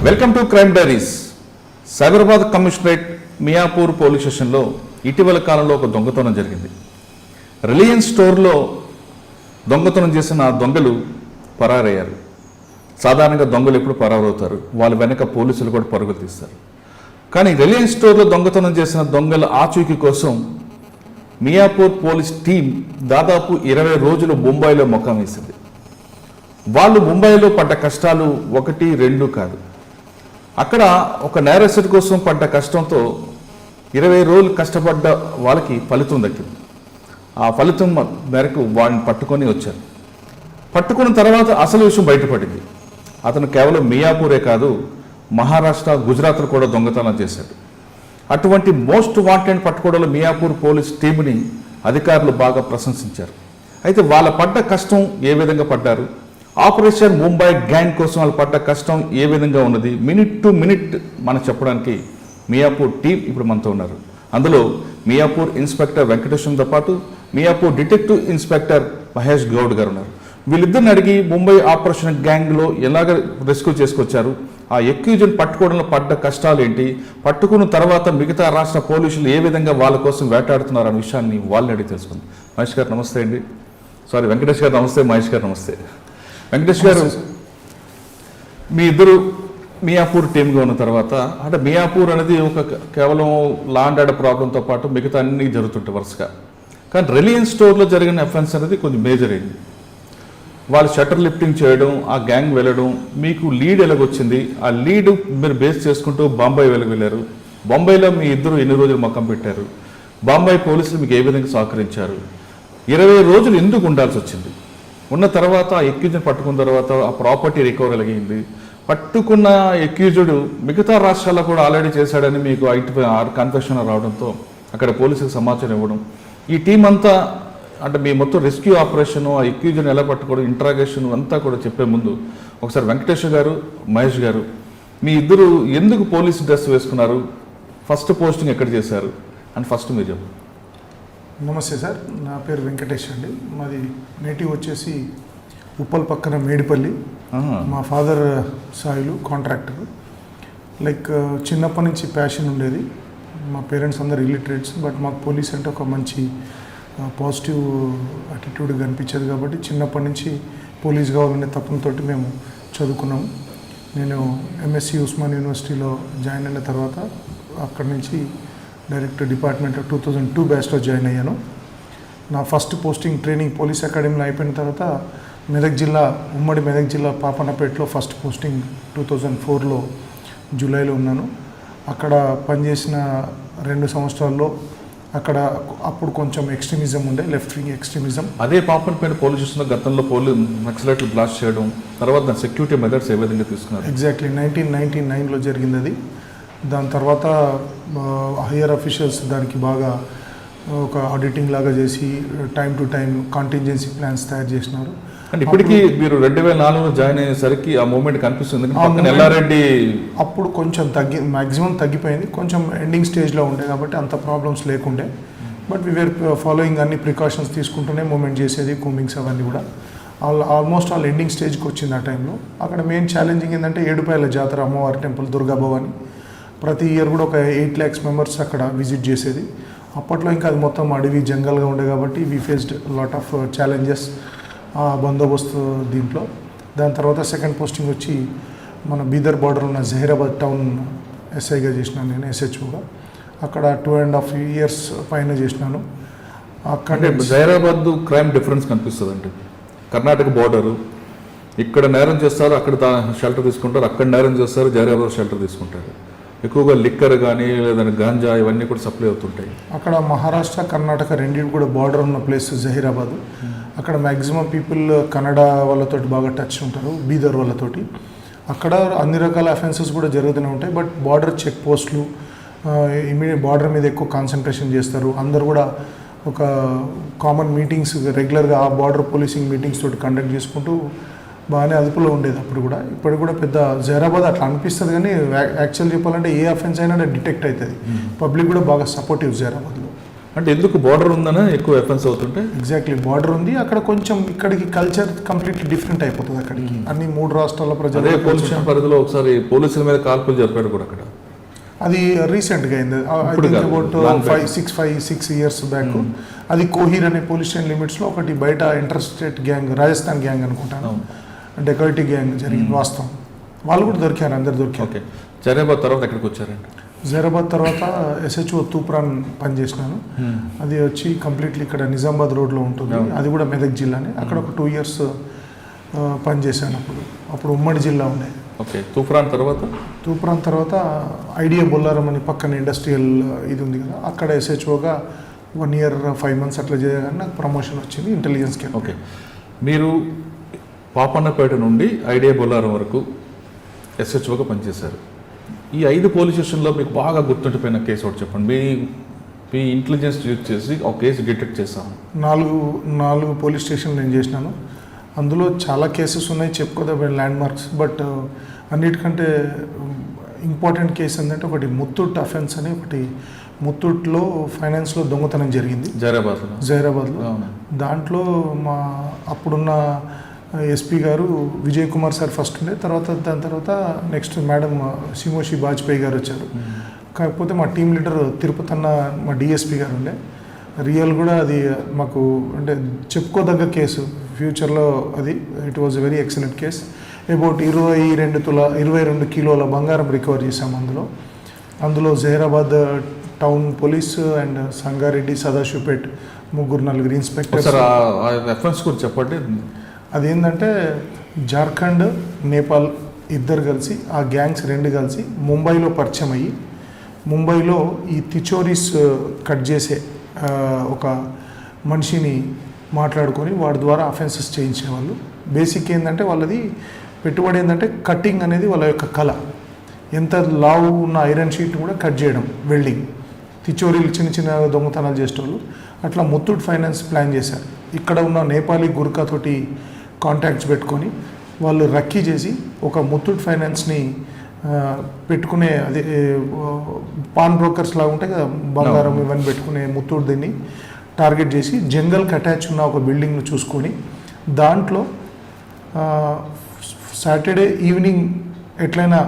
Welcome to crime diaries. Cyberabad commissionerate Miyapur police స్టేషన్లో ఇటీవల కాలంలో ఒక దొంగతనం జరిగింది. రిలయన్స్ స్టోర్లో దొంగతనం చేసిన ఆ దొంగలు పరారయ్యారు. సాధారణంగా దొంగలు ఎప్పుడు పరారవుతారు, వాళ్ళ వెనక పోలీసులు కూడా పరుగులు తీస్తారు. కానీ రిలయన్స్ స్టోర్లో దొంగతనం చేసిన దొంగల ఆచూకీ కోసం మియాపూర్ పోలీస్ టీం దాదాపు 20 రోజులు ముంబైలో మొక్కం వేసింది. వాళ్ళు ముంబైలో పడ్డ కష్టాలు 1-2 కాదు. అక్కడ ఒక నేరస్తుడి కోసం పడ్డ కష్టంతో 20 రోజులు కష్టపడ్డ వాళ్ళకి ఫలితం దక్కింది. ఆ ఫలితం మేరకు వాడిని పట్టుకొని వచ్చారు. పట్టుకున్న తర్వాత అసలు విషయం బయటపడింది. అతను కేవలం మియాపూరే కాదు, మహారాష్ట్ర, గుజరాత్లో కూడా దొంగతనం చేశాడు. అటువంటి మోస్ట్ వాంటెడ్ పట్టుకోవడంలో మియాపూర్ పోలీస్ టీంని అధికారులు బాగా ప్రశంసించారు. అయితే వాళ్ళ పడ్డ కష్టం ఏ విధంగా పడ్డారు, ఆపరేషన్ ముంబై గ్యాంగ్ కోసం వాళ్ళు పడ్డ కష్టం ఏ విధంగా ఉన్నది, మినిట్ టు మినిట్ మనకు చెప్పడానికి మియాపూర్ టీం ఇప్పుడు మనతో ఉన్నారు. అందులో మియాపూర్ ఇన్స్పెక్టర్ వెంకటేశ్వరంతో పాటు మియాపూర్ డిటెక్టివ్ ఇన్స్పెక్టర్ మహేష్ గౌడ్ గారు ఉన్నారు. వీళ్ళిద్దరిని అడిగి ముంబై ఆపరేషన్ గ్యాంగ్లో ఎలాగ రెస్క్యూ చేసుకొచ్చారు, ఆ ఎక్యూజన్ పట్టుకోవడంలో పడ్డ కష్టాలు ఏంటి, పట్టుకున్న తర్వాత మిగతా రాష్ట్ర పోలీసులు ఏ విధంగా వాళ్ళ కోసం వేటాడుతున్నారు అనే విషయాన్ని వాళ్ళని అడిగి తెలుసుకుంది. మహేష్ గారు నమస్తే అండి. సారీ, వెంకటేష్ గారు నమస్తే. మహేష్ గారు నమస్తే. వెంకటేష్ గారు, మీ ఇద్దరు మియాపూర్ టీమ్గా ఉన్న తర్వాత, అంటే మియాపూర్ అనేది ఒక కేవలం లా అండ్ ఆర్డర్ ప్రాబ్లంతో పాటు మిగతా అన్నీ జరుగుతుంటాయి వరుసగా. కానీ రిలయన్స్ స్టోర్లో జరిగిన అఫెన్స్ అనేది కొంచెం మేజర్ అయింది. వాళ్ళు షట్టర్ లిఫ్టింగ్ చేయడం, ఆ గ్యాంగ్ వెళ్ళడం, మీకు లీడ్ ఎలాగొచ్చింది, ఆ లీడ్ మీరు బేస్ చేసుకుంటూ బాంబాయి వెళ్ళారు. బాంబాయిలో మీ ఇద్దరు ఎన్ని రోజులు మకం పెట్టారు, బాంబాయి పోలీసులు మీకు ఏ విధంగా సహకరించారు, 20 రోజులు ఎందుకు ఉండాల్సి వచ్చింది, ఉన్న తర్వాత ఆ ఎక్యూజ్ని పట్టుకున్న తర్వాత ఆ ప్రాపర్టీ రికవరీ అయ్యింది, పట్టుకున్న ఎక్యూజుడు మిగతా రాష్ట్రాల్లో కూడా ఆల్రెడీ చేశాడని మీకు కన్ఫెషన్ రావడంతో అక్కడ పోలీసులకు సమాచారం ఇవ్వడం, ఈ టీం అంతా అంటే మీ మొత్తం రెస్క్యూ ఆపరేషన్, ఆ ఎక్యూజన్ ఎలా పట్టుకోవడం, ఇంట్రాగేషన్ అంతా కూడా చెప్పే ముందు ఒకసారి వెంకటేశ్వర గారు, మహేష్ గారు, మీ ఇద్దరు ఎందుకు పోలీస్ డ్రెస్ వేసుకున్నారు, ఫస్ట్ పోస్టింగ్ ఎక్కడ చేశారు అని ఫస్ట్ మీరు చెప్పండి. నమస్తే సార్, నా పేరు వెంకటేష్ అండి. మాది నేటివ్ వచ్చేసి ఉప్పల్ పక్కన మేడిపల్లి. మా ఫాదర్ సాయిలు కాంట్రాక్టర్. లైక్ చిన్నప్పటి నుంచి ప్యాషన్ ఉండేది. మా పేరెంట్స్ అందరు ఇల్లిటరేట్స్, బట్ మాకు పోలీస్ అంటే ఒక మంచి పాజిటివ్ యాటిట్యూడ్ కనిపించేది కాబట్టి చిన్నప్పటి నుంచి పోలీస్ కావాలనే తపనతోటి మేము చదువుకున్నాము. నేను ఎంఎస్సి ఉస్మాన్ యూనివర్సిటీలో జాయిన్ అయిన తర్వాత అక్కడి నుంచి డైరెక్ట్ డిపార్ట్మెంట్ 2002 బ్యాచ్లో జాయిన్ అయ్యాను. నా ఫస్ట్ పోస్టింగ్ ట్రైనింగ్ పోలీస్ అకాడమీలో అయిపోయిన తర్వాత ఉమ్మడి మెదక్ జిల్లా పాపన్నపేటలో ఫస్ట్ పోస్టింగ్ 2004లో జూలైలో ఉన్నాను. అక్కడ పనిచేసిన 2 సంవత్సరాల్లో అప్పుడు కొంచెం ఎక్స్ట్రీమిజం ఉండే, లెఫ్ట్ వింగ్ ఎక్స్ట్రీమిజం. అదే పాపన్నపేట పోలీస్ స్టేషన్లో గతంలో నక్సలైట్లు బ్లాస్ట్ చేయడం, తర్వాత సెక్యూరిటీ మెథడ్స్ ఏ విధంగా తీసుకున్నారు? ఎగ్జాక్ట్లీ 1999లో జరిగింది అది. దాని తర్వాత హయ్యర్ అఫీషియల్స్ దానికి బాగా ఒక ఆడిటింగ్ లాగా చేసి time to time contingency plans తయారు చేసినారు. అంటే ఇప్పటికీ మీరు 2004లో జాయిన్ అయ్యేసరికి ఆ మూమెంట్ కనిపిస్తుంది. ఎల్లారెడ్డి అప్పుడు కొంచెం మ్యాక్సిమం తగ్గిపోయింది, కొంచెం ఎండింగ్ స్టేజ్లో ఉండే కాబట్టి అంత ప్రాబ్లమ్స్ లేకుండే. బట్ వీఆర్ ఫాలోయింగ్ అన్ని ప్రికాషన్స్ తీసుకుంటూనే మూమెంట్ చేసేది, కూమింగ్స్ అవన్నీ కూడా. ఆల్మోస్ట్ ఎండింగ్ స్టేజ్కి వచ్చింది ఆ టైంలో. అక్కడ మెయిన్ ఛాలెంజింగ్ ఏంటంటే ఏడుపాయల జాతర, అమ్మవారి టెంపుల్, దుర్గా భవాని. ప్రతి ఇయర్ కూడా ఒక 8 lakhs మెంబర్స్ అక్కడ విజిట్ చేసేది. అప్పట్లో ఇంకా అది మొత్తం అడవి జంగల్గా ఉండే కాబట్టి we faced lot of challenges ఆ బందోబస్తు దీంట్లో. దాని తర్వాత సెకండ్ పోస్టింగ్ వచ్చి మన బీదర్ బార్డర్ ఉన్న జహీరాబాద్ టౌన్ ఎస్ఐగా చేసినాను నేను, ఎస్హెచ్ఓగా. అక్కడ 2.5 years పైన చేసినాను. అక్కడ జహీరాబాద్ క్రైమ్ డిఫరెన్స్ కనిపిస్తుంది. అంటే కర్ణాటక బార్డరు, ఇక్కడ నేరం చేస్తారు, అక్కడ షెల్టర్ తీసుకుంటారు, అక్కడ నేరం చేస్తారు, జహీరాబాద్ షెల్టర్ తీసుకుంటారు. ఎక్కువగా లిక్కర్ కానీ లేదంటే గాంజా ఇవన్నీ కూడా సప్లై అవుతుంటాయి. అక్కడ మహారాష్ట్ర, కర్ణాటక రెండింటి కూడా బార్డర్ ఉన్న ప్లేస్ జహీరాబాద్. అక్కడ మ్యాక్సిమం పీపుల్ కన్నడ వాళ్ళతోటి బాగా టచ్ ఉంటారు, బీదర్ వాళ్ళతోటి. అక్కడ అన్ని రకాల అఫెన్సెస్ కూడా జరుగుతూనే ఉంటాయి. బట్ బార్డర్ చెక్ పోస్టులు, ఇమీడియట్ బార్డర్ మీద ఎక్కువ కాన్సన్ట్రేషన్ చేస్తారు. అందరు కూడా ఒక కామన్ మీటింగ్స్ రెగ్యులర్గా ఆ బార్డర్ పోలీసింగ్ మీటింగ్స్ తోటి కండక్ట్ చేసుకుంటూ బాగానే అదుపులో ఉండేది అప్పుడు కూడా. ఇప్పుడు కూడా పెద్ద జహీరాబాద్ అట్లా అనిపిస్తుంది, కానీ యాక్చువల్ చెప్పాలంటే ఏ అఫెన్స్ అయినా డిటెక్ట్ అవుతుంది. పబ్లిక్ కూడా బాగా సపోర్టివ్ జహీరాబాద్లో. అంటే ఎందుకు బార్డర్ ఉందనే ఎక్కువ ఎఫెన్స్ అవుతుంటే? ఎగ్జాక్ట్లీ బార్డర్ ఉంది అక్కడ, కొంచెం ఇక్కడికి కల్చర్ కంప్లీట్లీ డిఫరెంట్ అయిపోతుంది అక్కడికి. అన్ని 3 రాష్ట్రాల ప్రజలు అదే పోలీస్ స్టేషన్ పరిధిలో ఒకసారి పోలీసుల మీద కాల్పులు జరిపాడు కూడా అక్కడ. అది రీసెంట్గా అయింది, అబౌట్ 6 ఇయర్స్ బ్యాక్. అది కోహీర్ అనే పోలీస్ స్టేషన్ లిమిట్స్లో ఒకటి బయట inter state gang, Rajasthan gang అనుకుంటాను, డెకాయిటీ గ్యాంగ్ జరిగింది. వాస్తవం వాళ్ళు కూడా దొరికారు, అందరు దొరికారు. ఓకే, జైరాబాద్ తర్వాత ఎక్కడికి వచ్చారండి? జైరాబాద్ తర్వాత SHO తూప్రాన్ పనిచేసినాను. అది వచ్చి కంప్లీట్లీ ఇక్కడ నిజామాబాద్ రోడ్లో ఉంటుంది, అది కూడా మెదక్ జిల్లానే. అక్కడ ఒక 2 ఇయర్స్ పనిచేశాను. అప్పుడు ఉమ్మడి జిల్లా ఉండే. ఓకే, తూప్రాన్ తర్వాత ఐడియా బొల్లారం అని పక్కన ఇండస్ట్రియల్ ఇది ఉంది కదా, అక్కడ SHOగా 1 year 5 months అట్లా చేయగానే నాకు ప్రమోషన్ వచ్చింది ఇంటెలిజెన్స్కి. ఓకే, మీరు పాపన్నపేట నుండి ఐడియా బొల్లారం వరకు SHOగా పనిచేశారు. ఈ 5 పోలీస్ స్టేషన్లో మీకు బాగా గుర్తుండిపోయిన కేసు ఒకటి చెప్పండి. మీ ఇంటెలిజెన్స్ యూజ్ చేసి ఒక కేసు డిటెక్ట్ చేశాము. 4 పోలీస్ స్టేషన్లు నేను చేసినాను. అందులో చాలా కేసెస్ ఉన్నాయి, చెప్పుకోదగ్గ ల్యాండ్ మార్క్స్. బట్ అన్నిటికంటే ఇంపార్టెంట్ కేసు ఏంటంటే ఒకటి ముత్తూట్ అఫెన్స్ అని, ఒకటి ముత్తూట్లో ఫైనాన్స్లో దొంగతనం జరిగింది జైరాబాద్లో. దాంట్లో మా అప్పుడున్న SP గారు విజయ్ కుమార్ సార్ ఫస్ట్ ఉండే, దాని తర్వాత నెక్స్ట్ మేడం సిమోషి బాజ్పేయి గారు వచ్చారు. కాకపోతే మా టీం లీడర్ తిరుపతి అన్న మా DSP గారు ఉండే. రియల్ కూడా అది మాకు అంటే చెప్పుకోదగ్గ కేసు ఫ్యూచర్లో. అది it was very excellent case. About 22 కిలోల బంగారం రికవర్ చేశాము అందులో Zaheerabad town police and Sangareddy, Sadasivpet 3-4 inspectors. Reference కూడా చెప్పండి. అదేంటంటే జార్ఖండ్, నేపాల్ ఇద్దరు కలిసి, ఆ గ్యాంగ్స్ 2 కలిసి ముంబైలో పరిచయం అయ్యి, ముంబైలో ఈ తిచోరీస్ కట్ చేసే ఒక మనిషిని మాట్లాడుకొని వాడి ద్వారా అఫెన్సెస్ చేయించేవాళ్ళు. బేసిక్ ఏంటంటే వాళ్ళది పెట్టుబడి ఏంటంటే కటింగ్ అనేది వాళ్ళ యొక్క కళ. ఎంత లావు ఉన్న ఐరన్ షీట్ కూడా కట్ చేయడం, వెల్డింగ్. తిచోరీలు చిన్న దొంగతనాలు చేసేవాళ్ళు. అట్లా ముత్తూట్ ఫైనాన్స్ ప్లాన్ చేశారు. ఇక్కడ ఉన్న నేపాలీ గుర్కాతోటి కాంటాక్ట్స్ పెట్టుకొని వాళ్ళు రక్కీ చేసి ఒక ముత్తూట్ ఫైనాన్స్ని పెట్టుకునే, అదే పాన్ బ్రోకర్స్ లాగా ఉంటాయి కదా, బంగారం ఇవన్నీ పెట్టుకునే ముత్తూట్ దీన్ని టార్గెట్ చేసి జంగల్కి అటాచ్ ఉన్న ఒక బిల్డింగ్ను చూసుకొని దాంట్లో సాటర్డే ఈవినింగ్ ఎట్లయినా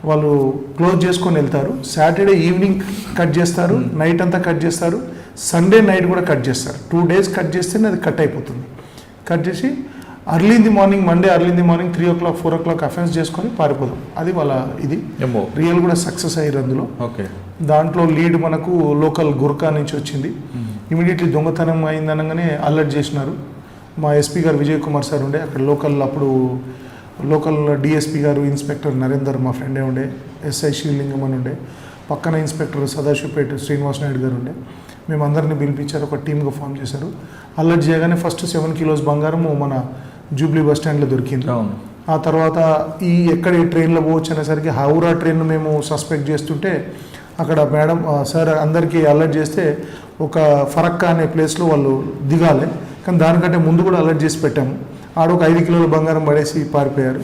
వాళ్ళు క్లోజ్ చేసుకొని వెళ్తారు. సాటర్డే ఈవినింగ్ కట్ చేస్తారు, నైట్ అంతా కట్ చేస్తారు, సండే నైట్ కూడా కట్ చేస్తారు. 2 days కట్ చేస్తేనే అది కట్ అయిపోతుంది. కట్ చేసి Monday early in the morning 3 o'clock 4 o'clock offence చేసుకొని పారిపోదాం. అది వాళ్ళ ఇది రియల్ కూడా సక్సెస్ అయ్యారు అందులో. దాంట్లో లీడ్ మనకు లోకల్ గుర్కా నుంచి వచ్చింది. ఇమీడియట్లీ దొంగతనం అయిందనగానే అలర్ట్ చేసినారు. మా SP గారు విజయ్ కుమార్ సార్ ఉండే అక్కడ లోకల్ DSP గారు, ఇన్స్పెక్టర్ నరేందర్ మా ఫ్రెండే ఉండే, SI శివలింగం అని ఉండే, పక్కన ఇన్స్పెక్టర్ సదాశివపేట శ్రీనివాస్ నాయుడు గారు ఉండే. మేమందరినీ పిలిపించారు, ఒక టీమ్గా ఫామ్ చేశారు. అలర్ట్ చేయగానే ఫస్ట్ 7 kilos బంగారము మన జూబ్లీ బస్ స్టాండ్లో దొరికింది. ఆ తర్వాత ఎక్కడ ఈ ట్రైన్లో పోవచ్చు అనేసరికి హౌరా ట్రైన్ మేము సస్పెక్ట్ చేస్తుంటే అక్కడ మేడం సార్ అందరికీ అలర్ట్ చేస్తే ఒక ఫరక్కా అనే ప్లేస్లో వాళ్ళు దిగాలి, కానీ దానికంటే ముందు కూడా అలర్ట్ చేసి పెట్టాము. ఆడ ఒక 5 kilos బంగారం పడేసి పారిపోయారు.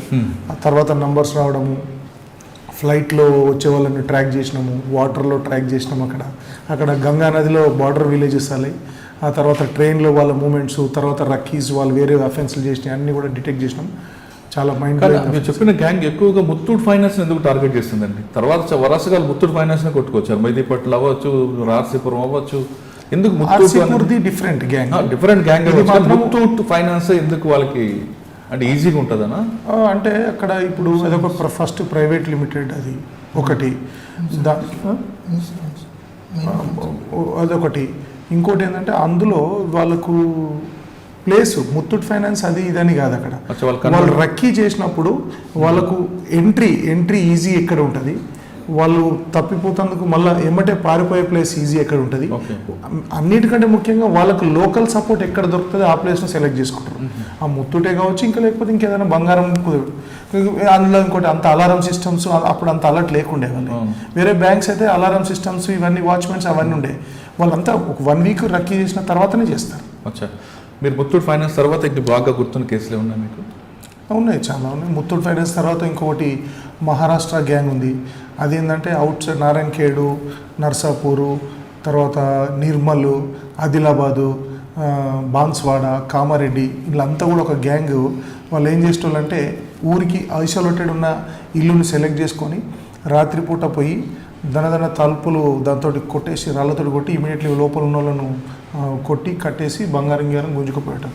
ఆ తర్వాత నంబర్స్ రావడము, ఫ్లైట్లో వచ్చే వాళ్ళని ట్రాక్ చేసినాము, వాటర్లో ట్రాక్ చేసినాము. అక్కడ గంగా నదిలో బార్డర్ విలేజెస్ అలా, ఆ తర్వాత ట్రైన్లో వాళ్ళ మూమెంట్స్, తర్వాత రక్కీస్ వాళ్ళు వేరే అఫెన్స్లు చేసినాయి అన్నీ కూడా డిటెక్ట్ చేసినాం. చాలా మైండ్. మీరు చెప్పిన గ్యాంగ్ ఎక్కువగా ముత్తూట్ ఫైనాన్స్ ఎందుకు టార్గెట్ చేస్తుందండి? తర్వాత వరుసగా ముత్తూట్ ఫైనాన్స్ కొట్టుకొచ్చారు. మైదీపట్ల అవ్వచ్చు, రార్సీపురం అవ్వచ్చు. ఎందుకు డిఫరెంట్ గ్యాంగ్ ముత్తూట్ ఫైనాన్స్ ఎందుకు వాళ్ళకి అంటే ఈజీగా ఉంటుందనా? అంటే అక్కడ ఇప్పుడు అదొక ఫస్ట్ ప్రైవేట్ లిమిటెడ్, అది ఒకటి. అదొకటి. ఇంకోటి ఏంటంటే అందులో వాళ్ళకు ప్లేస్ ముత్తూట్ ఫైనాన్స్ అది ఇదని కాదు. అక్కడ వాళ్ళు రక్కీ చేసినప్పుడు వాళ్ళకు ఎంట్రీ ఈజీ ఎక్కడ ఉంటుంది, వాళ్ళు తప్పిపోతందుకు మళ్ళీ ఏమంటే పారిపోయే ప్లేస్ ఈజీ ఎక్కడ ఉంటుంది. అన్నిటికంటే ముఖ్యంగా వాళ్ళకు లోకల్ సపోర్ట్ ఎక్కడ దొరుకుతుంది ఆ ప్లేస్ను సెలెక్ట్ చేసుకుంటారు. ఆ ముత్తూటే కావచ్చు, ఇంకా లేకపోతే ఇంకేదైనా బంగారం కుదరదు. అందులో ఇంకోటి అంత అలారం సిస్టమ్స్ అప్పుడు అంత అలర్ట్ లేకుండే వాళ్ళు. వేరే బ్యాంక్స్ అయితే అలారం సిస్టమ్స్ ఇవన్నీ వాచ్మెన్స్ అవన్నీ ఉండే. వాళ్ళంతా ఒక 1 week రక్కీ చేసిన తర్వాతనే చేస్తారు. మీరు ముత్తూట్ ఫైనాన్స్ తర్వాత ఇంక బాగా గుర్తున్న కేసులు ఉన్నాయి మీకు? ఉన్నాయి, చాలా ఉన్నాయి. ముత్తూట్ ఫైనాన్స్ తర్వాత ఇంకొకటి మహారాష్ట్ర గ్యాంగ్ ఉంది. అదేంటంటే అవుట్ సైడ్ నారాయణఖేడు, నర్సాపూరు, తర్వాత నిర్మల్, ఆదిలాబాదు, బాన్స్వాడ, కామారెడ్డి వీళ్ళంతా కూడా ఒక గ్యాంగ్. వాళ్ళు ఏం చేసేటోళ్ళంటే ఊరికి ఐసోలేటెడ్ ఉన్న ఇల్లుని సెలెక్ట్ చేసుకొని రాత్రిపూట పోయి దనదన తలుపులు దాంతో కొట్టేసి రాళ్ళతో కొట్టి ఇమీడియట్లీ లోపల ఉన్న వాళ్ళను కొట్టి కట్టేసి బంగారం గుంజుకుపోయటం.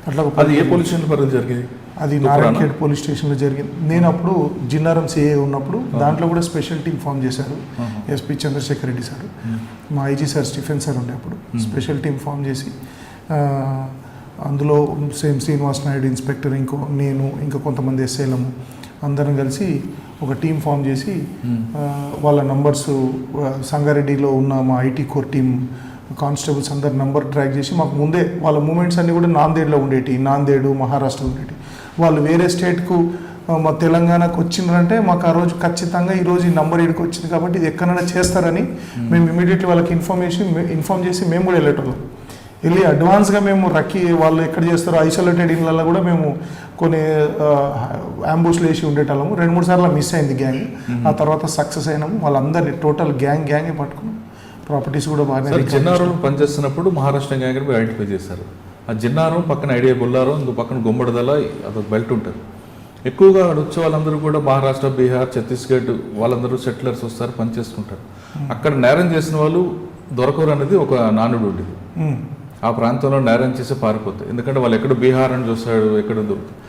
అట్లా అది ఏ పోలీస్ స్టేషన్ పరిధి జరిగింది? అది నారాయణఖేడ్ పోలీస్ స్టేషన్లో జరిగింది. నేను అప్పుడు జిన్నారం సిఏ ఉన్నప్పుడు దాంట్లో కూడా స్పెషల్ టీమ్ ఫామ్ చేశారు ఎస్పీ చంద్రశేఖర్ రెడ్డి సార్, మా ఐజీ సార్ స్టీఫెన్ సార్ ఉండే అప్పుడు స్పెషల్ టీమ్ ఫామ్ చేసి అందులో సేమ్ శ్రీనివాస్ నాయుడు ఇన్స్పెక్టర్, నేను ఇంకా కొంతమంది ఎస్ఐలము అందరం కలిసి ఒక టీం ఫామ్ చేసి వాళ్ళ నంబర్స్ సంగారెడ్డిలో ఉన్న మా ఐటీ కోర్ టీం కానిస్టేబుల్స్ అందరి నంబర్ ట్రాక్ చేసి మాకు ముందే వాళ్ళ మూమెంట్స్ అన్నీ కూడా నాందేడ్లో ఉండేటి, నాందేడు మహారాష్ట్రలో ఉండేటి. వాళ్ళు వేరే స్టేట్కు మా తెలంగాణకు వచ్చిందంటే మాకు ఆ రోజు ఖచ్చితంగా ఈరోజు ఈ నంబర్ ఇక్కడికి వచ్చింది కాబట్టి ఇది ఎక్కడైనా చేస్తారని మేము ఇమీడియట్లీ వాళ్ళకి ఇన్ఫామ్ చేసి మేము కూడా వెళ్ళేటోళ్ళం. వెళ్ళి అడ్వాన్స్గా మేము వాళ్ళు ఎక్కడ చేస్తారో ఐసోలేటెడ్ ఇళ్ళల్లో కూడా మేము కొన్ని అంబుష్లు వేసి ఉండేటోళ్ళము. 2-3 సార్లు మిస్ అయింది గ్యాంగ్. ఆ తర్వాత సక్సెస్ అయినాము. వాళ్ళందరినీ టోటల్ గ్యాంగే పట్టుకున్నాం. ప్రాపర్టీస్ కూడా బాగా. జిన్నారం పనిచేస్తున్నప్పుడు మహారాష్ట్ర గ్యాంగ్ మీరు ఐడెంటిఫై చేశారు. ఆ జిన్నారం పక్కన ఐడియా బొల్లారం, ఇంకో పక్కన గుమ్మడిదల, అదొక బెల్ట్ ఉంటుంది. ఎక్కువగా వచ్చే వాళ్ళందరూ కూడా మహారాష్ట్ర, బీహార్, ఛత్తీస్గఢ్ వాళ్ళందరూ సెటిలర్స్ వస్తారు, పనిచేసుకుంటారు. అక్కడ నేరం చేసిన వాళ్ళు దొరకరు అనేది ఒక నానుడు ఉండేది. ఆ ప్రాంతంలో నేరం చేసి పారిపోతాయి. ఎందుకంటే వాళ్ళు ఎక్కడ బీహార్ అని చూస్తాడు, ఎక్కడ దొరుకుతుంది.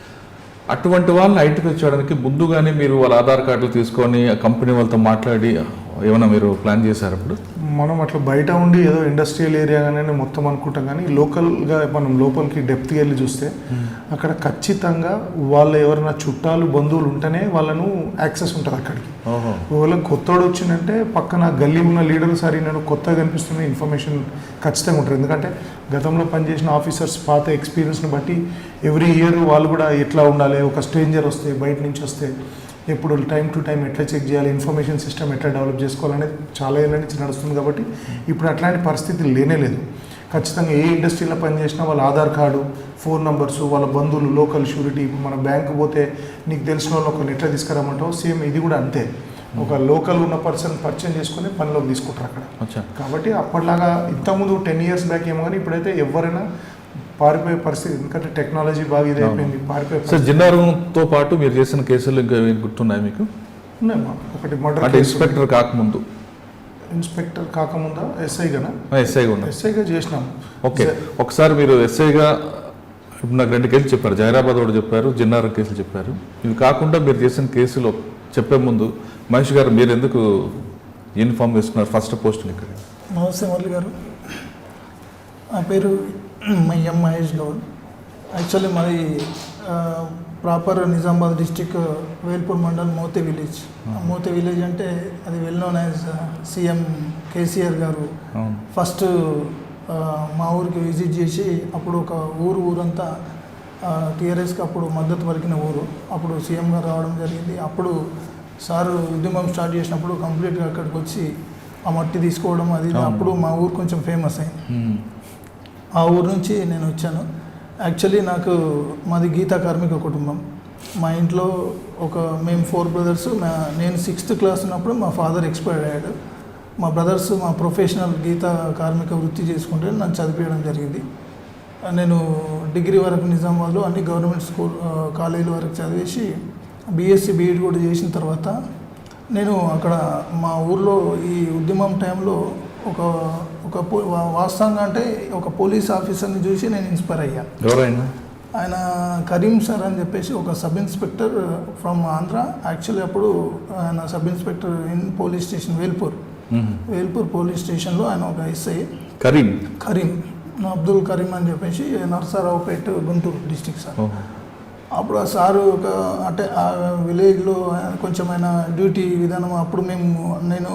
అటువంటి వాళ్ళని ఐడెంటిఫై చేయడానికి ముందుగానే మీరు వాళ్ళ ఆధార్ కార్డులు తీసుకొని ఆ కంపెనీ వాళ్ళతో మాట్లాడి ఏమైనా మీరు ప్లాన్ చేశారు? అప్పుడు మనం అట్లా బయట ఉండి ఏదో ఇండస్ట్రియల్ ఏరియాగానే మొత్తం అనుకుంటాం, కానీ లోకల్గా మనం లోపలికి డెప్త్కి వెళ్ళి చూస్తే అక్కడ ఖచ్చితంగా వాళ్ళ ఎవరైనా చుట్టాలు బంధువులు ఉంటేనే వాళ్ళను యాక్సెస్ ఉంటుంది అక్కడికి. ఒకవేళ కొత్తోడు వచ్చిందంటే పక్కన గల్లీ ఉన్న లీడర్ సార్ నేను కొత్తగా కనిపిస్తున్న ఇన్ఫర్మేషన్ ఖచ్చితంగా ఉంటుంది. ఎందుకంటే గతంలో పనిచేసిన ఆఫీసర్స్ పాత ఎక్స్పీరియన్స్ని బట్టి ఎవ్రీ ఇయర్ వాళ్ళు కూడా ఎట్లా ఉండాలి, ఒక స్ట్రేంజర్ వస్తే బయట నుంచి వస్తే ఎప్పుడు టైం టు టైం ఎట్లా చెక్ చేయాలి, ఇన్ఫర్మేషన్ సిస్టమ్ ఎట్లా డెవలప్ చేసుకోవాలనేది చాలా ఏళ్ళ నుంచి నడుస్తుంది. కాబట్టి ఇప్పుడు అట్లాంటి పరిస్థితి లేనేలేదు. ఖచ్చితంగా ఏ ఇండస్ట్రీలో పనిచేసినా వాళ్ళ ఆధార్ కార్డు, ఫోన్ నంబర్స్, వాళ్ళ బంధువులు, లోకల్ షూరిటీ. మన బ్యాంకు పోతే నీకు తెలిసిన వాళ్ళు ఒకరిని ఎట్లా తీసుకురామంటావు, సేమ్ ఇది కూడా అంతే. ఒక లోకల్ ఉన్న పర్సన్ పరిచయం చేసుకుని పనిలోకి తీసుకుంటారు అక్కడ. కాబట్టి అప్పటిలాగా ఇంతకుముందు 10 years బ్యాక్ ఏమో, కానీ ఇప్పుడైతే ఎవరైనా పారిపోయే పరిస్థితి. ఎందుకంటే టెక్నాలజీ బాగా ఇదైపోయింది. పారిపోయే. సార్, జిన్నారంతో పాటు మీరు చేసిన కేసులు ఇంకా గుర్తున్నాయి మీకు? ఉన్నాయమ్మా. ఒకటి మర్డర్. అంటే ఇన్స్పెక్టర్ కాకముందు? ఇన్స్పెక్టర్ కాకముందా ఎస్ఐగానా? ఎస్ఐగా చేసినాము. ఓకే. ఒకసారి మీరు ఎస్ఐగా ఇప్పుడు నాకు 2 కేసులు చెప్పారు, జైరాబాద్ ఒకటి చెప్పారు, జిన్నారం కేసులు చెప్పారు. ఇవి కాకుండా మీరు చేసిన కేసులు చెప్పే ముందు మహేష్ గారు మీరు ఎందుకు యూనిఫామ్ వేసుకున్నారు? ఫస్ట్ పోస్టింగ్ ఇక్కడ. నమస్తే మురళి గారు, నా పేరు ఎం మహేష్ గౌడ్. యాక్చువల్లీ మాది proper Nizamabad district Velpur mandal Mothe village. Mothe village అంటే అది well known as CM KCR గారు ఫస్ట్ మా ఊరికి విజిట్ చేసి అప్పుడు ఒక ఊరంతా టీఆర్ఎస్కి అప్పుడు మద్దతు పలికిన ఊరు. అప్పుడు సీఎం గారు రావడం జరిగింది. అప్పుడు సారు ఉద్యమం స్టార్ట్ చేసినప్పుడు కంప్లీట్గా అక్కడికి వచ్చి ఆ మట్టి తీసుకోవడం అది అప్పుడు మా ఊరు కొంచెం ఫేమస్ అయింది. ఆ ఊరు నుంచి నేను వచ్చాను. యాక్చువల్లీ మాది గీతా కార్మిక కుటుంబం. మా ఇంట్లో మేము 4 brothers. నేను 6th class ఉన్నప్పుడు మా ఫాదర్ ఎక్స్పైర్ అయ్యాడు. మా బ్రదర్స్ మా ప్రొఫెషనల్ గీతా కార్మిక వృత్తి చేసుకుంటే నన్ను చదివించడం జరిగింది. నేను డిగ్రీ వరకు నిజామాబాద్లో అన్ని గవర్నమెంట్ స్కూల్ కాలేజీల వరకు చదివేసి బీఎస్సీ బీఈడి కూడా చేసిన తర్వాత నేను అక్కడ మా ఊర్లో ఈ ఉద్యమం టైంలో వాస్తవంగా అంటే ఒక పోలీస్ ఆఫీసర్ని చూసి నేను ఇన్స్పైర్ అయ్యాను. ఎవరైనా ఆయన కరీం సార్ అని చెప్పేసి ఒక sub inspector from Andhra. Actually అప్పుడు ఆయన sub inspector in police station Velpur police స్టేషన్లో ఆయన ఒక ఎస్ఐ కరీం అబ్దుల్ కరీం అని చెప్పేసి నర్సారావుపేట గుంటూరు డిస్టిక్ సార్. అప్పుడు ఆ సారు అంటే ఆ విలేజ్లో కొంచెం ఆయన డ్యూటీ విధానం అప్పుడు నేను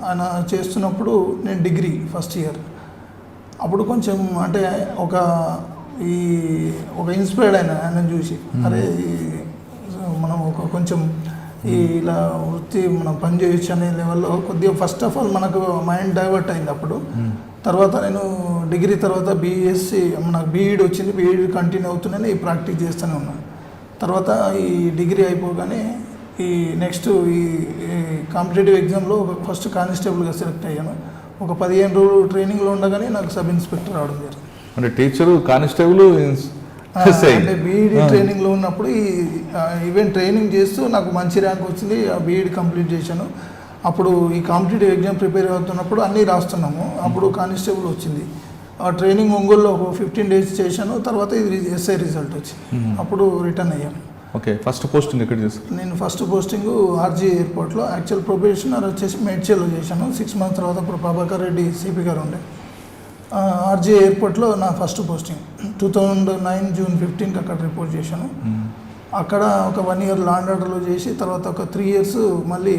ఆయన చేస్తున్నప్పుడు నేను డిగ్రీ ఫస్ట్ ఇయర్. అప్పుడు కొంచెం అంటే ఒక ఇన్స్పైర్డ్ ఆయన చూసి అరే మనం కొంచెం ఇలా వృత్తి మనం పని చేయొచ్చు అనే లెవెల్లో కొద్దిగా ఫస్ట్ ఆఫ్ ఆల్ మనకు మైండ్ డైవర్ట్ అయింది అప్పుడు. తర్వాత నేను డిగ్రీ తర్వాత బీఎస్సీ నాకు బీఈడి వచ్చింది. బీఈడి కంటిన్యూ అవుతున్నాను, ఈ ప్రాక్టీస్ చేస్తూనే ఉన్నాను. తర్వాత ఈ డిగ్రీ అయిపోగానే నెక్స్ట్ ఈ కాంపిటేటివ్ ఎగ్జామ్లో ఫస్ట్ కానిస్టేబుల్గా సెలెక్ట్ అయ్యాను. ఒక 15 రోజులు ట్రైనింగ్లో ఉండగానే నాకు సబ్ ఇన్స్పెక్టర్ రావడం జరిగింది. అంటే టీచరు, కానిస్టేబుల్, అంటే బీఈడి ట్రైనింగ్లో ఉన్నప్పుడు ఈవెన్ ట్రైనింగ్ చేస్తూ నాకు మంచి ర్యాంక్ వచ్చింది. ఆ బీఈడి కంప్లీట్ చేశాను. అప్పుడు ఈ కాంపిటేటివ్ ఎగ్జామ్ ప్రిపేర్ అవుతున్నప్పుడు అన్నీ రాస్తున్నాము. అప్పుడు కానిస్టేబుల్ వచ్చింది. ఆ ట్రైనింగ్ ఒంగోలులో ఒక 15 days చేశాను. తర్వాత ఇది ఎస్ఐ రిజల్ట్ వచ్చింది. అప్పుడు రిటర్న్ అయ్యాను. ఓకే, ఫస్ట్ పోస్టింగ్ ఎక్కడ చేశారు? నేను ఫస్ట్ పోస్టింగ్ ఆర్జీ ఎయిర్పోర్ట్లో, యాక్చువల్ ప్రొబేషనర్ వచ్చేసి మేడ్చల్లో చేశాను. 6 months తర్వాత అప్పుడు ప్రభాకర్ రెడ్డి సిపి గారు ఉండే. ఆర్జీ ఎయిర్పోర్ట్లో నా ఫస్ట్ పోస్టింగ్ 2009 June 15కి అక్కడ రిపోర్ట్ చేశాను. అక్కడ ఒక 1 year లా అండ్ ఆర్డర్లో చేసి తర్వాత ఒక 3 years మళ్ళీ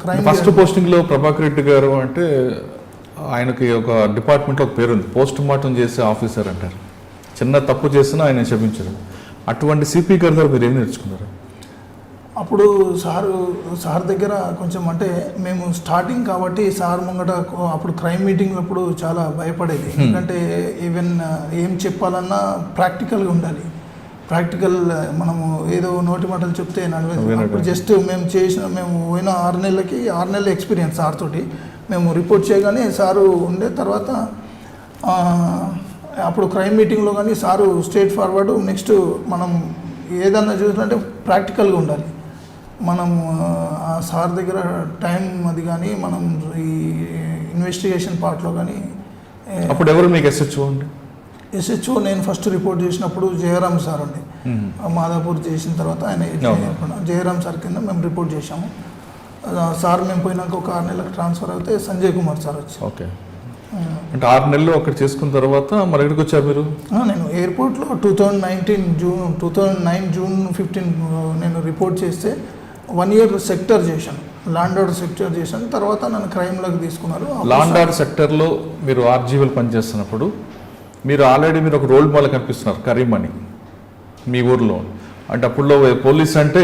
క్రైమ్. ఫస్ట్ పోస్టింగ్లో ప్రభాకర్ రెడ్డి గారు అంటే ఆయనకి ఒక డిపార్ట్మెంట్లో ఒక పేరు ఉంది, పోస్ట్ మార్టం చేసే ఆఫీసర్ అంటారు. చిన్న తప్పు చేసినా ఆయన క్షమించారు. అటువంటి సిపి గారి దగ్గర మీరు ఏం నేర్చుకున్నారు? అప్పుడు సార్ దగ్గర కొంచెం అంటే మేము స్టార్టింగ్ కాబట్టి సార్ ముంగట అప్పుడు క్రైమ్ మీటింగ్ అప్పుడు చాలా భయపడేది. ఎందుకంటే ఈవెన్ ఏం చెప్పాలన్నా ప్రాక్టికల్గా ఉండాలి. ప్రాక్టికల్ మనము ఏదో నోటి మాటలు చెప్తే నడవదు. అప్పుడు జస్ట్ మేము పోయిన 6 నెలల ఎక్స్పీరియన్స్ సార్ తోటి మేము రిపోర్ట్ చేయగానే సారు ఉండే. తర్వాత అప్పుడు క్రైమ్ మీటింగ్లో కానీ సారు స్ట్రేట్ ఫార్వర్డ్, నెక్స్ట్ మనం ఏదన్నా చూసినట్టే ప్రాక్టికల్గా ఉండాలి. మనం ఆ సార్ దగ్గర టైం అది కానీ మనం ఈ ఇన్వెస్టిగేషన్ పార్ట్లో కానీ. అప్పుడు ఎవరు మీకు ఎస్హెచ్ఓ అండి? ఎస్హెచ్ఓ నేను ఫస్ట్ రిపోర్ట్ చేసినప్పుడు జయరామ్ సార్ అండి. మాదాపూర్ చేసిన తర్వాత ఆయన జయరామ్ సార్ కింద మేము రిపోర్ట్ చేశాము. సార్ మేము పోయినాక ఒక 6 నెలలకు ట్రాన్స్ఫర్ అయితే సంజయ్ కుమార్ సార్ వచ్చి. ఓకే, అంటే 6 నెలలు అక్కడ చేసుకున్న తర్వాత మరి ఎక్కడికి వచ్చారు మీరు? నేను ఎయిర్పోర్ట్లో 2009 June 15 నేను రిపోర్ట్ చేస్తే 1 year సెక్టర్ చేశాను, లాండ్ ఆర్డర్ సెక్టర్ చేశాను. తర్వాత నన్ను క్రైమ్లోకి తీసుకున్నారు. లాండ్ ఆర్డర్ సెక్టర్లో మీరు ఆర్జీవీలు పనిచేస్తున్నప్పుడు మీరు ఆల్రెడీ మీరు ఒక రోల్ మోడల్ కనిపిస్తున్నారు, కరీం అని మీ ఊర్లో. అంటే అప్పుడులో పోలీస్ అంటే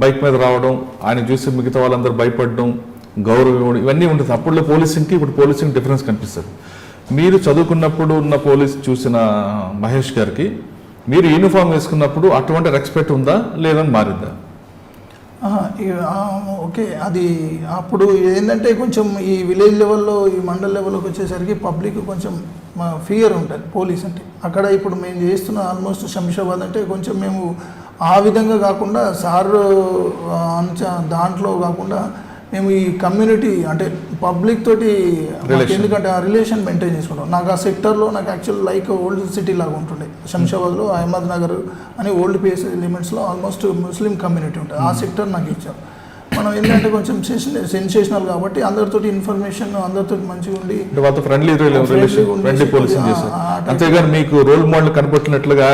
బైక్ మీద రావడం, ఆయన చూసి మిగతా వాళ్ళందరూ భయపడడం, గౌరవం ఇవ్వడం, ఇవన్నీ ఉంటుంది. అప్పుడులో పోలీసింగ్కి ఇప్పుడు పోలీసింగ్ డిఫరెన్స్ కనిపిస్తుంది. మీరు చదువుకున్నప్పుడు ఉన్న పోలీస్ చూసిన మహేష్ గారికి మీరు యూనిఫామ్ వేసుకున్నప్పుడు అటువంటి రెస్పెక్ట్ ఉందా లేదని మారిందా? ఓకే, అది అప్పుడు ఏంటంటే కొంచెం ఈ విలేజ్ లెవెల్లో ఈ మండల్ లెవెల్లోకి వచ్చేసరికి పబ్లిక్ కొంచెం ఫియర్ ఉంటుంది పోలీస్ అంటే. అక్కడ ఇప్పుడు మేము చేస్తున్న ఆల్మోస్ట్ శంషాబాద్ అంటే కొంచెం మేము ఆ విధంగా కాకుండా సార్ దాంట్లో కాకుండా మేము ఈ కమ్యూనిటీ అంటే పబ్లిక్ తోటి ఎందుకంటే ఆ రిలేషన్ మెయింటైన్ చేసుకుంటాం. నాకు ఆ సెక్టర్లో నాకు యాక్చువల్ లైక్ ఓల్డ్ సిటీ లాగా ఉంటుండే. శంషాబాద్లో అహ్మద్ నగర్ అని ఓల్డ్ పిఎస్ లిమిట్స్లో ఆల్మోస్ట్ ముస్లిం కమ్యూనిటీ ఉంటుంది. ఆ సెక్టర్ నాకు ఇచ్చారు. మనం ఏంటంటే కొంచెం సెన్సేషనల్ కాబట్టి అందరితో ఇన్ఫర్మేషన్ అందరితో మంచిగా ఉండి ఫ్రెండ్లీ పోలీసింగ్ చేశారు. అంతేగాని మీకు రోల్ మోడల్ కనపట్టినట్లుగా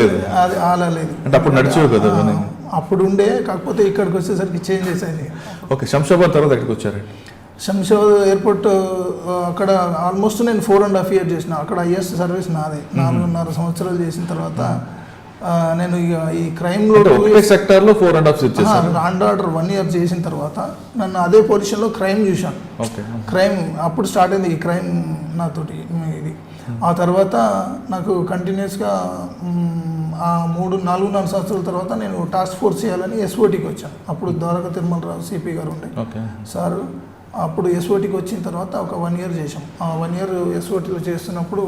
లేదు. అది అలా లేదు. అంటే అప్పుడు నడిచేవి కదా, అప్పుడు ఉండే. కాకపోతే ఇక్కడికి వచ్చేసరికి చేంజ్ చేసేది. ఓకే, శంషాబాద్ తర్వాత ఎక్కడికి వచ్చారు? శంషాబాద్ ఎయిర్పోర్ట్ అక్కడ ఆల్మోస్ట్ నేను 4.5 years చేసిన. అక్కడ హైయెస్ట్ సర్వీస్ నాదే. 4.5 సంవత్సరాలు చేసిన తర్వాత నేను ఈ క్రైమ్లో సెక్టర్లో 4.5 years లాండ్ ఆర్డర్ 1 year చేసిన తర్వాత నన్ను అదే పొజిషన్లో క్రైమ్ చూశాను. క్రైమ్ అప్పుడు స్టార్ట్ అయింది ఈ క్రైమ్ నాతోటి ఇది. ఆ తర్వాత నాకు కంటిన్యూస్గా ఆ 4.5 సంవత్సరాల తర్వాత నేను టాస్క్ ఫోర్స్ చేయాలని ఎస్ఓటీకి వచ్చాను. అప్పుడు ద్వారకా తిరుమలరావు సిపి గారు ఉండే సార్. అప్పుడు ఎస్ఓటీకి వచ్చిన తర్వాత ఒక 1 year చేశాం. ఆ 1 year ఎస్ఓటీలో చేస్తున్నప్పుడు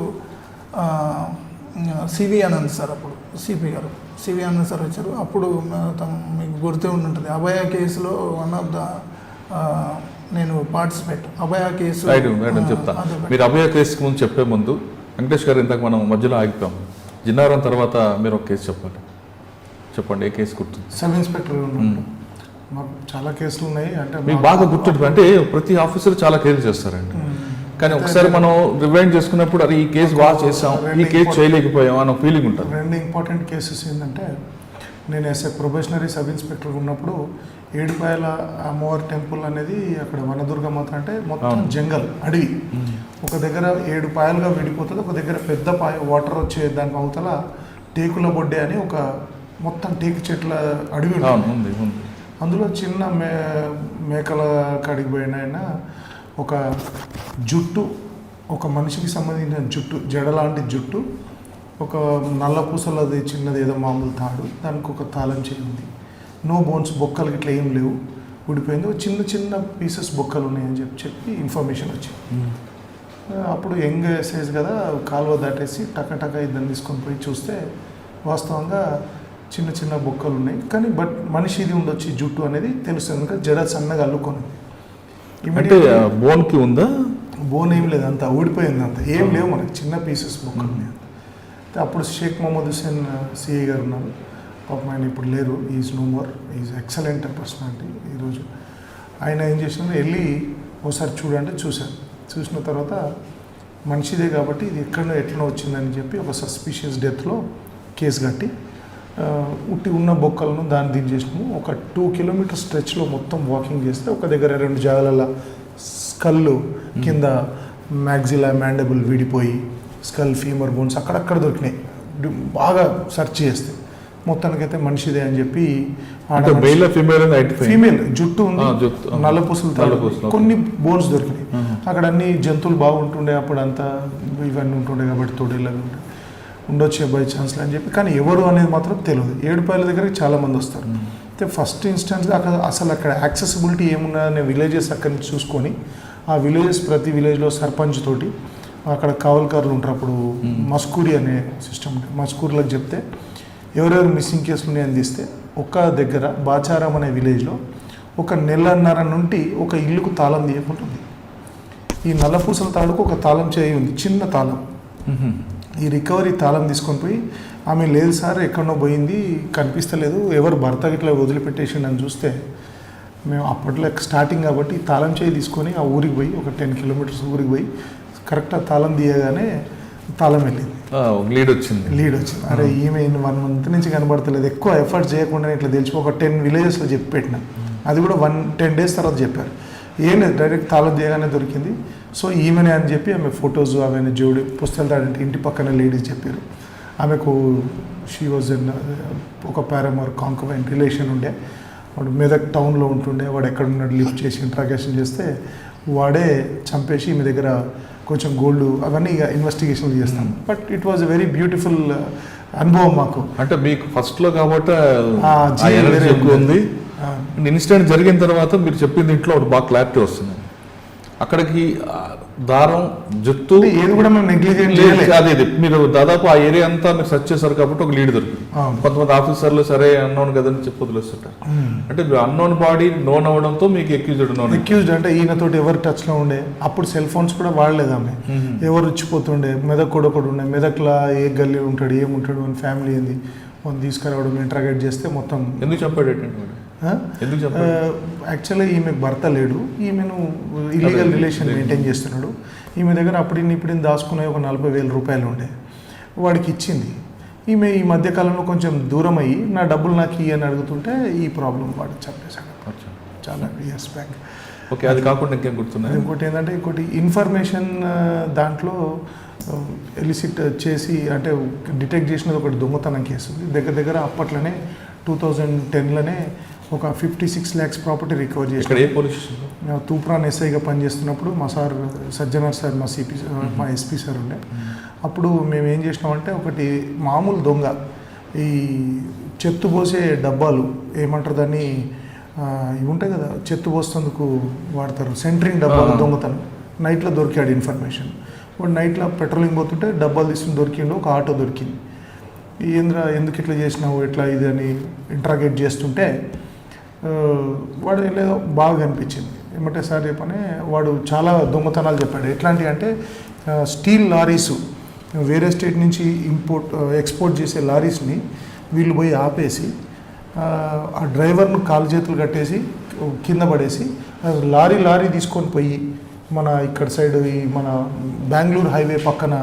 సివి ఆనంద్ సార్, అప్పుడు సిపి గారు సివి ఆనంద్ సార్ వచ్చారు. అప్పుడు మీకు గుర్తే ఉంటుంది అభయ కేసులో వన్ ఆఫ్ ద నేను పార్టిసిపేట్ అభయ కేసు. చెప్తా, మీరు అభయ కేసుకి ముందు చెప్పే ముందు వెంకటేష్ గారు ఇంతకు మనం మధ్యలో ఆగిపోయాం. జిన్నారం తర్వాత మీరు ఒక కేసు చెప్పండి. ఏ కేసు గుర్తుంది? సబ్ ఇన్స్పెక్టర్ మాకు చాలా కేసులు ఉన్నాయి. అంటే మీకు బాగా గుర్తుంటుంది అంటే ప్రతి ఆఫీసర్ చాలా కేసులు చేస్తారండి. కానీ ఒకసారి మనం రివైండ్ చేసుకున్నప్పుడు అది ఈ కేసు బాగా చేసాం, ఈ కేసు చేయలేకపోయాం అన్న ఫీలింగ్ ఉంటుంది. 2 ఇంపార్టెంట్ కేసెస్ ఏంటంటే, నేను ఎస్ఏ ప్రొబేషనరీ సబ్ ఇన్స్పెక్టర్ ఉన్నప్పుడు ఏడుపాయల అమ్మవారి టెంపుల్ అనేది అక్కడ వనదుర్గమాత అంటే మొత్తం జంగల్ అడవి. ఒక దగ్గర 7 పాయలుగా విడిపోతుంది. ఒక దగ్గర పెద్ద పాయ వాటర్ వచ్చే దానికి అవతల టేకుల బొడ్డే అని ఒక మొత్తం టేకు చెట్ల అడవి ఉంది. అందులో చిన్న మేకల కాడికి పోయిన ఒక జుట్టు, ఒక మనిషికి సంబంధించిన జుట్టు, జడ లాంటి జుట్టు, ఒక నల్ల పూసలది చిన్నది ఏదో మామూలు తాడు, దానికి ఒక తాళం చేయి ఉంది. నో బోన్స్, బొక్కలు ఇట్లా ఏం లేవు. ఊడిపోయింది. చిన్న చిన్న పీసెస్ బొక్కలు ఉన్నాయని చెప్పి ఇన్ఫర్మేషన్ వచ్చింది. అప్పుడు యంగ్ ఎస్ఐస్ కదా, కాలువ దాటేసి టక ఇద్దరు తీసుకొని పోయి చూస్తే వాస్తవంగా చిన్న చిన్న బొక్కలు ఉన్నాయి. కానీ బట్ మనిషి ఇది ఉండొచ్చు ఈ జుట్టు అనేది తెలుస్తుంది, ఇంకా జడ సన్నగా అల్లుకొని. అంటే బోన్కి ఉందా? బోన్ ఏం లేదు, అంత ఊడిపోయింది, అంత ఏం లేవు మనకి, చిన్న పీసెస్ బొక్కలు ఉన్నాయి. అప్పుడు షేక్ మొహమ్మద్ హుసేన్ సిఐ గారు ఉన్నారు, పాపం ఆయన ఇప్పుడు లేరు, is no more, is excellent personality. ఈరోజు ఆయన ఏం చేసినారు, వెళ్ళి ఒకసారి చూడంటే చూశాను. చూసిన తర్వాత మనిషిదే కాబట్టి ఇది ఎట్లనో వచ్చిందని చెప్పి ఒక సస్పిషియస్ డెత్లో కేసు కట్టి ఉట్టి ఉన్న బొక్కలను దాన్ని దించేసినాము. ఒక 2 కిలోమీటర్ స్ట్రెచ్లో మొత్తం వాకింగ్ చేస్తే ఒక దగ్గర 2 జాగాల స్కల్లు కింద మ్యాగ్జిలా మ్యాండబుల్ విడిపోయి స్కల్ ఫీమర్ బోన్స్ అక్కడక్కడ దొరికినాయి. బాగా సెర్చ్ చేస్తే మొత్తానికైతే మనిషిదే అని చెప్పి ఫీమేల్ జుట్టు ఉంది, నల్లపూసలు కొన్ని బోన్స్ దొరికినాయి. అక్కడ అన్ని జంతువులు బాగుంటుండే అప్పుడు అంతా, ఇవన్నీ ఉంటుండే కాబట్టి తోడేళ్ళు ఉండొచ్చే బై ఛాన్స్లు అని చెప్పి. కానీ ఎవరు అనేది మాత్రం తెలియదు. ఏడుపాయల దగ్గరికి చాలామంది వస్తారు. అయితే ఫస్ట్ ఇన్స్టెన్స్ అసలు అక్కడ యాక్సెసిబిలిటీ ఏమున్నా అనే విలేజెస్ అక్కడి నుంచి చూసుకొని ఆ విలేజెస్ ప్రతి విలేజ్లో సర్పంచ్ తోటి అక్కడ కావల్కారులు ఉంటారు. అప్పుడు మస్కూరి అనే సిస్టమ్ ఉంటుంది. మస్కూర్లకు చెప్తే ఎవరెవరు మిస్సింగ్ కేసులు ఉన్నాయని తీస్తే ఒక దగ్గర బాచారం అనే విలేజ్లో 1 నెలన్నర నుండి ఒక ఇల్లుకు తాళం తీయకుంటుంది. ఈ నల్లపూసల తాడుకు ఒక తాళం చేయి ఉంది, చిన్న తాళం. ఈ రికవరీ తాళం తీసుకొని పోయి ఆమె లేదు సార్ ఎక్కడనో పోయింది కనిపిస్తలేదు, ఎవరు భర్త ఇట్లా వదిలిపెట్టేసిండు అని చూస్తే, మేము అప్పట్లో స్టార్టింగ్ కాబట్టి తాళం చేయి తీసుకొని ఆ ఊరికి పోయి ఒక 10 కిలోమీటర్స్ ఊరికి పోయి కరెక్ట్ తాళం తీయగానే తాళం వెళ్ళింది, లీడ్ వచ్చింది. అరే ఈమె 1 మంత్ నుంచి కనబడతలేదు, ఎక్కువ ఎఫర్ట్ చేయకుండా ఇట్లా తెలిసి ఒక 10 విలేజెస్లో చెప్పి పెట్టిన. అది కూడా 10 డేస్ తర్వాత చెప్పారు. ఏం లేదు, డైరెక్ట్ తాళం తీయగానే దొరికింది. సో ఈమెనే అని చెప్పి ఆమె ఫొటోస్ అవన్నీ జోడి పుస్తకాలు తాడంటే ఇంటి పక్కన లేడీస్ చెప్పారు. ఆమెకు షీ వాజ్ ఒక పారామోర్ కాంకవైన్ రిలేషన్ ఉండే, వాడు మెదక్ టౌన్లో ఉంటుండే, వాడు ఎక్కడ ఉన్నాడు లిఫ్ట్ చేసి ఇంట్రాగేషన్ చేస్తే వాడే చంపేసి మీ దగ్గర కొంచెం గోల్డ్ అవన్నీ ఇక ఇన్వెస్టిగేషన్లు చేస్తాం. But it was a very beautiful అనుభవం మాకు. అంటే మీకు ఫస్ట్లో కాబట్టి ఎక్కువ ఉంది. ఇన్సిడెంట్ జరిగిన తర్వాత మీరు చెప్పింది ఇంట్లో ఒకటి బాగా క్లారిటీ వస్తుంది. అక్కడికి దారం జుట్టు ఏది కూడా మేము నెగ్లిజెంట్ అదే మీరు దాదాపు ఆ ఏరియా అంతా మీరు సెర్చ్ చేశారు కాబట్టి ఒక లీడ్ దొరికింది. కొంతమంది ఆఫీసర్లు సరే అన్నోన్ కదని చెప్పి వదిలేస్తుంటారు. అంటే అన్నోన్ బాడీ నోన్ అవడంతో మీకు ఎక్యూజ్డ్ అంటే ఈయనతోటి ఎవరు టచ్ లో ఉండే, అప్పుడు సెల్ ఫోన్స్ కూడా వాడలేదు ఆమె, ఎవరు వచ్చిపోతుండే, మెదక్ కూడా ఒకటి ఉండే, మెదక్లా ఏ గల్లీ ఉంటాడు ఏముంటాడు అని ఫ్యామిలీ ఏంది మనం తీసుకురావడం ఇంట్రాగేట్ చేస్తే మొత్తం. ఎందుకు చెప్పాడు? యాక్చువల్లీ ఈమెకు భర్త లేడు, ఈమెను ఇల్లీగల్ రిలేషన్ మెయింటైన్ చేస్తున్నాడు. ఈమె దగ్గర ఇప్పుడు దాచుకునే ఒక 40,000 రూపాయలు ఉండే, వాడికి ఇచ్చింది. ఈమె ఈ మధ్యకాలంలో కొంచెం దూరం అయ్యి నా డబ్బులు నాకు ఇయ్యని అడుగుతుంటే ఈ ప్రాబ్లం వాడు చెప్పేశాడు చాలా ఇయర్స్ బ్యాక్. ఓకే, అది కాకుండా ఇంకేం గుర్తున్నాయి? ఇంకోటి ఇన్ఫర్మేషన్ దాంట్లో ఎలిసిట్ చేసి అంటే డిటెక్ట్ చేసినది ఒకటి దొంగతనం కేసు. దగ్గర అప్పట్లోనే 2010లోనే ఒక 56 lakhs ప్రాపర్టీ రికవర్ చేసి తూప్రాన్ ఎస్ఐగా పనిచేస్తున్నప్పుడు మా సార్ సజ్జనర్ సార్ మా ఎస్పీ సార్ ఉండే. అప్పుడు మేము ఏం చేసినామంటే ఒకటి మామూలు దొంగ ఈ చెత్త పోసే డబ్బాలు ఏమంటారు దాన్ని, ఇవి ఉంటాయి కదా చెత్త పోసేందుకు వాడతారు, సెంటరింగ్ డబ్బాలు దొంగతనం. నైట్లో దొరికాడు ఇన్ఫర్మేషన్. వాడు నైట్లో పెట్రోలింగ్ పోతుంటే డబ్బాలు తీసుకుని దొరికిండు, ఒక ఆటో దొరికింది. ఎందుకు ఇట్లా చేసినావు ఇట్లా ఇది అని ఇంట్రాగేట్ చేస్తుంటే వాడు లేదో బాగా అనిపించింది. ఏమంటే సార్ చెప్పనే వాడు చాలా దొంగతనాలు చెప్పాడు. ఎట్లాంటివి అంటే స్టీల్ లారీసు వేరే స్టేట్ నుంచి ఎక్స్పోర్ట్ చేసే లారీస్ని వీళ్ళు పోయి ఆపేసి ఆ డ్రైవర్ను కాలు చేతులు కట్టేసి కింద పడేసి లారీ తీసుకొని పోయి మన ఇక్కడ సైడ్ ఈ మన బెంగళూరు హైవే పక్కన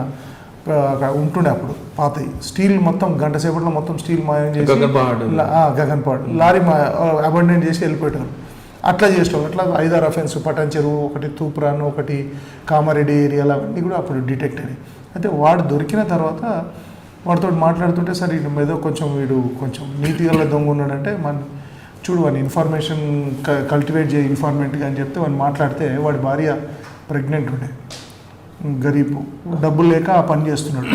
ఉంటుండే అప్పుడు పాత స్టీల్ మొత్తం గంట సేపట్లో మొత్తం స్టీల్ మాయం చేసి గగన్పాడ్ లారీ అబండెంట్ చేసి వెళ్ళిపోయారు. అట్లా చేస్తాం. అట్లా 5-6 అఫెన్స్, పటాన్ చెరువు ఒకటి, తూప్రాన్ ఒకటి, కామారెడ్డి ఏరియాలు అవన్నీ కూడా అప్పుడు డిటెక్ట్ అయ్యాయి. అయితే వాడు దొరికిన తర్వాత వాడితో మాట్లాడుతుంటే సార్ ఏదో వీడు కొంచెం నీతి గల దొంగ ఉన్నాడంటే చూడు వాడిని ఇన్ఫర్మేషన్ కల్టివేట్ చేయ ఇన్ఫార్మెంట్గా అని చెప్తే వాడిని మాట్లాడితే వాడి భార్య ప్రెగ్నెంట్ ఉండే, గరీబ్, డబ్బులు లేక ఆ పని చేస్తున్నాడు.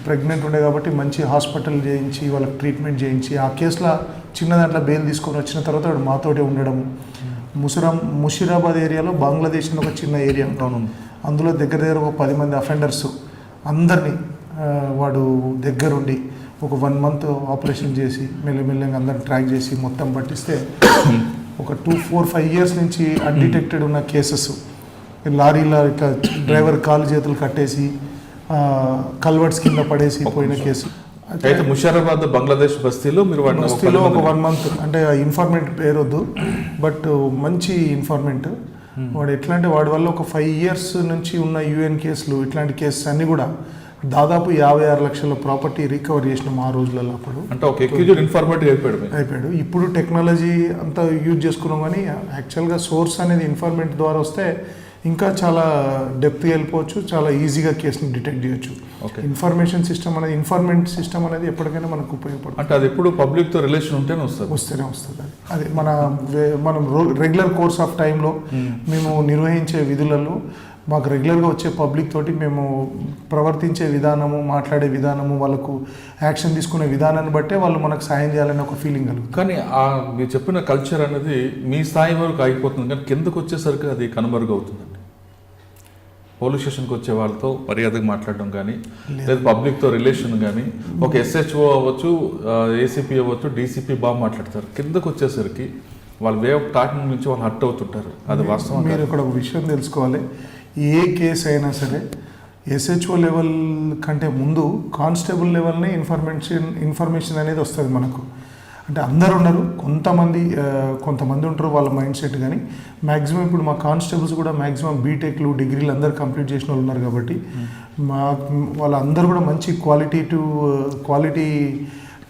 ప్రెగ్నెంట్ ఉండే కాబట్టి మంచి హాస్పిటల్ చేయించి వాళ్ళకి ట్రీట్మెంట్ చేయించి ఆ కేసులో చిన్న దాంట్లో బెయిల్ తీసుకొని వచ్చిన తర్వాత వాడు మాతోటే ఉండడం, ముషిరాబాద్ ఏరియాలో బంగ్లాదేశ్ అని ఒక చిన్న ఏరియా అందులో దగ్గర ఒక 10 మంది అఫెండర్స్ అందరినీ వాడు దగ్గరుండి ఒక 1 month ఆపరేషన్ చేసి మెల్లమెల్లగా అందరిని ట్రాక్ చేసి మొత్తం పట్టిస్తే ఒక 2-4-5 years నుంచి అన్డిటెక్టెడ్ ఉన్న కేసెస్ లారీల డ్రైవర్ కాలు చేతులు కట్టేసి కల్వర్ట్స్ కింద పడేసి పోయిన కేసు. అయితే ముషారాబాద్ బంగ్లాదేశ్ బస్తీలో మీరు బస్తీలో ఒక 1 month అంటే ఇన్ఫార్మెంట్ పేరొద్దు బట్ మంచి ఇన్ఫార్మెంట్ వాడు ఎట్లా అంటే వాడి వల్ల ఒక 5 years నుంచి ఉన్న UN కేసులు ఇట్లాంటి కేసెస్ అన్నీ కూడా దాదాపు 56 లక్షల ప్రాపర్టీ రికవర్ చేసినాం ఆ రోజులలో. అప్పుడు అంటే ఒక ఎక్యూజ్డ్ ఇన్ఫార్మేటివ్ అయిపోయాడు. ఇప్పుడు టెక్నాలజీ అంతా యూజ్ చేసుకున్నాం కానీ యాక్చువల్గా సోర్స్ అనేది ఇన్ఫార్మెంట్ ద్వారా వస్తే ఇంకా చాలా డెప్త్గా వెళ్ళిపోవచ్చు, చాలా ఈజీగా కేసుని డిటెక్ట్ చేయొచ్చు. ఇన్ఫర్మేషన్ సిస్టమ్ అనేది ఇన్ఫార్మెంట్ సిస్టమ్ అనేది ఎప్పటికైనా మనకు ఉపయోగపడుతుంది. అంటే అది ఎప్పుడు పబ్లిక్తో రిలేషన్ ఉంటేనే వస్తూనే వస్తుంది. అది మనం రెగ్యులర్ కోర్స్ ఆఫ్ టైంలో మేము నిర్వహించే విధులలో మాకు రెగ్యులర్గా వచ్చే పబ్లిక్ తోటి మేము ప్రవర్తించే విధానము, మాట్లాడే విధానము, వాళ్ళకు యాక్షన్ తీసుకునే విధానాన్ని బట్టే వాళ్ళు మనకు సాయం చేయాలని ఒక ఫీలింగ్ కలుగుతుంది. కానీ మీరు చెప్పిన కల్చర్ అనేది మీ స్థాయి వరకు ఆగిపోతుంది, కానీ కిందకు వచ్చేసరికి అది కనుమరుగవుతుందండి. పోలీస్ స్టేషన్కి వచ్చే వాళ్ళతో మర్యాదగా మాట్లాడడం కానీ లేదా పబ్లిక్తో రిలేషన్ కానీ ఒక SHO అవ్వచ్చు, ACP అవ్వచ్చు, DCP బాగా మాట్లాడతారు. కిందకు వచ్చేసరికి వాళ్ళ వే ఆఫ్ టాకింగ్ నుంచి వాళ్ళు హర్ట్ అవుతుంటారు. అది వాస్తవం. మీరు ఇక్కడ ఒక విషయం తెలుసుకోవాలి, ఏ కేసు అయినా సరే SHO లెవెల్ కంటే ముందు కానిస్టేబుల్ లెవెల్నే ఇన్ఫర్మేషన్ అనేది వస్తుంది మనకు. అంటే అందరు ఉన్నారు, కొంతమంది ఉంటారు వాళ్ళ మైండ్ సెట్. కానీ మ్యాక్సిమం ఇప్పుడు మా కానిస్టేబుల్స్ కూడా మ్యాక్సిమం బీటెక్లు డిగ్రీలు అందరు కంప్లీట్ చేసిన వాళ్ళు ఉన్నారు కాబట్టి వాళ్ళందరూ కూడా మంచి క్వాలిటీ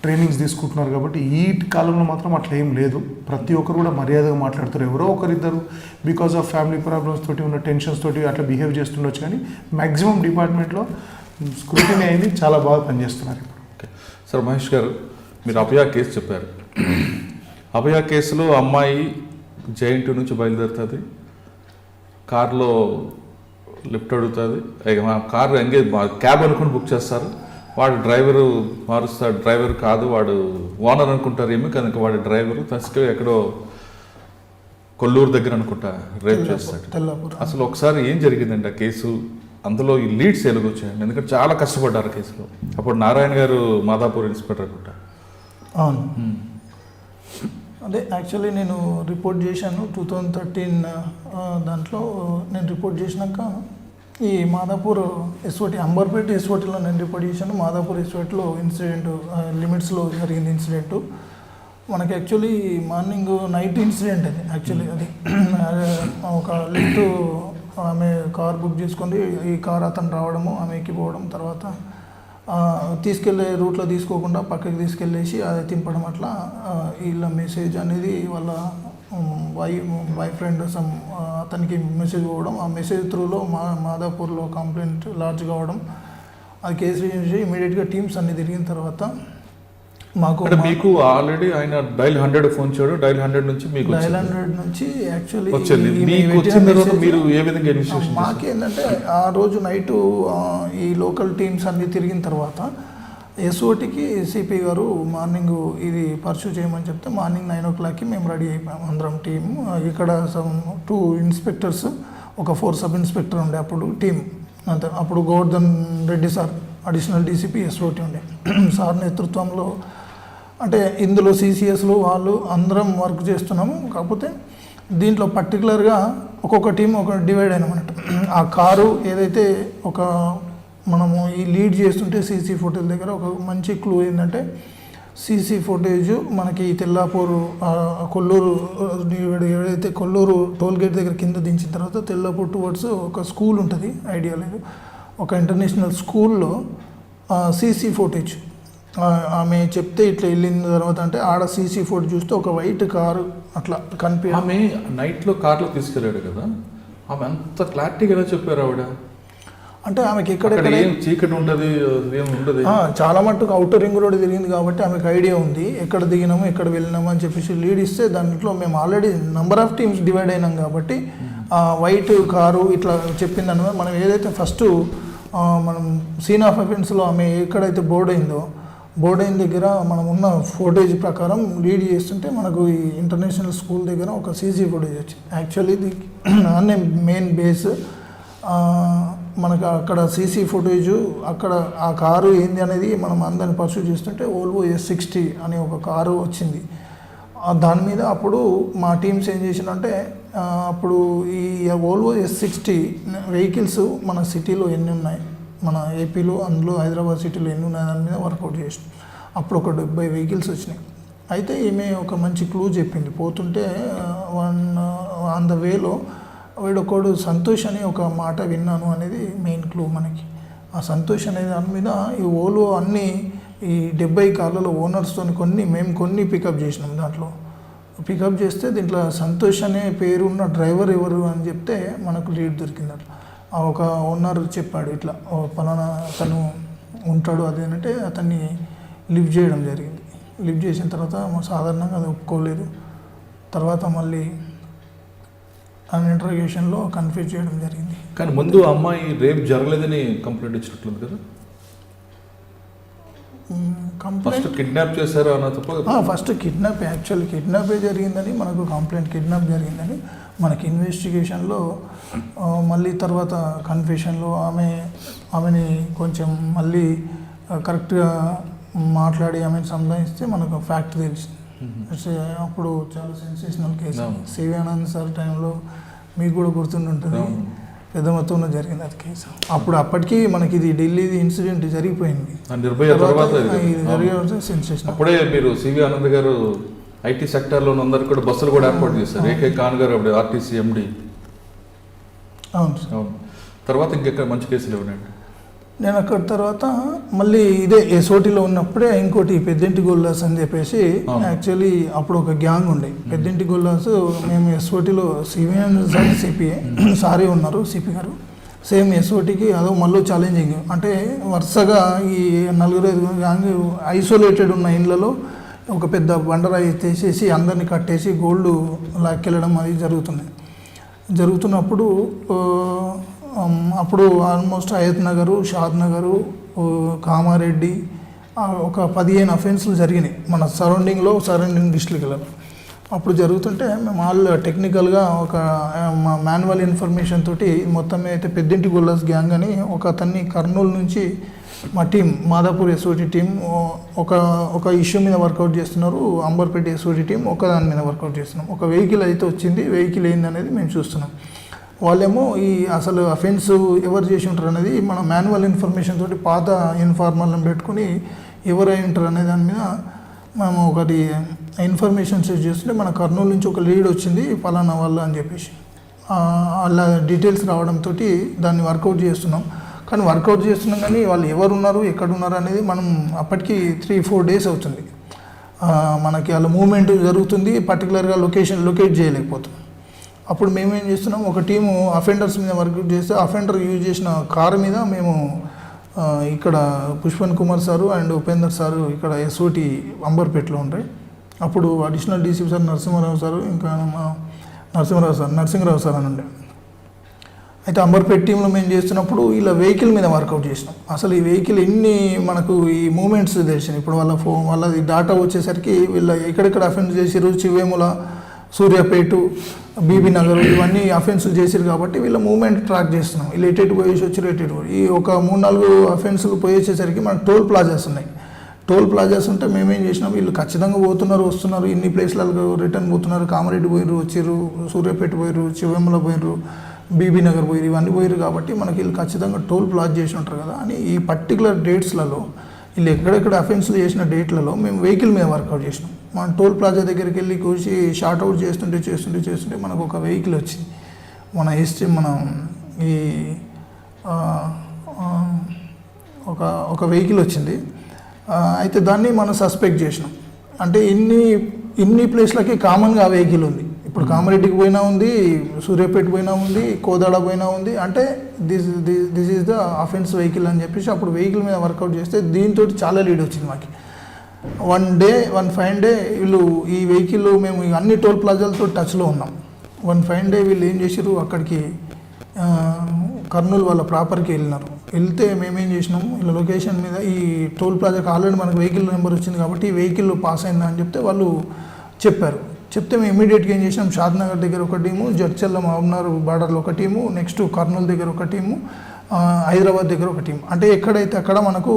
ట్రైనింగ్స్ తీసుకుంటున్నారు. కాబట్టి ఈ కాలంలో మాత్రం అట్లా ఏం లేదు. ప్రతి ఒక్కరు కూడా మర్యాదగా మాట్లాడుతారు. ఎవరో ఒకరిద్దరు బికాస్ ఆఫ్ ఫ్యామిలీ ప్రాబ్లమ్స్ తోటి ఉన్న టెన్షన్స్ తోటి అట్లా బిహేవ్ చేస్తుండొచ్చు, కానీ మ్యాక్సిమం డిపార్ట్మెంట్లో స్క్రూటినీ అయింది, చాలా బాగా పనిచేస్తున్నారు ఇప్పుడు. ఓకే సార్, మహేష్ గారు మీరు అభయ కేసు చెప్పారు. అభయ కేసులో అమ్మాయి JNT నుంచి బయలుదేరుతుంది, కార్లో లిఫ్ట్ అడుగుతుంది, కారు క్యాబ్ అనుకుని బుక్ చేస్తారు. వాడు డ్రైవరు మారుస్తాడు, డ్రైవర్ కాదు వాడు ఓనర్ అనుకుంటారు ఏమి, కనుక వాడు డ్రైవరు తీసుకు ఎక్కడో కొల్లూరు దగ్గర అనుకుంటా రేప్ చేస్తాడు. అసలు ఒకసారి ఏం జరిగిందండి ఆ కేసు, అందులో ఈ లీడ్స్ ఎలుగొచ్చాయండి, ఎందుకంటే చాలా కష్టపడ్డారు కేసులో. అప్పుడు నారాయణ గారు మాదాపూర్ ఇన్స్పెక్టర్ అనుకుంటా. అవును, అదే యాక్చువల్లీ నేను రిపోర్ట్ చేశాను 2013 దాంట్లో. నేను రిపోర్ట్ చేసినాక ఈ మాదాపూర్ SOT అంబర్పేట SOTలో నేను రిపోర్ట్ చేశాను. మాదాపూర్ SOTలో ఇన్సిడెంట్ లిమిట్స్లో జరిగింది ఇన్సిడెంట్. మనకి యాక్చువల్లీ నైట్ ఇన్సిడెంట్ అది. యాక్చువల్లీ అది ఒక లిఫ్ట్ ఆమె కార్ బుక్ చేసుకుంది, ఈ కార్ అతను రావడము, ఆమె ఎక్కిపోవడం, తర్వాత తీసుకెళ్లే రూట్లో తీసుకోకుండా పక్కకి తీసుకెళ్ళేసి అది తింపడం, అట్లా వీళ్ళ మెసేజ్ అనేది వాళ్ళ బాయ్ ఫ్రెండ్ అతనికి మెసేజ్ పోవడం, ఆ మెసేజ్ త్రూలో మాదాపూర్లో కంప్లైంట్ లాడ్జ్ కావడం, అది కేసు చేసి ఇమీడియట్గా టీమ్స్ అన్ని తిరిగిన తర్వాత మీకు ఆల్రెడీ ఆయన డైల్ 100 ఫోన్ చేయడం, డైల్ 100 నుంచి మీకు డైల్ 100 నుంచి యాక్చువల్లీ మీరు ఏ విధంగా మాకేంటంటే ఆ రోజు నైటు ఈ లోకల్ టీమ్స్ అన్ని తిరిగిన తర్వాత SOTకి CP గారు మార్నింగ్ ఇది పర్సూ చేయమని చెప్తే మార్నింగ్ 9 o'clockకి మేము రెడీ అయిపోయాము అందరం టీమ్. ఇక్కడ 2 ఇన్స్పెక్టర్స్, ఒక 4 సబ్ ఇన్స్పెక్టర్ ఉండే అప్పుడు టీమ్ అంతే. అప్పుడు Govardhan Reddy sir additional DCP SOT ఉండే సార్ నేతృత్వంలో. అంటే ఇందులో CCSలు వాళ్ళు అందరం వర్క్ చేస్తున్నాము. కాకపోతే దీంట్లో పర్టికులర్గా ఒక్కొక్క టీం ఒక డివైడ్ అయినామన్నట్టు. ఆ కారు ఏదైతే మనము ఈ లీడ్ చేస్తుంటే CC ఫుటేజ్ దగ్గర ఒక మంచి క్లూ ఏంటంటే, CC ఫుటేజ్ మనకి తెల్లాపూర్ కొల్లూరు ఏదైతే కొల్లూరు టోల్ గేట్ దగ్గర కింద దించిన తర్వాత తెల్లాపూర్ టువర్డ్స్ ఒక స్కూల్ ఉంటుంది, ఐడియా లేదు, ఒక ఇంటర్నేషనల్ స్కూల్లో CC ఫుటేజ్ ఆమె చెప్తే ఇట్లా వెళ్ళిన తర్వాత అంటే ఆడ CC ఫుటేజ్ చూస్తే ఒక వైట్ కారు అట్లా కనిపి ఆమె నైట్లో కార్లో తీసుకెళ్ళాడు కదా, ఆమె అంత క్లారిటీగా ఎలా చెప్పారు ఆవిడ? అంటే ఆమెకి ఎక్కడ చీకటి ఉంటుంది చాలా మట్టుకు అవుటర్ రింగ్ రోడ్ తిరిగింది కాబట్టి ఆమెకు ఐడియా ఉంది ఎక్కడ దిగినాము ఎక్కడ వెళ్ళినాము అని చెప్పేసి లీడ్ ఇస్తే, దాంట్లో మేము already number of teams divide అయినాం కాబట్టి వైట్ కారు ఇట్లా చెప్పిందని మనం ఏదైతే ఫస్ట్ మనం సీన్ ఆఫ్ అఫెన్స్లో ఆమె ఎక్కడైతే బోర్డ్ అయిందో బోర్డైన్ దగ్గర మనం ఉన్న ఫుటేజ్ ప్రకారం రీడ్ చేస్తుంటే మనకు ఈ ఇంటర్నేషనల్ స్కూల్ దగ్గర ఒక సీసీ ఫుటేజ్ వచ్చింది. యాక్చువల్లీ ఇది అనే మెయిన్ బేస్. మనకు అక్కడ సీసీ ఫుటేజ్, అక్కడ ఆ కారు ఏంది అనేది మనం అందరిని పర్సూ చేస్తుంటే ఓల్వో S60 అనే ఒక కారు వచ్చింది. దాని మీద అప్పుడు మా టీమ్స్ ఏం చేసినంటే అప్పుడు ఈ ఓల్వో S60 వెహికల్స్ మన సిటీలో ఎన్ని ఉన్నాయి, మన ఏపీలో, అందులో హైదరాబాద్ సిటీలో ఎన్ని ఉన్నాయి దాని మీద వర్కౌట్ చేసినాం. అప్పుడు ఒక 70 వెహికల్స్ వచ్చినాయి. అయితే ఈమె ఒక మంచి క్లూ చెప్పింది. పోతుంటే ఆన్ ద వేలో వీడొకడు సంతోష్ అని ఒక మాట విన్నాను అనేది మెయిన్ క్లూ మనకి. ఆ సంతోష్ అనే దాని మీద ఈ ఓలో అన్నీ ఈ 70 కార్లలో ఓనర్స్తో మేము కొన్ని పికప్ చేసినాం. దాంట్లో పికప్ చేస్తే దీంట్లో సంతోష్ అనే పేరు ఉన్న డ్రైవర్ ఎవరు అని చెప్తే మనకు లీడ్ దొరికింది. అట్లా ఒక ఓనర్ చెప్పాడు, ఇట్లా పలానా అతను ఉంటాడు అదేంటే అతన్ని లిఫ్ట్ చేయడం జరిగింది. లిఫ్ట్ చేసిన తర్వాత సాధారణంగా అది ఒప్పుకోలేదు. తర్వాత మళ్ళీ ఆ ఇంటర్వ్యూషన్లో కన్ఫ్యూజ్ చేయడం జరిగింది. కానీ ముందు అమ్మాయి రేప్ జరగలేదని కంప్లైంట్ ఇచ్చినట్లుంది కదా? ఫస్ట్ కిడ్నాప్ చేశారు అన్న తప్ప ఫస్ట్ కిడ్నాప్, యాక్చువల్ కిడ్నాపే జరిగిందని మనకు కంప్లైంట్, కిడ్నాప్ జరిగిందని మనకి ఇన్వెస్టిగేషన్లో మళ్ళీ తర్వాత కన్ఫెషన్లో ఆమెని కొంచెం మళ్ళీ కరెక్ట్గా మాట్లాడి ఆమెను సంధానిస్తే మనకు ఫ్యాక్ట్ తెలిసింది. అప్పుడు చాలా sensational case. CV Anand sir టైంలో మీకు కూడా గుర్తుంటుంది, పెద్ద మొత్తంలో జరిగింది అది కేసు. అప్పటికి మనకి ఇది ఢిల్లీది ఇన్సిడెంట్ జరిగిపోయింది. నిర్భయ తర్వాత సెన్సేషన్. అప్పుడే మీరు సివి ఆనంద్ గారు ఐటీ సెక్టార్లో అందరు కూడా బస్సులు కూడా ఏర్పాటు చేశారు. ఏకే ఖాన్ గారు అప్పుడు ఆర్టీసీ ఎండి. అవును. తర్వాత ఇంకెక్కడ మంచి కేసులు ఇవ్వండి. నేను అక్కడ తర్వాత మళ్ళీ ఇదే ఎస్ఓటీలో ఉన్నప్పుడే ఇంకోటి పెద్దింటి గోల్లాస్ అని చెప్పేసి, యాక్చువల్లీ అప్పుడు ఒక గ్యాంగ్ ఉండే పెద్దింటి గోల్లాస్. మేము ఎస్ఓటీలో సిపిఏ సారీ ఉన్నారు సిపి గారు, సేమ్ ఎస్ఓటీకి అదో మళ్ళీ ఛాలెంజింగ్. అంటే వరుసగా ఈ 4-5 గ్యాంగ్ ఐసోలేటెడ్ ఉన్న ఇండ్లలో ఒక పెద్ద బండరాయి తీసేసి అందరినీ కట్టేసి గోల్డ్ లాక్కెళ్ళడం అది జరుగుతున్నప్పుడు అప్పుడు ఆల్మోస్ట్ హయత్ నగరు, షాద్ నగరు, కామారెడ్డి ఒక 15 అఫెన్స్లు జరిగినాయి మన సరౌండింగ్ డిస్ట్రిక్ట్లో. అప్పుడు జరుగుతుంటే మేము ఆల్ టెక్నికల్గా ఒక మాన్యువల్ ఇన్ఫర్మేషన్ తోటి మొత్తం అయితే పెద్దింటి గొల్లాస్ గ్యాంగ్ అని ఒక అతన్ని కర్నూలు నుంచి మా టీం మాదాపూర్ ఎస్ఓటి టీం ఒక ఇష్యూ మీద వర్కౌట్ చేస్తున్నారు. అంబర్పేట ఎస్ఓటి టీం ఒక దాని మీద వర్కౌట్ చేస్తున్నాం. ఒక వెహికల్ అయితే వచ్చింది, వెహికల్ ఏంది అనేది మేము చూస్తున్నాం. వాళ్ళేమో ఈ అసలు అఫెన్స్ ఎవరు చేసి ఉంటారు అనేది మన మాన్యువల్ ఇన్ఫర్మేషన్ తోటి పాత ఇన్ఫార్మర్లను పెట్టుకుని ఎవరు అయి ఉంటారు అనే దాని మీద మేము ఒకటి ఇన్ఫర్మేషన్ సెట్ చేస్తుంటే మన కర్నూలు నుంచి ఒక లీడ్ వచ్చింది పలానా వాళ్ళు అని చెప్పేసి అలా డీటెయిల్స్ రావడంతో దాన్ని వర్కౌట్ చేస్తున్నాం. కానీ వర్కౌట్ చేస్తున్నాం కానీ వాళ్ళు ఎవరు ఉన్నారు, ఎక్కడ ఉన్నారు అనేది మనం అప్పటికి 3-4 డేస్ అవుతుంది. మనకి వాళ్ళ మూవ్మెంట్ జరుగుతుంది, పర్టికులర్గా లొకేట్ చేయలేకపోతున్నాం. అప్పుడు మేమేం చేస్తున్నాం, ఒక టీము అఫెండర్స్ మీద వర్క్ చేస్తే అఫెండర్ యూజ్ చేసిన కారు మీద మేము ఇక్కడ Pushpan Kumar sir and Upender sir ఇక్కడ ఎస్ఓటి అంబర్పేటలో ఉంటాయి. అప్పుడు additional DCP sir Narasimharao sir, ఇంకా మా నరసింహరావు సార్ అని ఉండే. అయితే అంబర్పేట టీంలో మేము చేస్తున్నప్పుడు ఇలా వెహికల్ మీద వర్కౌట్ చేసినాం. అసలు ఈ వెహికల్ ఎన్ని మనకు ఈ మూమెంట్స్ తెలిసినాయి. ఇప్పుడు వాళ్ళది డాటా వచ్చేసరికి వీళ్ళ ఎక్కడెక్కడ అఫెన్స్ చేసిరు, చివేముల, సూర్యాపేట, బీబీ నగర్ ఇవన్నీ అఫెన్సులు చేసారు కాబట్టి వీళ్ళ మూవ్మెంట్ ట్రాక్ చేస్తున్నాం. వీళ్ళు ఎటు పోయేసి వచ్చి ఈ ఒక 3-4 అఫెన్సులు పోయేసేసరికి మనకు టోల్ ప్లాజాస్ ఉన్నాయి. టోల్ ప్లాజాస్ ఉంటే మేమేం చేసినాం, వీళ్ళు ఖచ్చితంగా పోతున్నారు, వస్తున్నారు, ఇన్ని ప్లేస్లకు రిటర్న్ పోతున్నారు, కామారెడ్డి పోయిరు, వచ్చిర్రు, సూర్యాపేట పోయిరు, చివేముల పోయిరు, బీబీ నగర్ పోయిరు, ఇవన్నీ పోయిరు కాబట్టి మనకి వీళ్ళు ఖచ్చితంగా టోల్ ప్లాజ్ చేసి ఉంటారు కదా అని ఈ పర్టికులర్ డేట్స్లలో వీళ్ళు ఎక్కడెక్కడ అఫెన్స్లు చేసిన డేట్లలో మేము వెహికల్ మీద వర్కౌట్ చేసినాం. మన టోల్ ప్లాజా దగ్గరికి వెళ్ళి కూర్చి షార్ట్ అవుట్ చేస్తుంటే మనకు ఒక వెహికల్ వచ్చింది. మనం ఈ ఒక వెహికల్ వచ్చింది. అయితే దాన్ని మనం సస్పెక్ట్ చేసినాం. అంటే ఇన్ని ప్లేస్లకి కామన్గా ఆ వెహికల్ ఉంది. ఇప్పుడు కామారెడ్డికి పోయినా ఉంది, సూర్యాపేట పోయినా ఉంది, కోదాడ పోయినా ఉంది. అంటే this is the offence vehicle అని చెప్పేసి అప్పుడు వెహికల్ మీద వర్కౌట్ చేస్తే దీంతో చాలా లీడ్ వచ్చింది మాకు. 1 ఫైన్ డే వీళ్ళు ఈ వెహికల్ మేము అన్ని టోల్ ప్లాజాలతో టచ్లో ఉన్నాం. 1 ఫైన్ డే వీళ్ళు ఏం చేశారు, అక్కడికి కర్నూలు వాళ్ళ ప్రాపర్కి వెళ్ళినారు. వెళ్తే మేమేం చేసినాము ఇలా లొకేషన్ మీద ఈ టోల్ ప్లాజాకి ఆల్రెడీ మనకు వెహికల్ నెంబర్ వచ్చింది కాబట్టి ఈ వెహికల్ పాస్ అయిందా అని చెప్తే వాళ్ళు చెప్పారు. చెప్తే మేము ఇమీడియట్గా ఏం చేసినాం, షాద్నగర్ దగ్గర ఒక టీము, జడ్చర్ల మహబూబ్నగర్ బార్డర్లో ఒక టీము, నెక్స్ట్ కర్నూలు దగ్గర ఒక టీము, హైదరాబాద్ దగ్గర ఒక టీం. అంటే ఎక్కడైతే అక్కడ మనకు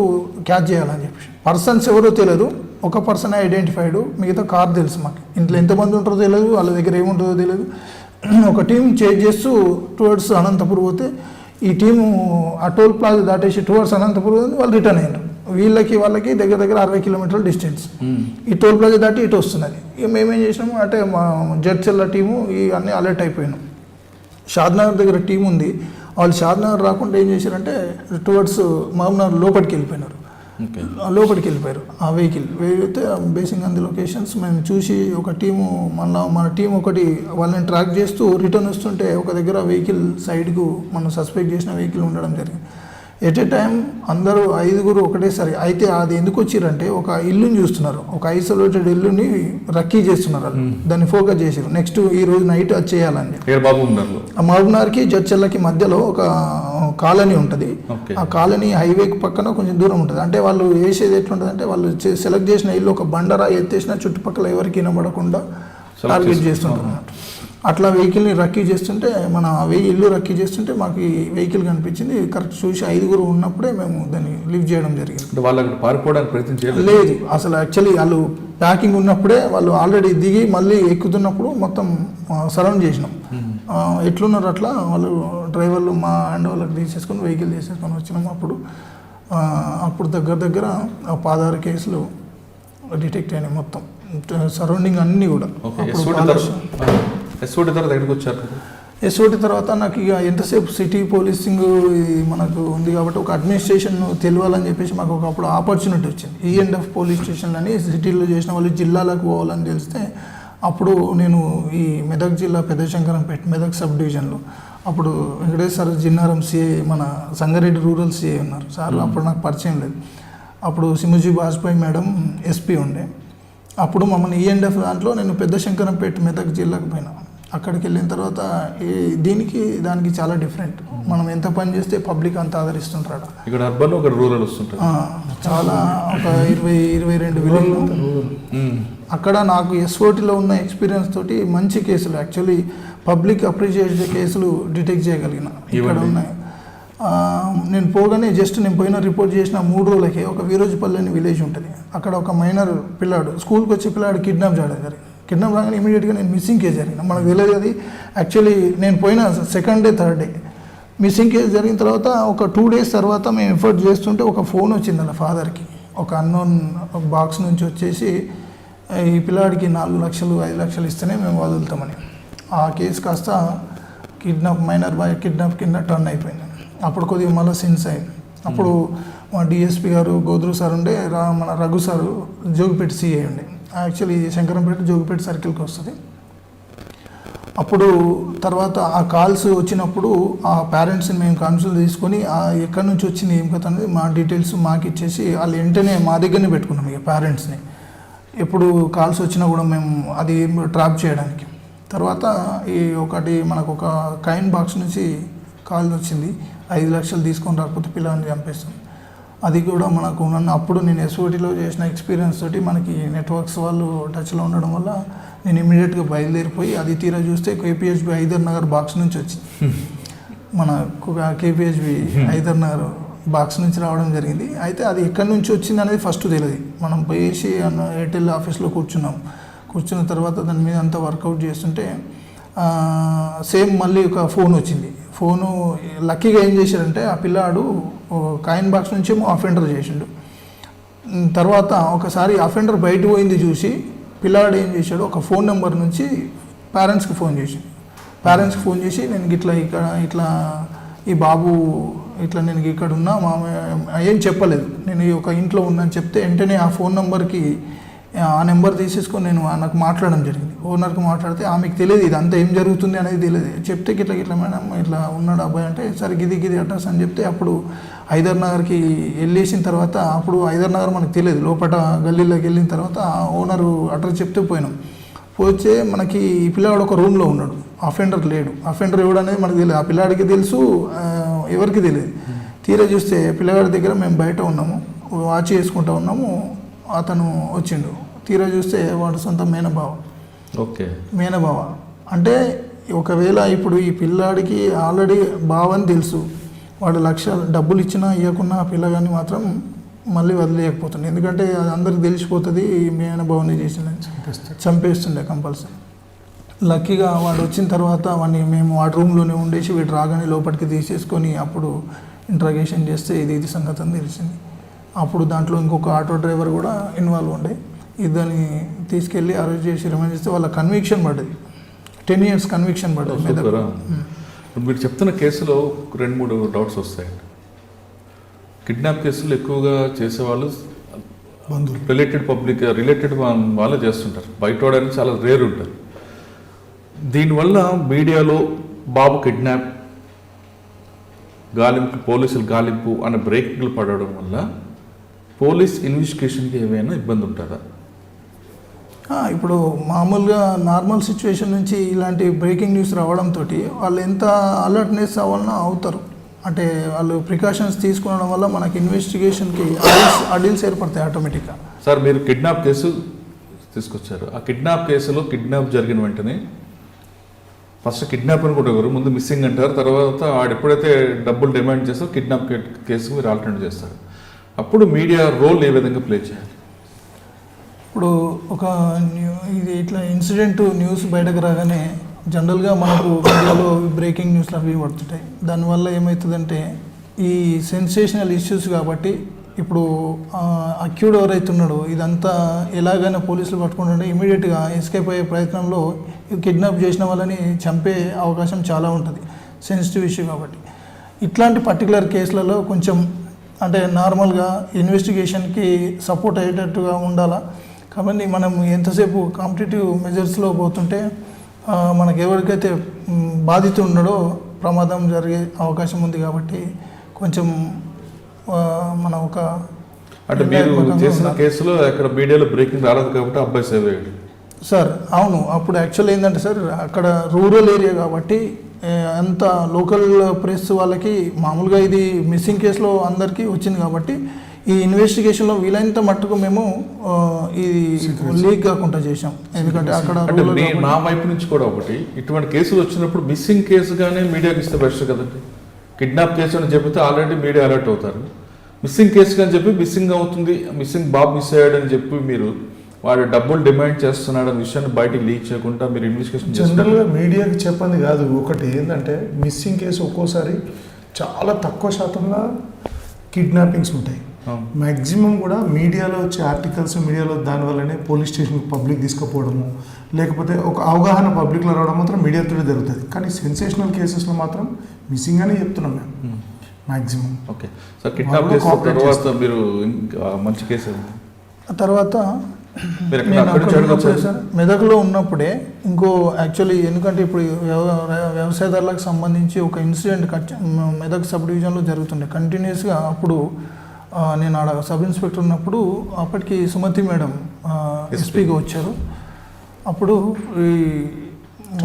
క్యాచ్ చేయాలని చెప్పి పర్సన్స్ ఎవరో తెలియదు, ఒక పర్సన్ ఐడెంటిఫైడ్, మిగతా కార్ తెలుసు మాకు. ఇంట్లో ఎంతమంది ఉంటారో తెలియదు, వాళ్ళ దగ్గర ఏముంటుందో తెలియదు. ఒక టీం చేంజ్ చేస్తూ టువర్డ్స్ అనంతపూర్ పోతే ఈ టీము ఆ టోల్ ప్లాజా దాటేసి టువర్డ్స్ అనంతపూర్ వాళ్ళు రిటర్న్ అయ్యారు. వాళ్ళకి దగ్గర 60 కిలోమీటర్ల డిస్టెన్స్. ఈ టోల్ ప్లాజా దాటి ఇటు వస్తున్నది. ఇక మేమేం చేసినాము అంటే మా జడ్చర్ల టీము అన్నీ అలర్ట్ అయిపోయినాం. షాద్నగర్ దగ్గర టీం ఉంది, వాళ్ళు షాద్నగర్ రాకుండా ఏం చేశారంటే టువర్డ్స్ మహబూబ్నగర్ లోపలికి వెళ్ళిపోయినారు. లోపలికి వెళ్ళిపోయారు ఆ వెహికల్. అయితే బేసింగ్ ఆన్ ది లొకేషన్స్ మేము చూసి ఒక టీము మన టీం ఒకటి వాళ్ళని ట్రాక్ చేస్తూ రిటర్న్ వస్తుంటే ఒక దగ్గర వెహికల్ సైడ్కు మనం సస్పెక్ట్ చేసిన వెహికల్ ఉండడం జరిగింది. ఎట్ ఏ టైం అందరూ 5 ఒకటేసారి. అయితే అది ఎందుకు వచ్చిరంటే ఒక ఇల్లుని చూస్తున్నారు, ఒక ఐసోలేటెడ్ ఇల్లుని రక్కీ చేస్తున్నారు, దాన్ని ఫోకస్ చేసారు. నెక్స్ట్ ఈ రోజు నైట్ అది చేయాలని మహబూబ్నగర్కి జడ్చర్లకి మధ్యలో ఒక కాలనీ ఉంటుంది. ఆ కాలనీ హైవేకి పక్కన కొంచెం దూరం ఉంటుంది. అంటే వాళ్ళు వేసేది ఎట్లుంటుంది అంటే వాళ్ళు సెలెక్ట్ చేసిన ఇల్లు ఒక బండరా ఎత్తేసిన చుట్టుపక్కల ఎవరికి వినబడకుండా టార్గెట్ చేస్తుంటారు అన్నమాట. అట్లా వెహికల్ని రక్కీ చేస్తుంటే మన ఇల్లు రక్కీ చేస్తుంటే మాకు ఈ వెహికల్ కనిపించింది. కరెక్ట్ చూసి 5 ఉన్నప్పుడే మేము దాన్ని లిఫ్ట్ చేయడం జరిగింది. వాళ్ళు పారిపోవడానికి ప్రయత్నం చేయలేదు? లేదు, అసలు యాక్చువల్లీ వాళ్ళు ప్యాకింగ్ ఉన్నప్పుడే వాళ్ళు ఆల్రెడీ దిగి మళ్ళీ ఎక్కుతున్నప్పుడు మొత్తం సరౌండ్ చేసినాం. ఎట్లున్నారు అట్లా వాళ్ళు డ్రైవర్లు మా హ్యాండ్ వాళ్ళకి తీసేసుకొని వెహికల్ తీసేసుకొని వచ్చినాము. అప్పుడు దగ్గర 16 కేసులు డిటెక్ట్ అయినాయి మొత్తం సరౌండింగ్ అన్నీ కూడా. ఎస్ఓటి తర్వాత నాకు ఇక ఎంతసేపు సిటీ పోలీసింగ్ మనకు ఉంది కాబట్టి ఒక అడ్మినిస్ట్రేషన్ తెలియాలని చెప్పేసి మాకు ఒకప్పుడు ఆపర్చునిటీ వచ్చింది. E&F పోలీస్ స్టేషన్లని సిటీలో చేసిన వాళ్ళు జిల్లాలకు పోవాలని తెలిస్తే అప్పుడు నేను ఈ మెదక్ జిల్లా పెద్దశంకరంపేట మెదక్ సబ్ డివిజన్లో అప్పుడు వెంకటేశ్వర జిన్నారం సిఐ మన సంగారెడ్డి రూరల్ సిఐ ఉన్నారు సార్. అప్పుడు నాకు పరిచయం లేదు. అప్పుడు సిముజీ వాజ్పేయి మేడం ఎస్పీ ఉండే. అప్పుడు మమ్మల్ని E&F దాంట్లో నేను పెద్దశంకరంపేట మెదక్ జిల్లాకు పోయినా. అక్కడికి వెళ్ళిన తర్వాత దానికి చాలా డిఫరెంట్. మనం ఎంత పని చేస్తే పబ్లిక్ అంత ఆదరిస్తుంటాడు. ఇక్కడ అర్బన్ ఒక రూరల్ వస్తుంటారు. చాలా ఒక 22 విలేజ్లు. అక్కడ నాకు ఎస్ఓటీలో ఉన్న ఎక్స్పీరియన్స్ తోటి మంచి కేసులు యాక్చువల్లీ పబ్లిక్ అప్రిషియేట్ కేసులు డిటెక్ట్ చేయగలిగిన ఇక్కడ ఉన్నాయి. నేను పోగానే నేను పోయిన రిపోర్ట్ చేసిన 3 రోజులకే ఒక వీరోజుపల్లి అని విలేజ్ ఉంటుంది. అక్కడ ఒక మైనర్ పిల్లాడు స్కూల్కి వచ్చే పిల్లాడు కిడ్నాప్ చేయడం జరిగింది. కిడ్నాప్ రాగానే ఇమీడియట్గా నేను మిస్సింగ్ కేసు జరిగిన. మనకు తెలియదు అది యాక్చువల్లీ నేను పోయిన 2nd day 3rd day missing case జరిగిన తర్వాత ఒక 2 days తర్వాత మేము ఎఫర్ట్ చేస్తుంటే ఒక ఫోన్ వచ్చింది వాళ్ళ ఫాదర్కి. ఒక అన్నోన్ బాక్స్ నుంచి వచ్చేసి ఈ పిల్లాడికి 4 లక్షలు 5 లక్షలు ఇస్తేనే మేము వదులుతామని. ఆ కేసు కాస్త మైనర్ బాయ్ కిడ్నాప్ కింద టర్న్ అయిపోయింది. అప్పుడు కొద్దిగా మళ్ళీ సిన్స్ అయింది. అప్పుడు మా డిఎస్పీ గారు గోద్రు సార్ ఉండే, మన రఘు సారు జోగిపేట సిఐ ఉండే. యాక్చువల్లీ శంకరంపేట జోగిపేట సర్కిల్కి వస్తుంది. అప్పుడు తర్వాత ఆ కాల్స్ వచ్చినప్పుడు ఆ పేరెంట్స్ని మేము కన్సల్ట్ తీసుకొని ఎక్కడి నుంచి వచ్చింది ఏం కథ అనేది మా డీటెయిల్స్ మాకు ఇచ్చేసి వాళ్ళు వెంటనే మా దగ్గరనే పెట్టుకున్నాం ఇక పేరెంట్స్ని. ఎప్పుడు కాల్స్ వచ్చినా కూడా మేము అది ట్రాప్ చేయడానికి. తర్వాత మనకు ఒక కాయిన్ బాక్స్ నుంచి కాల్ వచ్చింది, 5 లక్షలు తీసుకొని రాకపోతే పిల్లల్ని చంపేస్తాం. అది కూడా మనకు అప్పుడు నేను ఎస్ఓటీలో చేసిన ఎక్స్పీరియన్స్ తోటి మనకి నెట్వర్క్స్ వాళ్ళు టచ్లో ఉండడం వల్ల నేను ఇమీడియట్గా బయలుదేరిపోయి అది తీరా చూస్తే KPHB హైదర్ నగర్ బాక్స్ నుంచి వచ్చింది. మన KPHB హైదర్ నగర్ బాక్స్ నుంచి రావడం జరిగింది. అయితే అది ఎక్కడి నుంచి వచ్చింది అనేది ఫస్ట్ తెలియదు. మనం పోయేసి ఎయిర్టెల్ ఆఫీస్లో కూర్చున్న తర్వాత దాని మీద అంతా వర్కౌట్ చేస్తుంటే సేమ్ మళ్ళీ ఒక ఫోన్ వచ్చింది. ఫోను లక్కీగా ఏం చేశారంటే ఆ పిల్లాడు కాయిన్ బాక్స్ నుంచేమో అఫెండర్ చేసిండు. తర్వాత ఒకసారి అఫెండర్ బయట పోయింది చూసి పిల్లాడు ఏం చేశాడు, ఒక ఫోన్ నెంబర్ నుంచి పేరెంట్స్కి ఫోన్ చేసి నేను ఇట్లా ఈ బాబు ఇట్లా నేను ఇక్కడ ఉన్నా ఏం చెప్పలేదు, నేను ఒక ఇంట్లో ఉన్నా అని చెప్తే వెంటనే ఆ ఫోన్ నెంబర్కి ఆ నెంబర్ తీసేసుకొని నేను నాకు మాట్లాడడం జరిగింది. ఓనర్కి మాట్లాడితే ఆమెకు తెలియదు ఇదంతా ఏం జరుగుతుంది అనేది తెలియదు. చెప్తే గిట్లా మేడం ఇట్లా ఉన్నాడు అబ్బాయి అంటే సరే గిది అడ్రస్ అని చెప్తే అప్పుడు హైదర్ నగర్కి వెళ్ళేసిన తర్వాత అప్పుడు హైదర్ నగర్ మనకు తెలియదు, లోపల గల్లీలోకి వెళ్ళిన తర్వాత ఓనరు అడ్రస్ చెప్తే పోతే మనకి ఈ పిల్లాడు ఒక రూమ్లో ఉన్నాడు, అఫెండర్ లేడు. అఫెండర్ ఎవడు అనేది మనకు తెలియదు, ఆ పిల్లాడికి తెలుసు ఎవరికి తెలియదు. తీరా చూస్తే పిల్లగాడి దగ్గర మేము బయట ఉన్నాము, వాచ్ చేసుకుంటూ ఉన్నాము, అతను వచ్చిండు. తీరా చూస్తే వాడు సొంత మేనబావ. ఓకే, మేనబావ అంటే ఒకవేళ ఇప్పుడు ఈ పిల్లాడికి ఆల్రెడీ బావని తెలుసు, వాడు లక్షలు డబ్బులు ఇచ్చినా ఇవ్వకున్నా ఆ పిల్లగాన్ని మాత్రం మళ్ళీ వదిలేయకపోతుంది. ఎందుకంటే అది అందరికి తెలిసిపోతుంది ఈ మేనబావని చేసిందని, చంపేస్తుండే కంపల్సరీ. లక్కీగా వాడు వచ్చిన తర్వాత వాడిని మేము వాడి రూమ్లోనే ఉండేసి వీడు రాగానే లోపలికి తీసేసుకొని అప్పుడు ఇంట్రాగేషన్ చేస్తే ఇది సంగతి అని తెలిసింది. అప్పుడు దాంట్లో ఇంకొక ఆటో డ్రైవర్ కూడా ఇన్వాల్వ్ ఉండే. ఇద్దరిని తీసుకెళ్ళి అరెస్ట్ చేసి రిమాండ్ చేస్తే వాళ్ళ కన్విక్షన్ పడ్డది, 10 years కన్విక్షన్ పడ్డది. మీరు చెప్తున్న కేసులో 2-3 డౌట్స్ వస్తాయండి. కిడ్నాప్ కేసులు ఎక్కువగా చేసేవాళ్ళు బంధువులు, రిలేటెడ్ వాళ్ళే చేస్తుంటారు, బయట వాడని చాలా రేర్ ఉంటుంది. దీనివల్ల మీడియాలో బాబు కిడ్నాప్, గాలింపు, పోలీసులు గాలింపు అనే బ్రేకింగ్లు పడడం వల్ల పోలీస్ ఇన్వెస్టిగేషన్కి ఏమైనా ఇబ్బంది ఉంటుందా? ఇప్పుడు మామూలుగా నార్మల్ సిచ్యువేషన్ నుంచి ఇలాంటి బ్రేకింగ్ న్యూస్ రావడంతో వాళ్ళు ఎంత అలర్ట్నెస్ అవ్వాలన్నా అవుతారు. అంటే వాళ్ళు ప్రికాషన్స్ తీసుకోవడం వల్ల మనకి ఇన్వెస్టిగేషన్కి అడిల్స్ ఏర్పడతాయి ఆటోమేటిక్గా. సార్, మీరు కిడ్నాప్ కేసు తీసుకొచ్చారు. ఆ కిడ్నాప్ కేసులో కిడ్నాప్ జరిగిన వెంటనే ఫస్ట్ కిడ్నాప్ అని కూడా ఎవరు ముందు మిస్సింగ్ అంటారు, తర్వాత వాడు ఎప్పుడైతే డబ్బులు డిమాండ్ చేస్తారో కిడ్నాప్ కేసు మీరు ఆల్టర్నేట్ చేస్తారు. అప్పుడు మీడియా రోల్ ఏ విధంగా ప్లే చేయాలి? ఇప్పుడు ఒక ఇది ఇట్లా ఇన్సిడెంట్ న్యూస్ బయటకు రాగానే జనరల్గా మనకు మీడియాలో బ్రేకింగ్ న్యూస్లు అవి పడుతుంటాయి. దానివల్ల ఏమవుతుందంటే ఈ సెన్సేషనల్ ఇష్యూస్ కాబట్టి ఇప్పుడు అక్యూడ్ ఎవరైతే ఉన్నాడో ఇదంతా ఎలాగైనా పోలీసులు పట్టుకుంటుంటే ఇమీడియట్గా ఎస్కేప్ అయ్యే ప్రయత్నంలో కిడ్నాప్ చేసిన వాళ్ళని చంపే అవకాశం చాలా ఉంటుంది, సెన్సిటివ్ ఇష్యూ కాబట్టి. ఇట్లాంటి పర్టికులర్ కేసులలో కొంచెం అంటే నార్మల్గా ఇన్వెస్టిగేషన్కి సపోర్ట్ అయ్యేటట్టుగా ఉండాలా. కాబట్టి మనం ఎంతసేపు కాంపిటేటివ్ మెజర్స్లో పోతుంటే మనకు ఎవరికైతే బాధిత ఉన్నాడో ప్రమాదం జరిగే అవకాశం ఉంది. కాబట్టి కొంచెం మన ఒక అంటే మీరు చేసిన కేసులో అక్కడ మీడియాలో బ్రేకింగ్ రాలేదు కాబట్టి అబ్బాయి సేవ్ అయ్యాడు సార్. అవును, అప్పుడు యాక్చువల్ ఏంటంటే సార్ అక్కడ రూరల్ ఏరియా కాబట్టి అంత లోకల్ ప్రెస్ వాళ్ళకి మామూలుగా ఇది మిస్సింగ్ కేసులో అందరికీ వచ్చింది కాబట్టి ఈ ఇన్వెస్టిగేషన్లో వీలైనంత మట్టుకు మేము ఇది లీక్ కాకుండా చేసాం. ఎందుకంటే అక్కడ నా వైపు నుంచి కూడా ఒకటి ఇటువంటి కేసులు వచ్చినప్పుడు మిస్సింగ్ కేసుగానే మీడియాకి ఇస్తే బెస్ట్ కదండి. కిడ్నాప్ కేసు అని చెబితే ఆల్రెడీ మీడియా అలర్ట్ అవుతారు. మిస్సింగ్ కేసు అని చెప్పి మిస్సింగ్ అవుతుంది, మిస్సింగ్ బాబు మిస్ అయ్యాడని చెప్పి మీరు వాడు డబ్బులు డిమాండ్ చేస్తున్నాడు అనే విషయాన్ని బయటికి లీక్ చేయకుండా మీరు ఇన్వెస్టిగేషన్ జనరల్గా మీడియాకి చెప్పండి కాదు. ఒకటి ఏంటంటే మిస్సింగ్ కేసు ఒక్కోసారి చాలా తక్కువ శాతంలో కిడ్నాపింగ్స్ ఉంటాయి. మ్యాక్సిమం కూడా మీడియాలో వచ్చే ఆర్టికల్స్, మీడియాలో దానివల్లనే పోలీస్ స్టేషన్కి పబ్లిక్ తీసుకుపోవడము, లేకపోతే ఒక అవగాహన పబ్లిక్లో రావడం మాత్రం మీడియాతో జరుగుతుంది. కానీ సెన్సేషనల్ కేసెస్లో మాత్రం మిస్సింగ్ అని చెప్తున్నాం మేము maximum. Okay sir, kidnap case తర్వాత మీరు మంచి కేసు తర్వాత సార్ మెదక్లో ఉన్నప్పుడే ఇంకో యాక్చువల్లీ ఎందుకంటే ఇప్పుడు వ్యవసాయదారులకు సంబంధించి ఒక ఇన్సిడెంట్ మెదక్ సబ్ డివిజన్లో జరుగుతుండే కంటిన్యూస్గా. అప్పుడు నేను ఆడ సబ్ ఇన్స్పెక్టర్ ఉన్నప్పుడు అప్పటికి సుమతి మేడం ఎస్పీగా వచ్చారు. అప్పుడు ఈ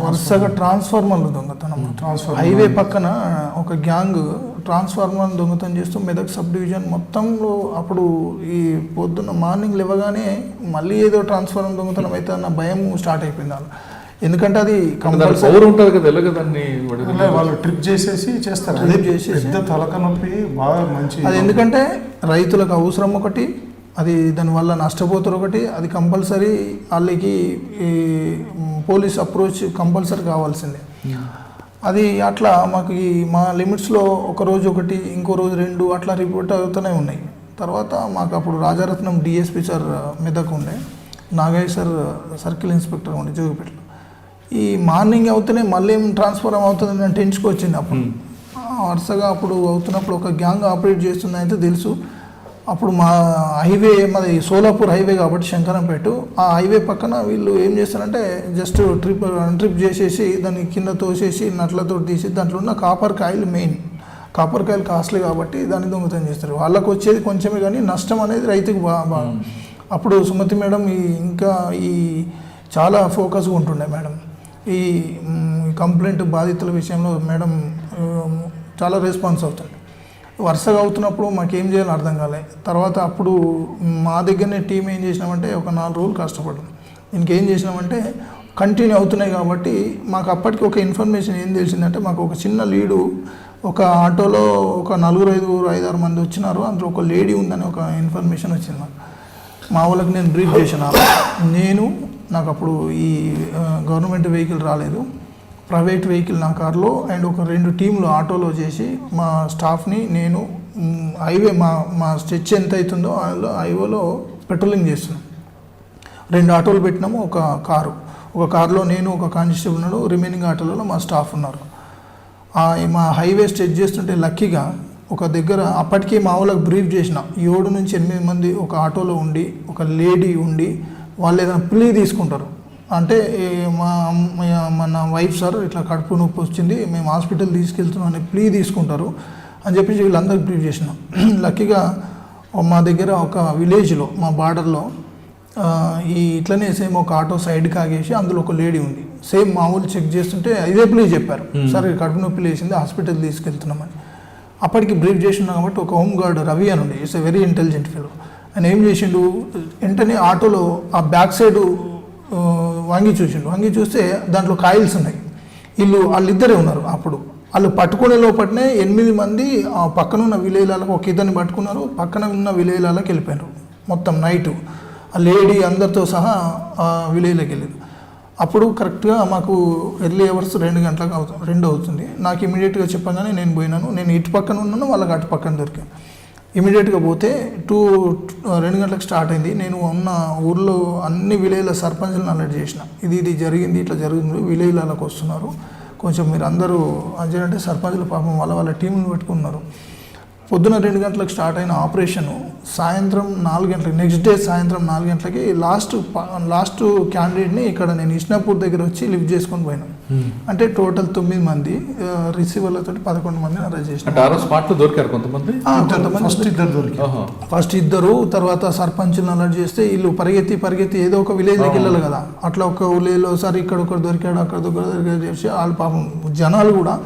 వరుసగా ట్రాన్స్ఫార్మర్లు దొంగతనం, హైవే పక్కన ఒక గ్యాంగ్ ట్రాన్స్ఫార్మర్ దొంగతనం చేస్తూ మెదక్ సబ్ డివిజన్ మొత్తంలో అప్పుడు ఈ పొద్దున్న మార్నింగ్ లేవగానే మళ్ళీ ఏదో ట్రాన్స్ఫార్మర్ దొంగతనం అయితే అన్న భయం స్టార్ట్ అయిపోయింది వాళ్ళు. ఎందుకంటే అది కంపల్సరీ ఉంటుంది కదా, వెళ్ళగదాన్ని వాళ్ళు ట్రిప్ చేసేసి చేస్తారు. ట్రిప్ చేసేసి తలక నొప్పి బాగా మంచి. అది ఎందుకంటే రైతులకు అవసరం ఒకటి, అది దానివల్ల నష్టపోతారు ఒకటి, అది కంపల్సరీ వాళ్ళకి ఈ పోలీస్ అప్రోచ్ కంపల్సరీ కావాల్సిందే. అది అట్లా మాకు ఈ మా లిమిట్స్లో ఒక రోజు ఒకటి, ఇంకో రోజు 2 అట్లా రిపోర్ట్ అవుతూనే ఉన్నాయి. తర్వాత మాకు అప్పుడు రాజారత్నం డిఎస్పీ సార్ మెదక్ ఉండే, నాగయ్య సార్ సర్కిల్ ఇన్స్పెక్టర్ ఉండే జోగిపేటలో. ఈ మార్నింగ్ అవుతూనే మళ్ళీ ఏం ట్రాన్స్ఫార్మ్ అవుతుంది అంటే ఎంచుకొచ్చింది. అప్పుడు వరుసగా అప్పుడు అవుతున్నప్పుడు ఒక గ్యాంగ్ ఆపరేట్ చేస్తుంది అయితే తెలుసు. అప్పుడు మా హైవే మాది సోలాపూర్ హైవే కాబట్టి శంకరంపేట, ఆ హైవే పక్కన వీళ్ళు ఏం చేస్తారంటే జస్ట్ ట్రిప్ చేసేసి దాన్ని కింద తోసేసి నట్లతో తీసి దాంట్లో ఉన్న కాపర్ కాయలు మెయిన్, కాపర్ కాయలు కాస్ట్లీ కాబట్టి దాన్ని దొంగతనం చేస్తారు. వాళ్ళకు వచ్చేది కొంచెమే కానీ నష్టం అనేది రైతుకు బాగా. అప్పుడు సుమతి మేడం ఇంకా ఈ చాలా ఫోకస్గా ఉంటుండే మేడం ఈ కంప్లైంట్ బాధితుల విషయంలో. మేడం చాలా రెస్పాన్స్ అవుతుంది. వరుసగా అవుతున్నప్పుడు మాకేం చేయాలో అర్థం కాలే. తర్వాత అప్పుడు మా దగ్గరనే టీం ఏం చేసినామంటే ఒక 4 రోజులు కష్టపడ్డాం. ఇంకేం చేసినామంటే కంటిన్యూ అవుతున్నాయి కాబట్టి మాకు అప్పటికి ఒక ఇన్ఫర్మేషన్ ఏం తెలిసిందంటే మాకు ఒక చిన్న లీడు ఒక ఆటోలో ఒక 4-5 మంది వచ్చినారు, అందులో ఒక లేడీ ఉందని ఒక ఇన్ఫర్మేషన్ వచ్చింది నాకు. మా వాళ్ళకి నేను బ్రీఫ్ చేసిన. నాకు అప్పుడు ఈ గవర్నమెంట్ వెహికల్ రాలేదు, ప్రైవేట్ వెహికల్ నా కార్లో అండ్ ఒక 2 టీంలు ఆటోలో చేసి మా స్టాఫ్ని నేను హైవే మా స్ట్రెచ్ ఎంత అవుతుందో హైవేలో పెట్రోలింగ్ చేస్తున్నాం. 2 ఆటోలు పెట్టినాము, ఒక కారులో నేను ఒక కానిస్టేబుల్ ఉన్నాడు, రిమైనింగ్ ఆటోలలో మా స్టాఫ్ ఉన్నారు. మా హైవే స్ట్రెచ్ చేస్తుంటే లక్కీగా ఒక దగ్గర అప్పటికే మా వాళ్ళకి బ్రీఫ్ చేసిన 7 నుంచి 8 మంది ఒక ఆటోలో ఉండి ఒక లేడీ ఉండి వాళ్ళు ఏదైనా ప్లీ తీసుకుంటారు అంటే మన వైఫ్ సార్ ఇట్లా కడుపు నొప్పి వచ్చింది మేము హాస్పిటల్ తీసుకెళ్తున్నాం అని ప్లీ తీసుకుంటారు అని చెప్పేసి వీళ్ళందరికీ బ్రీఫ్ చేసిన. లక్కీగా మా దగ్గర ఒక విలేజ్లో మా బార్డర్లో ఇట్లనే సేమ్ ఒక ఆటో సైడ్కి ఆగేసి అందులో ఒక లేడీ ఉంది. సేమ్ మామూలు చెక్ చేస్తుంటే ఇదే ప్లీ చెప్పారు, సార్ కడుపు నొప్పి లేచింది హాస్పిటల్ తీసుకెళ్తున్నామని. అప్పటికి బ్రీఫ్ చేసినా కాబట్టి ఒక హోమ్ గార్డ్ రవి అని ఉండే, it's a very intelligent fellow. ఆయన ఏం చేసిండు, వెంటనే ఆటోలో ఆ బ్యాక్ సైడ్ వంగి చూస్తే దాంట్లో కాయిల్స్ ఉన్నాయి. వాళ్ళిద్దరే ఉన్నారు. అప్పుడు వాళ్ళు పట్టుకునే లోపలనే 8 మంది ఆ పక్కన ఉన్న విలేజ్లకు ఒక ఇద్దరిని పట్టుకున్నారు, పక్కన ఉన్న విలేజ్లకు వెళ్ళిపోయారు. మొత్తం నైటు ఆ లేడీ అందరితో సహా ఆ విలేజ్లోకి వెళ్ళారు. అప్పుడు కరెక్ట్గా మాకు ఎర్లీ అవర్స్ 2 అవుతుంది. నాకు ఇమీడియట్గా చెప్పగానే నేను పోయినాను. నేను ఇటు పక్కన ఉన్నాను, వాళ్ళకి అటు పక్కన దొరికాను. ఇమీడియట్గా పోతే 2 గంటలకు స్టార్ట్ అయింది. నేను ఉన్న ఊర్లో అన్ని విలేజ్ల సర్పంచ్లను అలర్ట్ చేసిన, ఇది జరిగింది, ఇట్లా జరుగుతుంది, విలేజ్లకు వస్తున్నారు, కొంచెం మీరు అందరూ అంటే సర్పంచ్లు పాపం వాళ్ళ టీంని పెట్టుకున్నారు. పొద్దున 2 గంటలకు స్టార్ట్ అయిన ఆపరేషను సాయంత్రం 4 గంటలకి, నెక్స్ట్ డే సాయంత్రం 4 గంటలకి లాస్ట్ క్యాండిడేట్ని ఇక్కడ నేను ఇష్నాపూర్ దగ్గర వచ్చి లిఫ్ట్ చేసుకొని పోయినాను. అంటే టోటల్ 9 మంది రిసీవర్లతో 11 మందిని అరెస్ట్ చేసిన. దొరికారు కొంతమంది, ఫస్ట్ ఇద్దరు, తర్వాత సర్పంచ్ని అలర్ట్ చేస్తే వీళ్ళు పరిగెత్తి ఏదో ఒక విలేజ్కి వెళ్ళాలి కదా, అట్లా ఒక విలేజ్లో సార్ ఇక్కడ ఒకరు దొరికాడు అక్కడ దొరికాడు చేసి వాళ్ళు పాపం జనాలు కూడా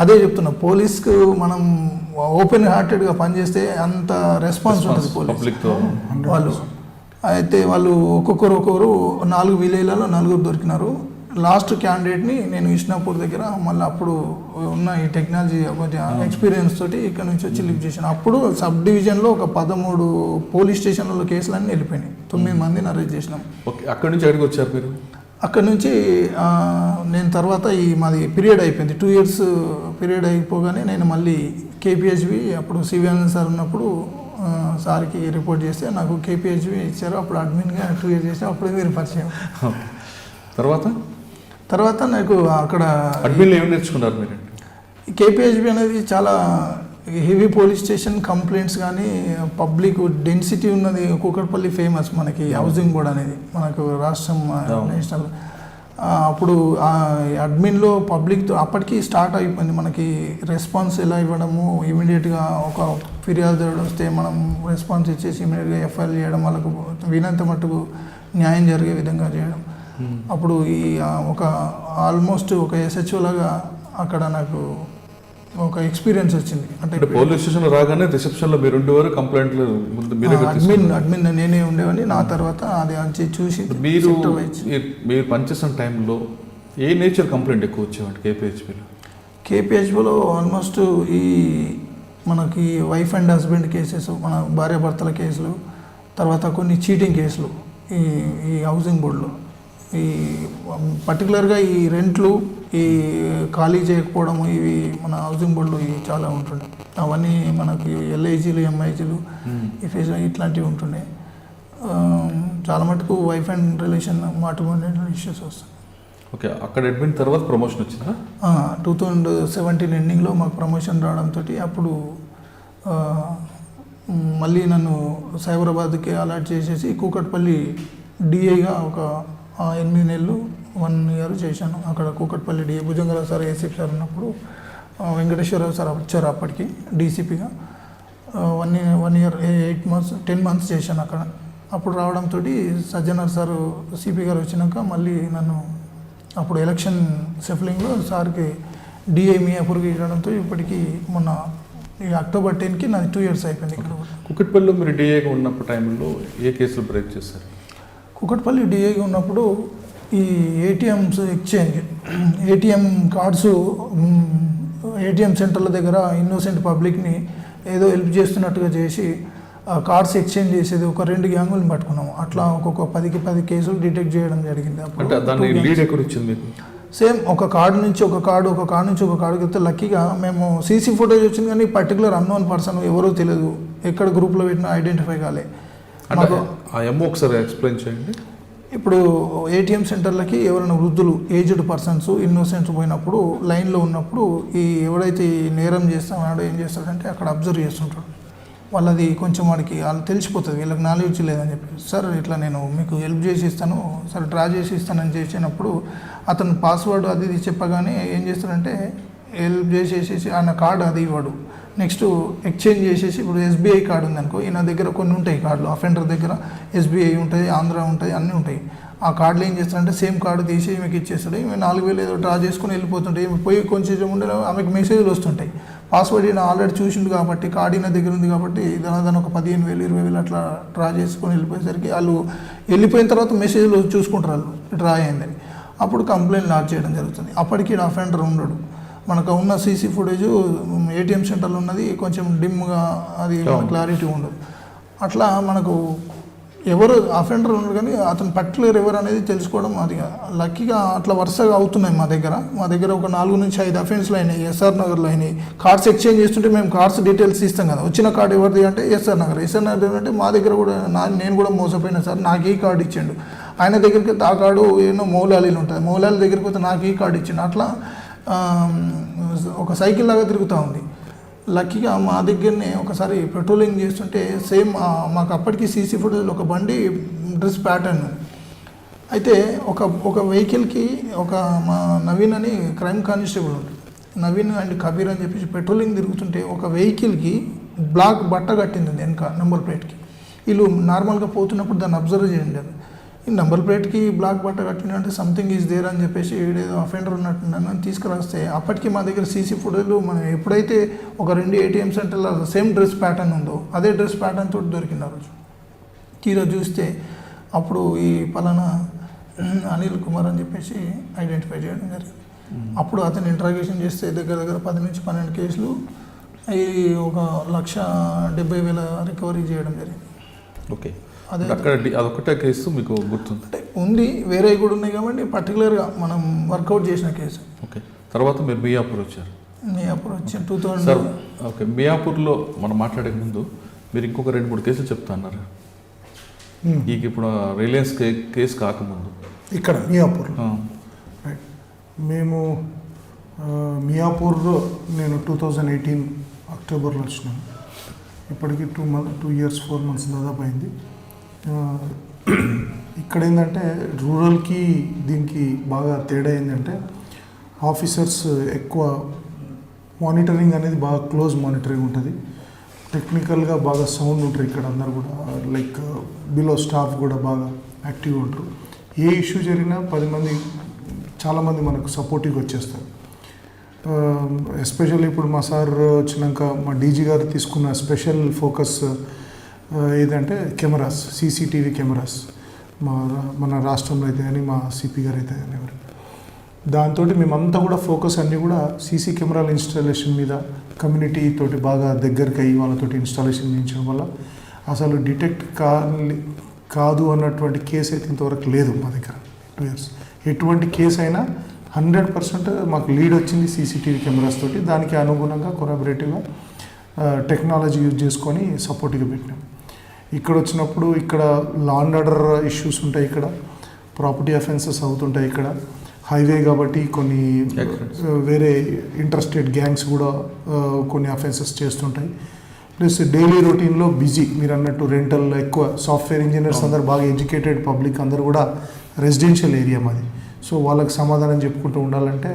అదే చెప్తున్నా, పోలీస్కు మనం ఓపెన్ హార్టెడ్గా పనిచేస్తే అంత రెస్పాన్స్ ఉంటుంది పోలీస్ వాళ్ళు. అయితే వాళ్ళు ఒక్కొక్కరు 4 విలేజ్లలో 4 దొరికినారు. లాస్ట్ క్యాండిడేట్ని నేను ఇష్నాపూర్ దగ్గర మళ్ళీ అప్పుడు ఉన్న ఈ టెక్నాలజీ ఎక్స్పీరియన్స్ తోటి ఇక్కడ నుంచి వచ్చి లిఫ్ట్ చేశాను. అప్పుడు సబ్ డివిజన్లో ఒక 13 పోలీస్ స్టేషన్లలో కేసులన్నీ వెళ్ళిపోయినాయి. 9 మందిని అరెస్ట్ చేసినాం. అక్కడి నుంచి ఎక్కడికి వచ్చారు మీరు? అక్కడ నుంచి నేను తర్వాత మాది పీరియడ్ అయిపోయింది, 2 ఇయర్స్ పీరియడ్ అయిపోగానే నేను మళ్ళీ కేపీహెచ్బి అప్పుడు సివిఆనంద్ సార్ ఉన్నప్పుడు సార్కి రిపోర్ట్ చేస్తే నాకు కేపీహెచ్బి ఇచ్చారు. అప్పుడు అడ్మిన్గా 2 ఇయర్స్ చేసాను. అప్పుడు మీరు పరిచయం. తర్వాత నాకు అక్కడ అడ్మిన్లో ఏమి నేర్చుకున్నారు మీరు? కేపీహెచ్బి అనేది చాలా హెవీ పోలీస్ స్టేషన్ కంప్లైంట్స్ కానీ పబ్లిక్ డెన్సిటీ ఉన్నది. కూకట్పల్లి ఫేమస్ మనకి హౌసింగ్ బోర్డ్ అనేది మనకు రాష్ట్రం నేషనల్. అప్పుడు అడ్మిన్లో పబ్లిక్తో అప్పటికి స్టార్ట్ అయిపోయింది మనకి రెస్పాన్స్ ఎలా ఇవ్వడము. ఇమీడియట్గా ఒక ఫిర్యాదు వస్తే మనం రెస్పాన్స్ ఇచ్చేసి ఇమీడియట్గా ఎఫ్ఐఆర్ చేయడం, వాళ్ళకు వీలంత మట్టుకు న్యాయం జరిగే విధంగా చేయడం. అప్పుడు ఒక ఆల్మోస్ట్ ఒక ఎస్హెచ్ఓ లాగా అక్కడ నాకు ఒక ఎక్స్పీరియన్స్ వచ్చింది. అంటే పోలీస్ స్టేషన్లో రాగానే రిసెప్షన్లో మీరు ఉండేవారు, కంప్లైంట్లు అడ్మిన్ నేనే ఉండేవాడిని. నా తర్వాత అది చూసి మీరు పనిచేసిన టైంలో ఏ నేచర్ కంప్లైంట్ ఎక్కువ వచ్చేవాడి కేపీహెచ్బిలో? కేపీహెచ్బిలో ఆల్మోస్ట్ మనకి వైఫ్ అండ్ హస్బెండ్ కేసెస్, మన భార్యాభర్తల కేసులు, తర్వాత కొన్ని చీటింగ్ కేసులు ఈ హౌసింగ్ బోర్డులో. పర్టికులర్గా ఈ రెంట్లు, ఈ ఖాళీ చేయకపోవడము, ఇవి మన హౌసింగ్ బోర్డులో ఇవి చాలా ఉంటుండే. అవన్నీ మనకి ఎల్ఐజీలు, ఎంఐజీలు, ఈ ఫేస్ ఇట్లాంటివి ఉంటుండే. చాలా మటుకు వైఫ్ అండ్ రిలేషన్ అటువంటి ఇష్యూస్ వస్తాయి. ఓకే, అక్కడ అడ్మిన్ తర్వాత ప్రమోషన్ వచ్చిందా? 2017 ఎండింగ్లో మాకు ప్రమోషన్ రావడంతో అప్పుడు మళ్ళీ నన్ను సైబరాబాద్కి అలాట్ చేసేసి కూకట్పల్లి డిఐగా ఒక 8 నెలలు 1 ఇయర్ చేశాను. అక్కడ Kukatpally DI Bhujanga Rao sir ACP sir ఉన్నప్పుడు వెంకటేశ్వరరావు సార్ వచ్చారు అప్పటికి డీసీపీగా. 1 ఇయర్ 10 మంత్స్ చేశాను అక్కడ. అప్పుడు రావడంతో సజ్జనర్ సార్ సిపి గారు వచ్చినాక మళ్ళీ నన్ను అప్పుడు ఎలక్షన్ సెఫ్లింగ్లో సార్కి డిఐ మియాపూర్కి ఇవ్వడంతో ఇప్పటికీ మొన్న ఇక అక్టోబర్ 10కి నాది 2 years అయిపోయింది ఇక్కడ కూడా. కుకట్పల్లిలో మీరు డిఏగా ఉన్నప్పుడు టైంలో ఏ కేసులు బ్రేక్ చేశారు? కుకట్పల్లి డిఏగా ఉన్నప్పుడు ఈ ATMs exchange, ATM cards, ATM సెంటర్ల దగ్గర ఇన్నోసెంట్ పబ్లిక్ని ఏదో హెల్ప్ చేస్తున్నట్టుగా చేసి కార్డ్స్ ఎక్స్చేంజ్ చేసేది ఒక 2 గ్యాంగులను పట్టుకున్నాము. అట్లా ఒక్కొక్క 10కి 10 కేసులు డిటెక్ట్ చేయడం జరిగింది. అంటే దాని లీడ్ ఎక్కడ వచ్చింది మీకు? సేమ్ ఒక కార్డు నుంచి ఒక కార్డు నుంచి ఒక కార్డు వెళ్తే లక్కీగా మేము సీసీ ఫుటేజ్ వచ్చింది కానీ పర్టికులర్ అన్నోన్ పర్సన్ ఎవరో తెలియదు, ఎక్కడ గ్రూప్లో పెట్టినా ఐడెంటిఫై కాలే. అంటే ఆ ఎమ్మో ఒకసారి ఎక్స్ప్లెయిన్ చేయండి. ఇప్పుడు ఏటీఎం సెంటర్లకి ఎవరైనా వృద్ధులు, ఏజ్డ్ పర్సన్స్, ఇన్నోసెంట్స్ పోయినప్పుడు లైన్లో ఉన్నప్పుడు ఈ ఎవడైతే ఈ నేరం చేస్తామన్నాడో ఏం చేస్తాడంటే అక్కడ అబ్జర్వ్ చేస్తుంటాడు. వాళ్ళది కొంచెం వాడికి వాళ్ళు తెలిసిపోతుంది, వీళ్ళకి నాలెడ్జ్ లేదని చెప్పి, సార్ ఇట్లా నేను మీకు హెల్ప్ చేసి ఇస్తాను, సార్ డ్రా చేసి ఇస్తానని చేసినప్పుడు అతను పాస్వర్డ్ అది ఇది చెప్పగానే ఏం చేస్తాడంటే హెల్ప్ చేసేసి ఆయన కార్డు అది ఇవ్వడు. నెక్స్ట్ ఎక్స్చేంజ్ చేసేసి ఇప్పుడు ఎస్బీఐ కార్డు ఉందనుకో, ఈయన దగ్గర కొన్ని ఉంటాయి కార్డులు, అఫెండర్ దగ్గర ఎస్బీఐ ఉంటుంది, ఆంధ్ర ఉంటుంది, అన్నీ ఉంటాయి. ఆ కార్డులు ఏం చేస్తారంటే సేమ్ కార్డు తీసి ఈమెకి ఇచ్చేస్తాడు. ఈమె 4,000 ఏదో డ్రా చేసుకుని వెళ్ళిపోతుంటాయి. ఈమె పోయి కొంచెం ఉండే ఆమెకు మెసేజ్లు వస్తుంటాయి. పాస్వర్డ్ ఈయన ఆల్రెడీ చూసిండు కాబట్టి, కార్డు ఈయన దగ్గర ఉంది కాబట్టి దాని ఒక 15,000 20,000 అట్లా డ్రా చేసుకొని వెళ్ళిపోయేసరికి వాళ్ళు వెళ్ళిపోయిన తర్వాత మెసేజ్లు చూసుకుంటారు వాళ్ళు డ్రా అయిందని. అప్పుడు కంప్లైంట్ లాడ్జ్ చేయడం జరుగుతుంది. అప్పటికి అఫెండర్ ఉండడు. మనకు ఉన్న సీసీ ఫుటేజ్ ఏటీఎం సెంటర్లో ఉన్నది కొంచెం డిమ్గా, అది క్లారిటీ ఉండదు. అట్లా మనకు ఎవరు అఫెండర్ ఉండరు కానీ అతను పర్టికులర్ ఎవరు అనేది తెలుసుకోవడం అది లక్కీగా అట్లా వరుసగా అవుతున్నాయి. మా దగ్గర ఒక 4 నుంచి 5 అఫెన్స్లు అయినాయి. ఎస్ఆర్ నగర్లో అయినాయి. కార్డ్స్ ఎక్స్చేంజ్ చేస్తుంటే మేము కార్డ్స్ డీటెయిల్స్ ఇస్తాం కదా, వచ్చిన కార్డు ఎవరిది అంటే ఎస్ఆర్ నగర్ అంటే మా దగ్గర కూడా నేను కూడా మోసపోయినా సార్, నాకు ఈ కార్డు ఇచ్చిండు. ఆయన దగ్గరికి వెళ్తే ఆ కార్డు ఎన్నో మౌలాలీలు ఉంటుంది, మౌలాల దగ్గరికి పోతే నాకు ఈ కార్డు ఇచ్చిండు. అట్లా ఒక సైకిల్ లాగా తిరుగుతూ ఉంది. లక్కీగా మా దగ్గరనే ఒకసారి పెట్రోలింగ్ చేస్తుంటే సేమ్ మాకు అప్పటికి సీసీ ఫుటేజ్ ఒక బండి డ్రెస్ ప్యాటర్న్ అయితే ఒక వెహికల్కి ఒక మా నవీన్ అని క్రైమ్ కానిస్టేబుల్ ఉంటుంది, నవీన్ అండ్ కబీర్ అని చెప్పేసి పెట్రోలింగ్ తిరుగుతుంటే ఒక వెహికల్కి బ్లాక్ బట్ట కట్టింది వెనక నెంబర్ ప్లేట్కి. వీళ్ళు నార్మల్గా పోతున్నప్పుడు దాన్ని అబ్జర్వ్ చేయండి. ఈ నెంబర్ ప్లేట్కి బ్లాక్ బట్ట కట్టిందంటే సంథింగ్ ఈజ్ దేర్ అని చెప్పేసి ఏదో అఫెండర్ ఉన్నట్టు తీసుకురాస్తే అప్పటికి మా దగ్గర సీసీ ఫుటేజ్లు మనం ఎప్పుడైతే ఒక 2 ఏటీఎం సెంటర్లో సేమ్ డ్రెస్ ప్యాటర్న్ ఉందో అదే డ్రెస్ ప్యాటర్న్ తోటి దొరికింది ఆ రోజు. తీరా చూస్తే అప్పుడు ఈ పలానా అనిల్ కుమార్ అని చెప్పేసి ఐడెంటిఫై చేయడం జరిగింది. అప్పుడు అతను ఇంట్రాగేషన్ చేస్తే దగ్గర 10 నుంచి 12 కేసులు అవి ఒక 1,70,000 రికవరీ చేయడం జరిగింది. ఓకే, అదే అక్కడ అదొకటే కేసు మీకు గుర్తుంది? అంటే ఉంది, వేరే కూడా ఉన్నాయి కాబట్టి పర్టికులర్గా మనం వర్కౌట్ చేసిన కేసు. ఓకే, తర్వాత మీరు మియాపూర్ వచ్చారు. మియాపూర్ వచ్చాను 2000. ఓకే, మియాపూర్లో మనం మాట్లాడే ముందు మీరు ఇంకొక 2-3 కేసులు చెప్తా అన్నారు. మీకు ఇప్పుడు రిలయన్స్ కేసు కాకముందు ఇక్కడ మియాపూర్ రైట్, మేము మియాపూర్లో నేను 2018 అక్టోబర్లో వచ్చినాను. ఇప్పటికి 2 years 4 months దాదాపు అయింది. ఇక్కడ ఏంటంటే రూరల్కి దీనికి బాగా తేడా ఏంటంటే ఆఫీసర్స్ ఎక్కువ మానిటరింగ్ అనేది బాగా క్లోజ్ మానిటరింగ్ ఉంటుంది. టెక్నికల్గా బాగా సౌండ్ ఉంటారు ఇక్కడ అందరు కూడా, లైక్ బిలో స్టాఫ్ కూడా బాగా యాక్టివ్గా ఉంటారు. ఏ ఇష్యూ జరిగినా 10 మంది చాలామంది మనకు సపోర్టివ్గా వచ్చేస్తారు. ఎస్పెషల్లీ ఇప్పుడు మా సార్ వచ్చినాక మా డీజీ గారు తీసుకున్న స్పెషల్ ఫోకస్ ఏదంటే కెమెరాస్, సీసీటీవీ కెమెరాస్ మన రాష్ట్రంలో అయితే కానీ మా సిపి గారు అయితే కానీ ఎవరు, దాంతో మేమంతా కూడా ఫోకస్ అన్నీ కూడా సీసీ కెమెరాల ఇన్స్టాలేషన్ మీద కమ్యూనిటీ తోటి బాగా దగ్గరికి అయ్యి వాళ్ళతోటి ఇన్స్టాలేషన్ చేయించడం వల్ల అసలు డిటెక్ట్ కాదు అన్నటువంటి కేసు అయితే ఇంతవరకు లేదు మా దగ్గర 2 years. ఎటువంటి కేసు అయినా 100% మాకు లీడ్ వచ్చింది సీసీటీవీ కెమెరాస్ తోటి. దానికి అనుగుణంగా కొలాబరేటివ్గా టెక్నాలజీ యూజ్ చేసుకొని సపోర్ట్గా పెట్టినాం. ఇక్కడ వచ్చినప్పుడు ఇక్కడ లా అండ్ ఆర్డర్ ఇష్యూస్ ఉంటాయి, ఇక్కడ ప్రాపర్టీ అఫెన్సెస్ అవుతుంటాయి. ఇక్కడ హైవే కాబట్టి కొన్ని వేరే ఇంటర్స్టేట్ గ్యాంగ్స్ కూడా కొన్ని అఫెన్సెస్ చేస్తుంటాయి. ప్లస్ డైలీ రొటీన్లో బిజీ, మీరు అన్నట్టు రెంటల్ ఎక్కువ సాఫ్ట్వేర్ ఇంజనీర్స్ అందరు బాగా ఎడ్యుకేటెడ్ పబ్లిక్ అందరు కూడా రెసిడెన్షియల్ ఏరియా మాది. సో వాళ్ళకి సమాధానం చెప్పుకుంటూ ఉండాలంటే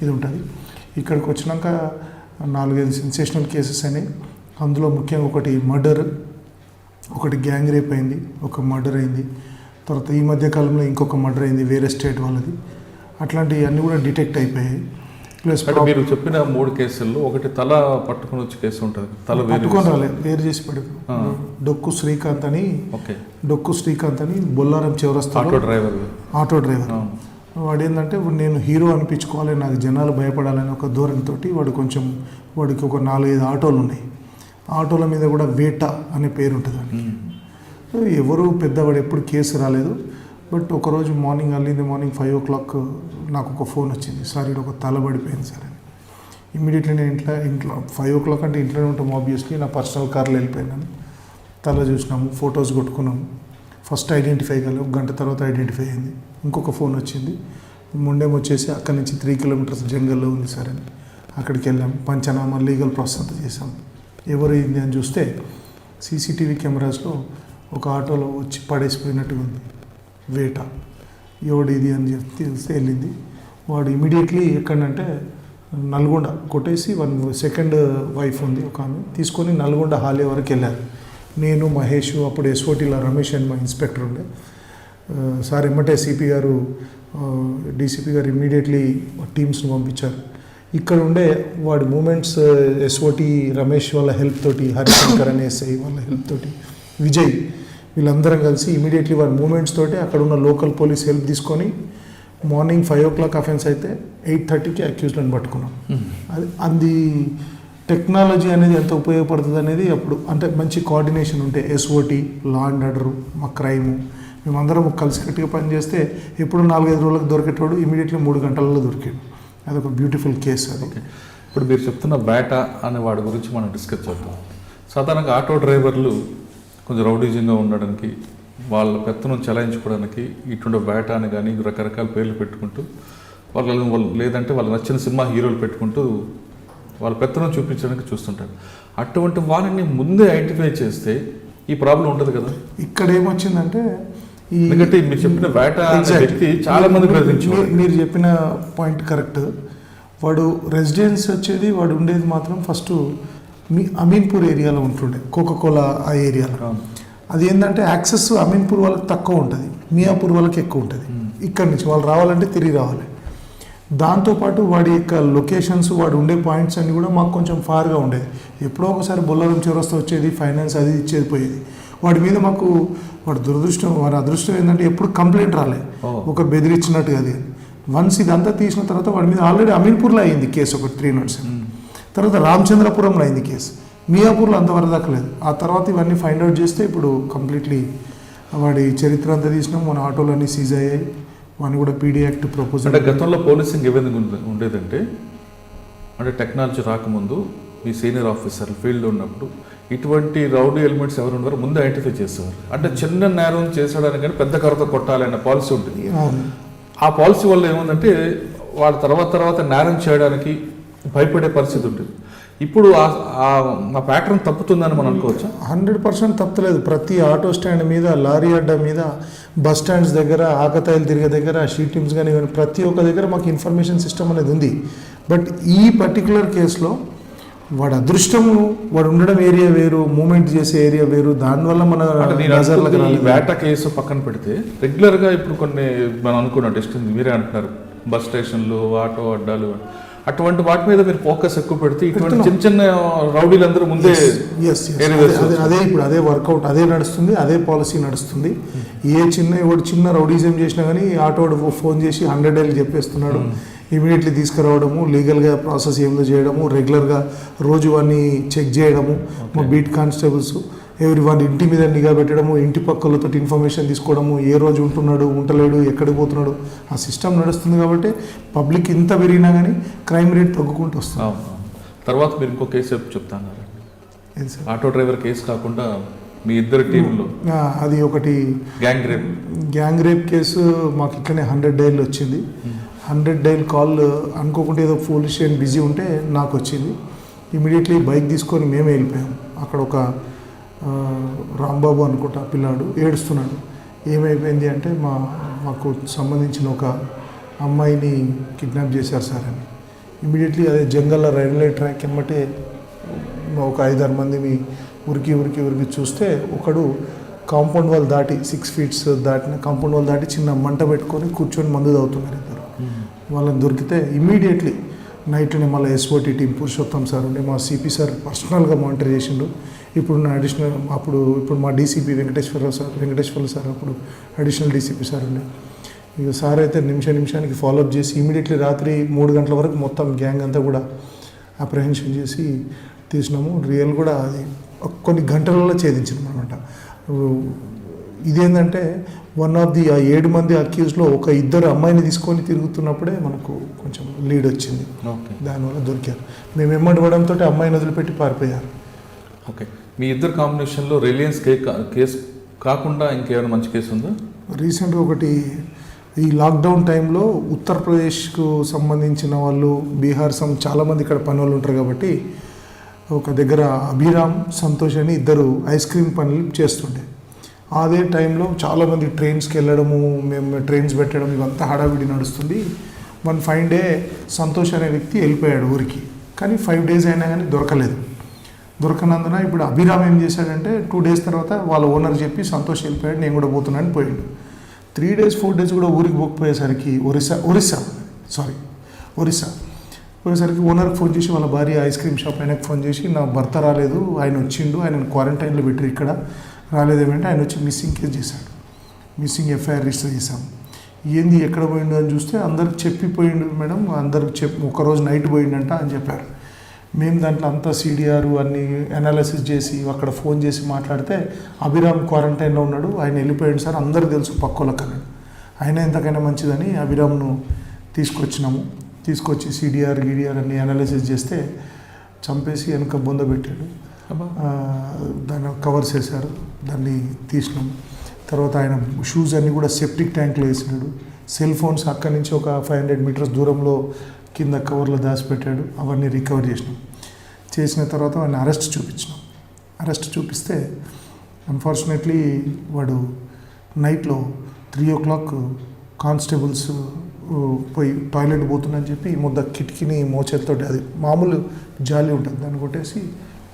ఇది ఉంటుంది. ఇక్కడికి వచ్చినాక 4-5 సెన్సేషనల్ కేసెస్ అయినాయి. అందులో ముఖ్యంగా ఒకటి మర్డర్, ఒకటి గ్యాంగ్ రేప్ అయింది, ఒక మర్డర్ అయింది. తర్వాత ఈ మధ్య కాలంలో ఇంకొక మర్డర్ అయింది వేరే స్టేట్ వాళ్ళది. అట్లాంటివి అన్నీ కూడా డిటెక్ట్ అయిపోయాయి. ప్లస్ అంటే మీరు చెప్పిన 3 కేసుల్లో ఒకటి తల పట్టుకుని వచ్చే కేసు ఉంటుంది, తల వేరు పట్టుకొని రాలేదు, వేరు చేసి పడి డొక్కు శ్రీకాంత్ అని, ఓకే, డొక్కు శ్రీకాంత్ అని బొల్లారం చౌరస్తా ఆటో డ్రైవర్. వాడు ఏంటంటే నేను హీరో అనిపించుకోవాలి, నాకు జనాలు భయపడాలని ఒక ధోరణితోటి వాడికి ఒక 4-5 ఆటోలు ఉన్నాయి. ఆటోల మీద కూడా వేట అనే పేరు ఉంటుంది వాడికి. ఎవరు పెద్దవాడు ఎప్పుడు కేసు రాలేదు. బట్ ఒకరోజు మార్నింగ్ అర్లీ మార్నింగ్ 5 o'clock నాకు ఒక ఫోన్ వచ్చింది, సార్ ఇక్కడ ఒక తల పడిపోయింది సార్ అని. ఇమ్మీడియట్లీ నేను ఇంట్లో 5 o'clock అంటే ఇంట్లోనే ఉంటాము ఆబ్వియస్లీ, నా పర్సనల్ కార్లో వెళ్ళిపోయినాను. తల చూసినాము, ఫొటోస్ కొట్టుకున్నాము. ఫస్ట్ ఐడెంటిఫై కాలేదు, 1 గంట తర్వాత ఐడెంటిఫై అయింది. ఇంకొక ఫోన్ వచ్చింది, ముండేం వచ్చేసి అక్కడి నుంచి 3 kilometers జంగల్లో ఉంది సార్ అని. అక్కడికి వెళ్ళాము, పంచనామా లీగల్ ప్రాసెస్ అంతా చేసాము. ఎవరు ఇది అని చూస్తే సీసీటీవీ కెమెరాస్లో ఒక ఆటోలో వచ్చి పడేసిపోయినట్టుగా ఉంది వేట. ఎవడు ఇది అని చెప్పి తెలిస్తే వెళ్ళింది. వాడు ఇమీడియట్లీ ఎక్కడంటే నల్గొండ కొట్టేసి 1 second వైఫ్ ఉంది ఒక ఆమె తీసుకొని నల్గొండ హాలే వరకు వెళ్ళారు. నేను మహేష్, అప్పుడు ఎస్ఓటీలో రమేష్ అని మా ఇన్స్పెక్టర్ ఉండే సార్, ఎమ్మటే సిపి గారు డీసీపీ గారు ఇమ్మీడియట్లీ టీమ్స్ని పంపించారు. ఇక్కడ ఉండే వాడి మూమెంట్స్ ఎస్ఓటీ రమేష్ వాళ్ళ హెల్ప్ తోటి, హరిశంకర్ అనే ఎస్ఐ వాళ్ళ హెల్ప్ తోటి, విజయ్ వీళ్ళందరం కలిసి ఇమీడియట్లీ వాడి మూమెంట్స్ తోటి అక్కడ ఉన్న లోకల్ పోలీస్ హెల్ప్ తీసుకొని మార్నింగ్ 5 o'clock అఫెన్స్ అయితే 8:30కి అక్యూజ్లను పట్టుకున్నాం. అది టెక్నాలజీ అనేది ఎంత ఉపయోగపడుతుంది అనేది అప్పుడు అంటే మంచి కోఆర్డినేషన్ ఉంటే ఎస్ఓటీ, లా అండ్ ఆర్డర్, మా క్రైము మేమందరం కలిసికట్టుగా పనిచేస్తే ఎప్పుడు 4-5 రోజులకు దొరికేటోడు ఇమీడియట్లీ 3 గంటలలో దొరికాడు. అదొక బ్యూటిఫుల్ కేసు అది. ఇప్పుడు మీరు చెప్తున్న బేట అనే వాడి గురించి మనం డిస్కస్ చేద్దాం. సాధారణంగా ఆటో డ్రైవర్లు కొంచెం రౌడీజంగా ఉండడానికి, వాళ్ళ పెత్తనం చెలాయించుకోవడానికి ఇటువంటి బేట అని కానీ రకరకాల పేర్లు పెట్టుకుంటూ వాళ్ళు లేదంటే వాళ్ళు నచ్చిన సినిమా హీరోలు పెట్టుకుంటూ వాళ్ళ పెత్తనం చూపించడానికి చూస్తుంటారు. అటువంటి వాళ్ళని ముందే ఐడెంటిఫై చేస్తే ఈ ప్రాబ్లం ఉంటుంది కదా. ఇక్కడ ఏమొచ్చిందంటే ఎందుకంటే మీరు చెప్పిన బేట వ్యక్తి చాలా మంది మీరు చెప్పిన పాయింట్ కరెక్ట్. వాడు రెసిడెన్స్ వచ్చేది, వాడు ఉండేది మాత్రం ఫస్ట్ అమీన్పూర్ ఏరియాలో ఉంటుండే, కోకోకోలా ఆ ఏరియాలో. అది ఏంటంటే యాక్సెస్ అమీన్పూర్ వాళ్ళకి తక్కువ ఉంటుంది, మియాపూర్ వాళ్ళకి ఎక్కువ ఉంటుంది. ఇక్కడి నుంచి వాళ్ళు రావాలంటే తిరిగి రావాలి. దాంతోపాటు వాడి యొక్క లొకేషన్స్, వాడు ఉండే పాయింట్స్ అన్నీ కూడా మాకు కొంచెం ఫార్గా ఉండేది. ఎప్పుడో ఒకసారి బొల్లారం చౌరస్తా వచ్చేది, ఫైనాన్స్ అది ఇచ్చేది పోయేది. వాడి మీద మాకు వాడి దురదృష్టం, వాడి అదృష్టం ఏంటంటే ఎప్పుడు కంప్లైంట్ రాలే, ఒక బెదిరించినట్టు అది. వన్స్ ఇదంతా తీసిన తర్వాత వాడి మీద ఆల్రెడీ అమీన్పూర్లో అయింది కేసు, ఒక 307. తర్వాత రామచంద్రపురంలో అయింది కేసు, మియాపూర్లో అంతవరకు దక్కలేదు. ఆ తర్వాత ఇవన్నీ ఫైండ్ అవుట్ చేస్తే ఇప్పుడు కంప్లీట్లీ వాడి చరిత్ర అంతా తీసినాం. మన ఆటోలన్నీ సీజ్ అయ్యాయి. వాడిని కూడా పీడీ యాక్ట్ ప్రపోజ్. అంటే గతంలో పోలీసింగ్ ఏ విధంగా ఉండేదంటే, అంటే టెక్నాలజీ రాకముందు మీ సీనియర్ ఆఫీసర్లు ఫీల్డ్లో ఉన్నప్పుడు ఇటువంటి రౌడీ ఎలిమెంట్స్ ఎవరు ఉన్నారో ముందు ఐడెంటిఫై చేసేవారు. అంటే చిన్న నేరం చేసేయడానికి కానీ పెద్ద కర్రతో కొట్టాలి అనే పాలసీ ఉంటుంది. ఆ పాలసీ వల్ల ఏముందంటే వాళ్ళ తర్వాత నేరం చేయడానికి భయపడే పరిస్థితి ఉంటుంది. ఇప్పుడు ఆ ప్యాటర్న్ తప్పుతుందని మనం అనుకోవచ్చు. 100% తప్పలేదు. ప్రతి ఆటో స్టాండ్ మీద, లారీ అడ్డా మీద, బస్ స్టాండ్స్ దగ్గర, ఆకతాయిలు తిరిగే దగ్గర, షీట్ టీమ్స్ కానీ ప్రతి ఒక్క దగ్గర మాకు ఇన్ఫర్మేషన్ సిస్టమ్ అనేది ఉంది. బట్ ఈ పర్టికులర్ కేసులో వాడు అదృష్టము, వాడు ఉండడం ఏరియా వేరు, మూమెంట్ చేసే ఏరియా వేరు, దానివల్ల మన వేట కేసు పక్కన పెడితే రెగ్యులర్గా ఇప్పుడు కొన్ని మనం అనుకున్న డిస్టెన్స్ మీరే అంటున్నారు, బస్ స్టేషన్లు, ఆటో అడ్డాలు, అటువంటి వాటి మీద మీరు ఫోకస్ ఎక్కువ పెడితే ఇటువంటి చిన్న చిన్న రౌడీలందరూ ముందే అదే ఇప్పుడు అదే వర్కౌట్, అదే నడుస్తుంది, అదే పాలసీ నడుస్తుంది. ఎవడు చిన్న రౌడీజం చేసినా కానీ ఆటోడు ఫోన్ చేసి 100 చెప్పేస్తున్నాడు. ఇమీడియట్లీ తీసుకురావడము, లీగల్గా ప్రాసెస్ ఏమిదో చేయడము, రెగ్యులర్గా రోజు వాడిని చెక్ చేయడము, మా బీట్ కానిస్టేబుల్స్ వాడి ఇంటి మీద నిఘా పెట్టడము, ఇంటి పక్కలతో ఇన్ఫర్మేషన్ తీసుకోవడము, ఏ రోజు ఉంటున్నాడు, ఉంటలేడు, ఎక్కడికి పోతున్నాడు, ఆ సిస్టమ్ నడుస్తుంది. కాబట్టి పబ్లిక్ ఇంత పెరిగినా కానీ క్రైమ్ రేట్ తగ్గుకుంటూ వస్తుంది. తర్వాత మీరు ఇంకో కేసు చెప్తాను, ఆటో డ్రైవర్ కేసు కాకుండా మీ ఇద్దరు టీంలో అది ఒకటి గ్యాంగ్ రేప్ కేసు మాకు ఇక్కడనే 100 days వచ్చింది. 100 days కాల్ అనుకోకుండా ఏదో పోలీస్ స్టేషన్ బిజీ ఉంటే నాకు వచ్చింది. ఇమీడియట్లీ బైక్ తీసుకొని మేమే వెళ్ళిపోయాం. అక్కడ ఒక రాంబాబు అనుకుంటా పిల్లాడు ఏడుస్తున్నాడు. ఏమైపోయింది అంటే మాకు సంబంధించిన ఒక అమ్మాయిని కిడ్నాప్ చేశారు సార్ అని. ఇమీడియట్లీ అదే జంగల్లో రైల్వే ట్రాక్ ఎమ్మటే ఒక 5-6 మంది ఉరికి చూస్తే ఒకడు కాంపౌండ్ వాల్ దాటి 6 feet దాటిన కాంపౌండ్ వాల్ దాటి చిన్న మంట పెట్టుకొని కూర్చొని మందు తాగుతున్నారు ఇద్దరు. వాళ్ళని దొరికితే ఇమీడియట్లీ నైట్లోనే మళ్ళీ ఎస్ఓటీ టీం పురుషోత్తం సార్ ఉండే మా సిపి సార్ పర్సనల్గా మానిటర్ చేసిండు. ఇప్పుడు నా అడిషనల్ ఇప్పుడు మా డీసీపీ వెంకటేశ్వర్లు సార్ అప్పుడు అడిషనల్ డీసీపీ సార్ ఉండే. ఇక సార్ అయితే నిమిషానికి ఫాలోఅప్ చేసి ఇమీడియట్లీ రాత్రి 3 గంటల వరకు మొత్తం గ్యాంగ్ అంతా కూడా అప్రహెన్షన్ చేసి తీసినాము. రియల్ కూడా అది కొన్ని గంటలలో ఛేదించినాం అనమాట. ఇదేంటంటే వన్ ఆఫ్ ది 7 మంది అక్యూజ్లో ఒక 2 అమ్మాయిని తీసుకొని తిరుగుతున్నప్పుడే మనకు కొంచెం లీడ్ వచ్చింది. దానివల్ల దొరికారు. మేము ఎమ్మడిపడంతో అమ్మాయిని వదిలిపెట్టి పారిపోయారు. ఓకే, మీ ఇద్దరు కాంబినేషన్లో రిలయన్స్ కేసు కాకుండా ఇంకేమైనా మంచి కేసు ఉందా? రీసెంట్గా ఒకటి ఈ లాక్డౌన్ టైంలో ఉత్తరప్రదేశ్కు సంబంధించిన వాళ్ళు, బీహార్ చాలామంది ఇక్కడ పని వాళ్ళు ఉంటారు కాబట్టి ఒక దగ్గర అభిరామ్, సంతోష్ అని 2 ఐస్ క్రీమ్ పనులు చేస్తుండే. అదే టైంలో చాలామంది ట్రైన్స్కి వెళ్ళడము, మేము ట్రైన్స్ పెట్టడం ఇవంతా హడావిడి నడుస్తుంది. 1 ఫైన్ డే సంతోష్ అనే వ్యక్తి వెళ్ళిపోయాడు ఊరికి. కానీ 5 డేస్ అయినా కానీ దొరకనందున ఇప్పుడు అభిరామ్ ఏం చేశాడంటే 2 డేస్ తర్వాత వాళ్ళ ఓనర్ చెప్పి సంతోష్ వెళ్ళిపోయాడు, నేను కూడా పోతున్నాను పోయాడు. 3 డేస్ 4 డేస్ కూడా ఊరికి పోకపోయేసరికి ఒరిస్సా పోయేసరికి ఓనర్కి ఫోన్ చేసి వాళ్ళ భార్య ఐస్ క్రీమ్ షాప్ ఆయనకు ఫోన్ చేసి నా భర్త రాలేదు, ఆయన వచ్చిండు, ఆయన క్వారంటైన్లో పెట్టారు, ఇక్కడ రాలేదేమంటే ఆయన వచ్చి మిస్సింగ్ కేసు చేశాడు. మిస్సింగ్ ఎఫ్ఐఆర్ రిజిస్టర్ చేశాము. ఏంది ఎక్కడ పోయిండు అని చూస్తే అందరికి చెప్పిపోయిండు మేడం, అందరికి ఒకరోజు నైట్ పోయిండంట అని చెప్పారు. మేము దాంట్లో అంతా సిడిఆర్ అన్ని అనాలిసిస్ చేసి అక్కడ ఫోన్ చేసి మాట్లాడితే అభిరామ్ క్వారంటైన్లో ఉన్నాడు, ఆయన వెళ్ళిపోయాడు సార్, అందరికి తెలుసు పక్కోళ్ళకి అన్నాడు. ఆయన ఎంతకైనా మంచిదని అభిరామ్ను తీసుకొచ్చి సిడిఆర్ అన్ని అనాలిసిస్ చేస్తే చంపేసి వెనక బొంద పెట్టాడు. దాన్ని కవర్స్ వేశారు, దాన్ని తీసినాము. తర్వాత ఆయన షూస్ అన్నీ కూడా సెప్టిక్ ట్యాంక్లో వేసినాడు. సెల్ ఫోన్స్ అక్కడి నుంచి ఒక 500 మీటర్స్ దూరంలో కింద కవర్లో దాచిపెట్టాడు. అవన్నీ రికవర్ చేసిన తర్వాత వాడిని అరెస్ట్ చూపిస్తే అన్ఫార్చునేట్లీ వాడు నైట్లో 3 o'clock కానిస్టేబుల్స్ పోయి టాయిలెట్ పోతుందని చెప్పి కిటికీని మోచేలతో, అది మామూలు జాలి ఉంటుంది, దాన్ని కొట్టేసి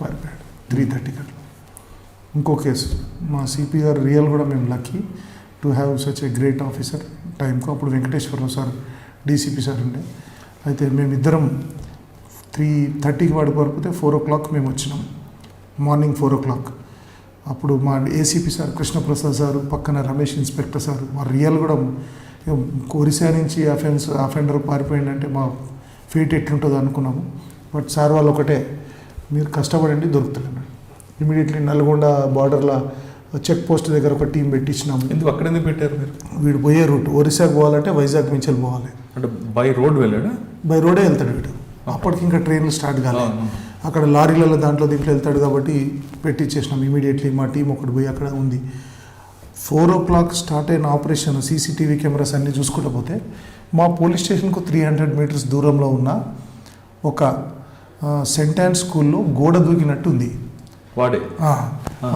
పారిపోయాడు 3:30 గంటలు. ఇంకో కేసు మా సిపి గారు రియల్ కూడా మేము lucky to have such a great officer టైంకు. అప్పుడు వెంకటేశ్వరరావు సార్ డీసీపీ సార్ ఉండే. అయితే మేమిద్దరం 3:30కి వాడు పడిపోతే 4 o'clock మేము వచ్చినాం, మార్నింగ్ 4 o'clock. అప్పుడు మా ఏసీపీ సార్ కృష్ణప్రసాద్ సారు, పక్కన రమేష్ ఇన్స్పెక్టర్ సార్, మా రియల్ కూడా ఒరిస్సా నుంచి అఫెండర్ పారిపోయిందంటే మా ఫీట్ ఎట్లుంటుందో అనుకున్నాము. బట్ సార్ వాళ్ళు ఒకటే, మీరు కష్టపడండి దొరుకుతుంది. ఇమీడియట్లీ నల్గొండ బార్డర్లో చెక్ పోస్ట్ దగ్గర ఒక టీం పెట్టించినాము. అక్కడ ఎందుకు పెట్టారు మీరు? వీడు పోయే రూట్ ఒరిస్సాకు పోవాలంటే వైజాగ్ నుంచి పోవాలి. అంటే బై రోడ్ వెళ్ళాడా? బై రోడే వెళ్తాడు వీడు. అప్పటికి ఇంకా ట్రైన్లు స్టార్ట్ కాలేదు. అక్కడ లారీలలో దీంట్లో వెళ్తాడు కాబట్టి పెట్టించేసినాం. ఇమీడియట్లీ మా టీం ఒకటి పోయి అక్కడ ఉంది. 4 o'clock స్టార్ట్ అయిన ఆపరేషన్, సీసీటీవీ కెమెరాస్ అన్నీ చూసుకుంటూ పోతే మా పోలీస్ స్టేషన్కు 300 మీటర్స్ దూరంలో ఉన్న ఒక సెంట్ యాన్ స్కూల్లో గోడ దూకినట్టు ఉంది. వాడే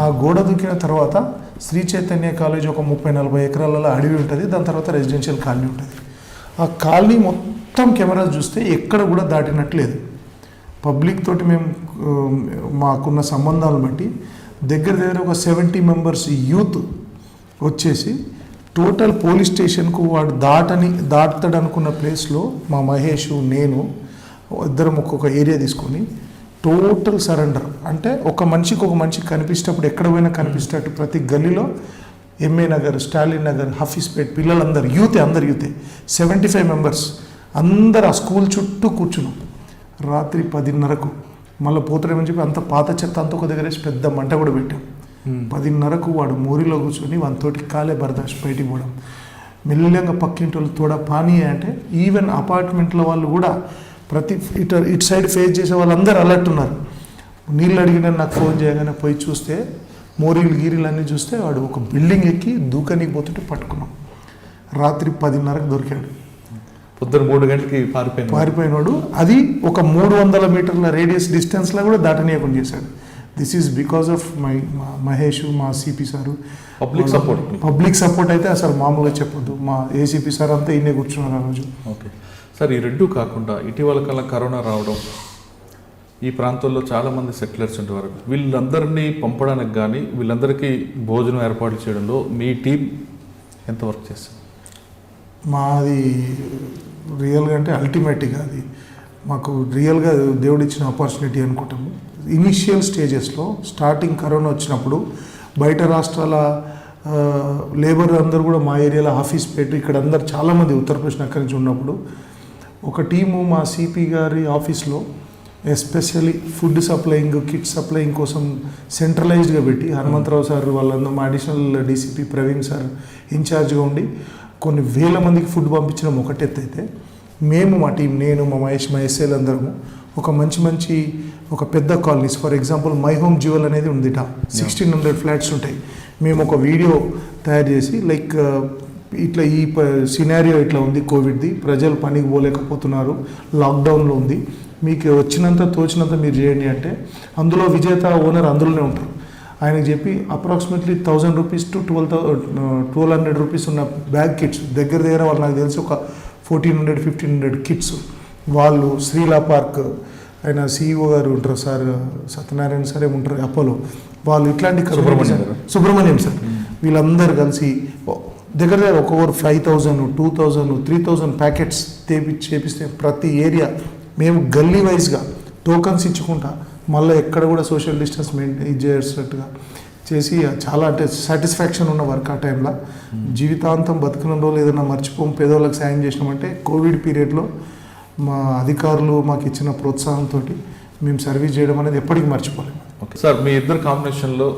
ఆ గోడ దూకిన తర్వాత శ్రీ చైతన్య కాలేజ్ ఒక 30-40 ఎకరాలలో అడవి ఉంటుంది, దాని తర్వాత రెసిడెన్షియల్ కాలనీ ఉంటుంది. ఆ కాలనీ మొత్తం కెమెరాస్ చూస్తే ఎక్కడ కూడా దాటినట్లేదు. పబ్లిక్ తోటి మేము మాకున్న సంబంధాలను బట్టి దగ్గర ఒక 70 members యూత్ వచ్చేసి టోటల్ పోలీస్ స్టేషన్కు వాడు దాటుతాడు అనుకున్న ప్లేస్లో మా మహేష్, నేను ఇద్దరం ఒక్కొక్క ఏరియా తీసుకొని టోటల్ సరెండర్. అంటే ఒక మనిషి కనిపించేటప్పుడు ఎక్కడ పోయినా కనిపించేటట్టు ప్రతి గల్లీలో ఎంఏ నగర్, స్టాలిన్ నగర్, హఫీస్పేట్ పిల్లలందరూ అందరు యూతే 75 members అందరు ఆ స్కూల్ చుట్టూ కూర్చున్నాం. రాత్రి 10:30కు మళ్ళీ పోతాడేమని చెప్పి అంత పాత చెత్త అంతా ఒక దగ్గర వేసి పెద్ద మంట కూడా పెట్టాం. 10:30కు వాడు మోరీలో కూర్చొని వానితోటి కాలే బర్దాష్ బయటికి పోవడం. మెల్లగా పక్కింటి వాళ్ళు తోడ పానీ అంటే ఈవెన్ అపార్ట్మెంట్ల వాళ్ళు కూడా ప్రతి ఇటు సైడ్ ఫేస్ చేసే వాళ్ళందరూ అలర్ట్ ఉన్నారు. నీళ్ళు అడిగిన నాకు ఫోన్ చేయగానే పోయి చూస్తే గీరీలు అన్నీ చూస్తే వాడు ఒక బిల్డింగ్ ఎక్కి దూకనికి పోతుంటే పట్టుకున్నాం. రాత్రి 10:30కు దొరికాడు. పొద్దున 3 గంటలకి పారిపోయినాడు. అది ఒక 300 మీటర్ల రేడియస్ డిస్టెన్స్లో కూడా దాటనీయకుండా చేశాడు. This is because of Mahesh, మా సిపి సారు పబ్లిక్ సపోర్ట్ అయితే అసలు మామూలుగా చెప్పొద్దు. మా ఏసీపీ సార్ అంతా ఇన్నే కూర్చున్నారు ఆ రోజు. ఓకే సార్, ఈ రెండు కాకుండా ఇటీవల కాలం కరోనా రావడం, ఈ ప్రాంతంలో చాలామంది సెటిలర్స్ ఉండేవారు. వీళ్ళందరినీ పంపడానికి కానీ వీళ్ళందరికీ భోజనం ఏర్పాటు చేయడంలో మీ టీం ఎంత వర్క్ చేస్తుంది? మాది రియల్గా అంటే అల్టిమేట్గా అది మాకు రియల్గా దేవుడిచ్చిన ఆపర్చునిటీ అనుకుంటాము. ఇనిషియల్ స్టేజెస్లో స్టార్టింగ్ కరోనా వచ్చినప్పుడు బయట రాష్ట్రాల లేబర్ అందరూ కూడా మా ఏరియాలో ఆఫీస్ పెట్టి ఇక్కడ అందరు చాలామంది ఉత్తరప్రదేశ్ అక్కడి నుంచి ఉన్నప్పుడు ఒక టీము మా సిపి గారి ఆఫీస్లో especially food supplying, kit supplying కోసం సెంట్రలైజ్డ్గా పెట్టి హనుమంతరావు సార్ వాళ్ళందరూ మా అడిషనల్ డీసీపీ ప్రవీణ్ సార్ ఇన్ఛార్జ్గా ఉండి కొన్ని వేల మందికి ఫుడ్ పంపించడం ఒకటి ఎత్తు అయితే, మేము మా టీం, నేను మా మహేష్, మా ఎస్ఐలు అందరము ఒక మంచి ఒక పెద్ద colonies, for example My Home Jewel అనేది ఉందిట, 1600 ఫ్లాట్స్ ఉంటాయి. మేము ఒక వీడియో తయారు చేసి లైక్ ఇట్లా ఈ సినారియో ఇట్లా ఉంది కోవిడ్ది, ప్రజలు పనికి పోలేకపోతున్నారు, లాక్డౌన్లో ఉంది, మీకు వచ్చినంత తోచినంత మీరు చేయండి అంటే అందులో విజేత ఓనర్ అందులోనే ఉంటారు. ఆయనకు చెప్పి అప్రాక్సిమేట్లీ 1000 రూపీస్ టు 1200 రూపీస్ ఉన్న బ్యాగ్ కిట్స్ దగ్గర వాళ్ళు నాకు తెలిసి ఒక 1400-1500 కిట్స్ వాళ్ళు శ్రీలా పార్క్ ఆయన సిఇఓ గారు ఉంటారు సార్, సత్యనారాయణ సార్ ఏముంటారు అపోలో, వాళ్ళు ఇట్లాంటి సుబ్రహ్మణ్యం సార్, వీళ్ళందరూ కలిసి దగ్గర ఒక్కొక్కరు 5000, 2000, 3000 ప్యాకెట్స్ చేపిస్తే ప్రతి ఏరియా మేము గల్లీ వైజ్గా టోకన్స్ ఇచ్చుకుంటా మళ్ళీ ఎక్కడ కూడా సోషల్ డిస్టెన్స్ మెయింటైన్ చేసేటట్టుగా చేసి చాలా అంటే సాటిస్ఫాక్షన్ ఉన్న వర్క్ ఆ టైంలో. జీవితాంతం బతుకున్న రోజులు ఏదైనా మర్చిపోం పేదోళ్ళకి సాయం చేసినామంటే కోవిడ్ పీరియడ్లో మా అధికారులు మాకు ఇచ్చిన ప్రోత్సాహంతో మేము సర్వీస్ చేయడం అనేది ఎప్పటికీ మర్చిపోలేము. ఓకే సార్, మీ ఇద్దరు కాంబినేషన్లో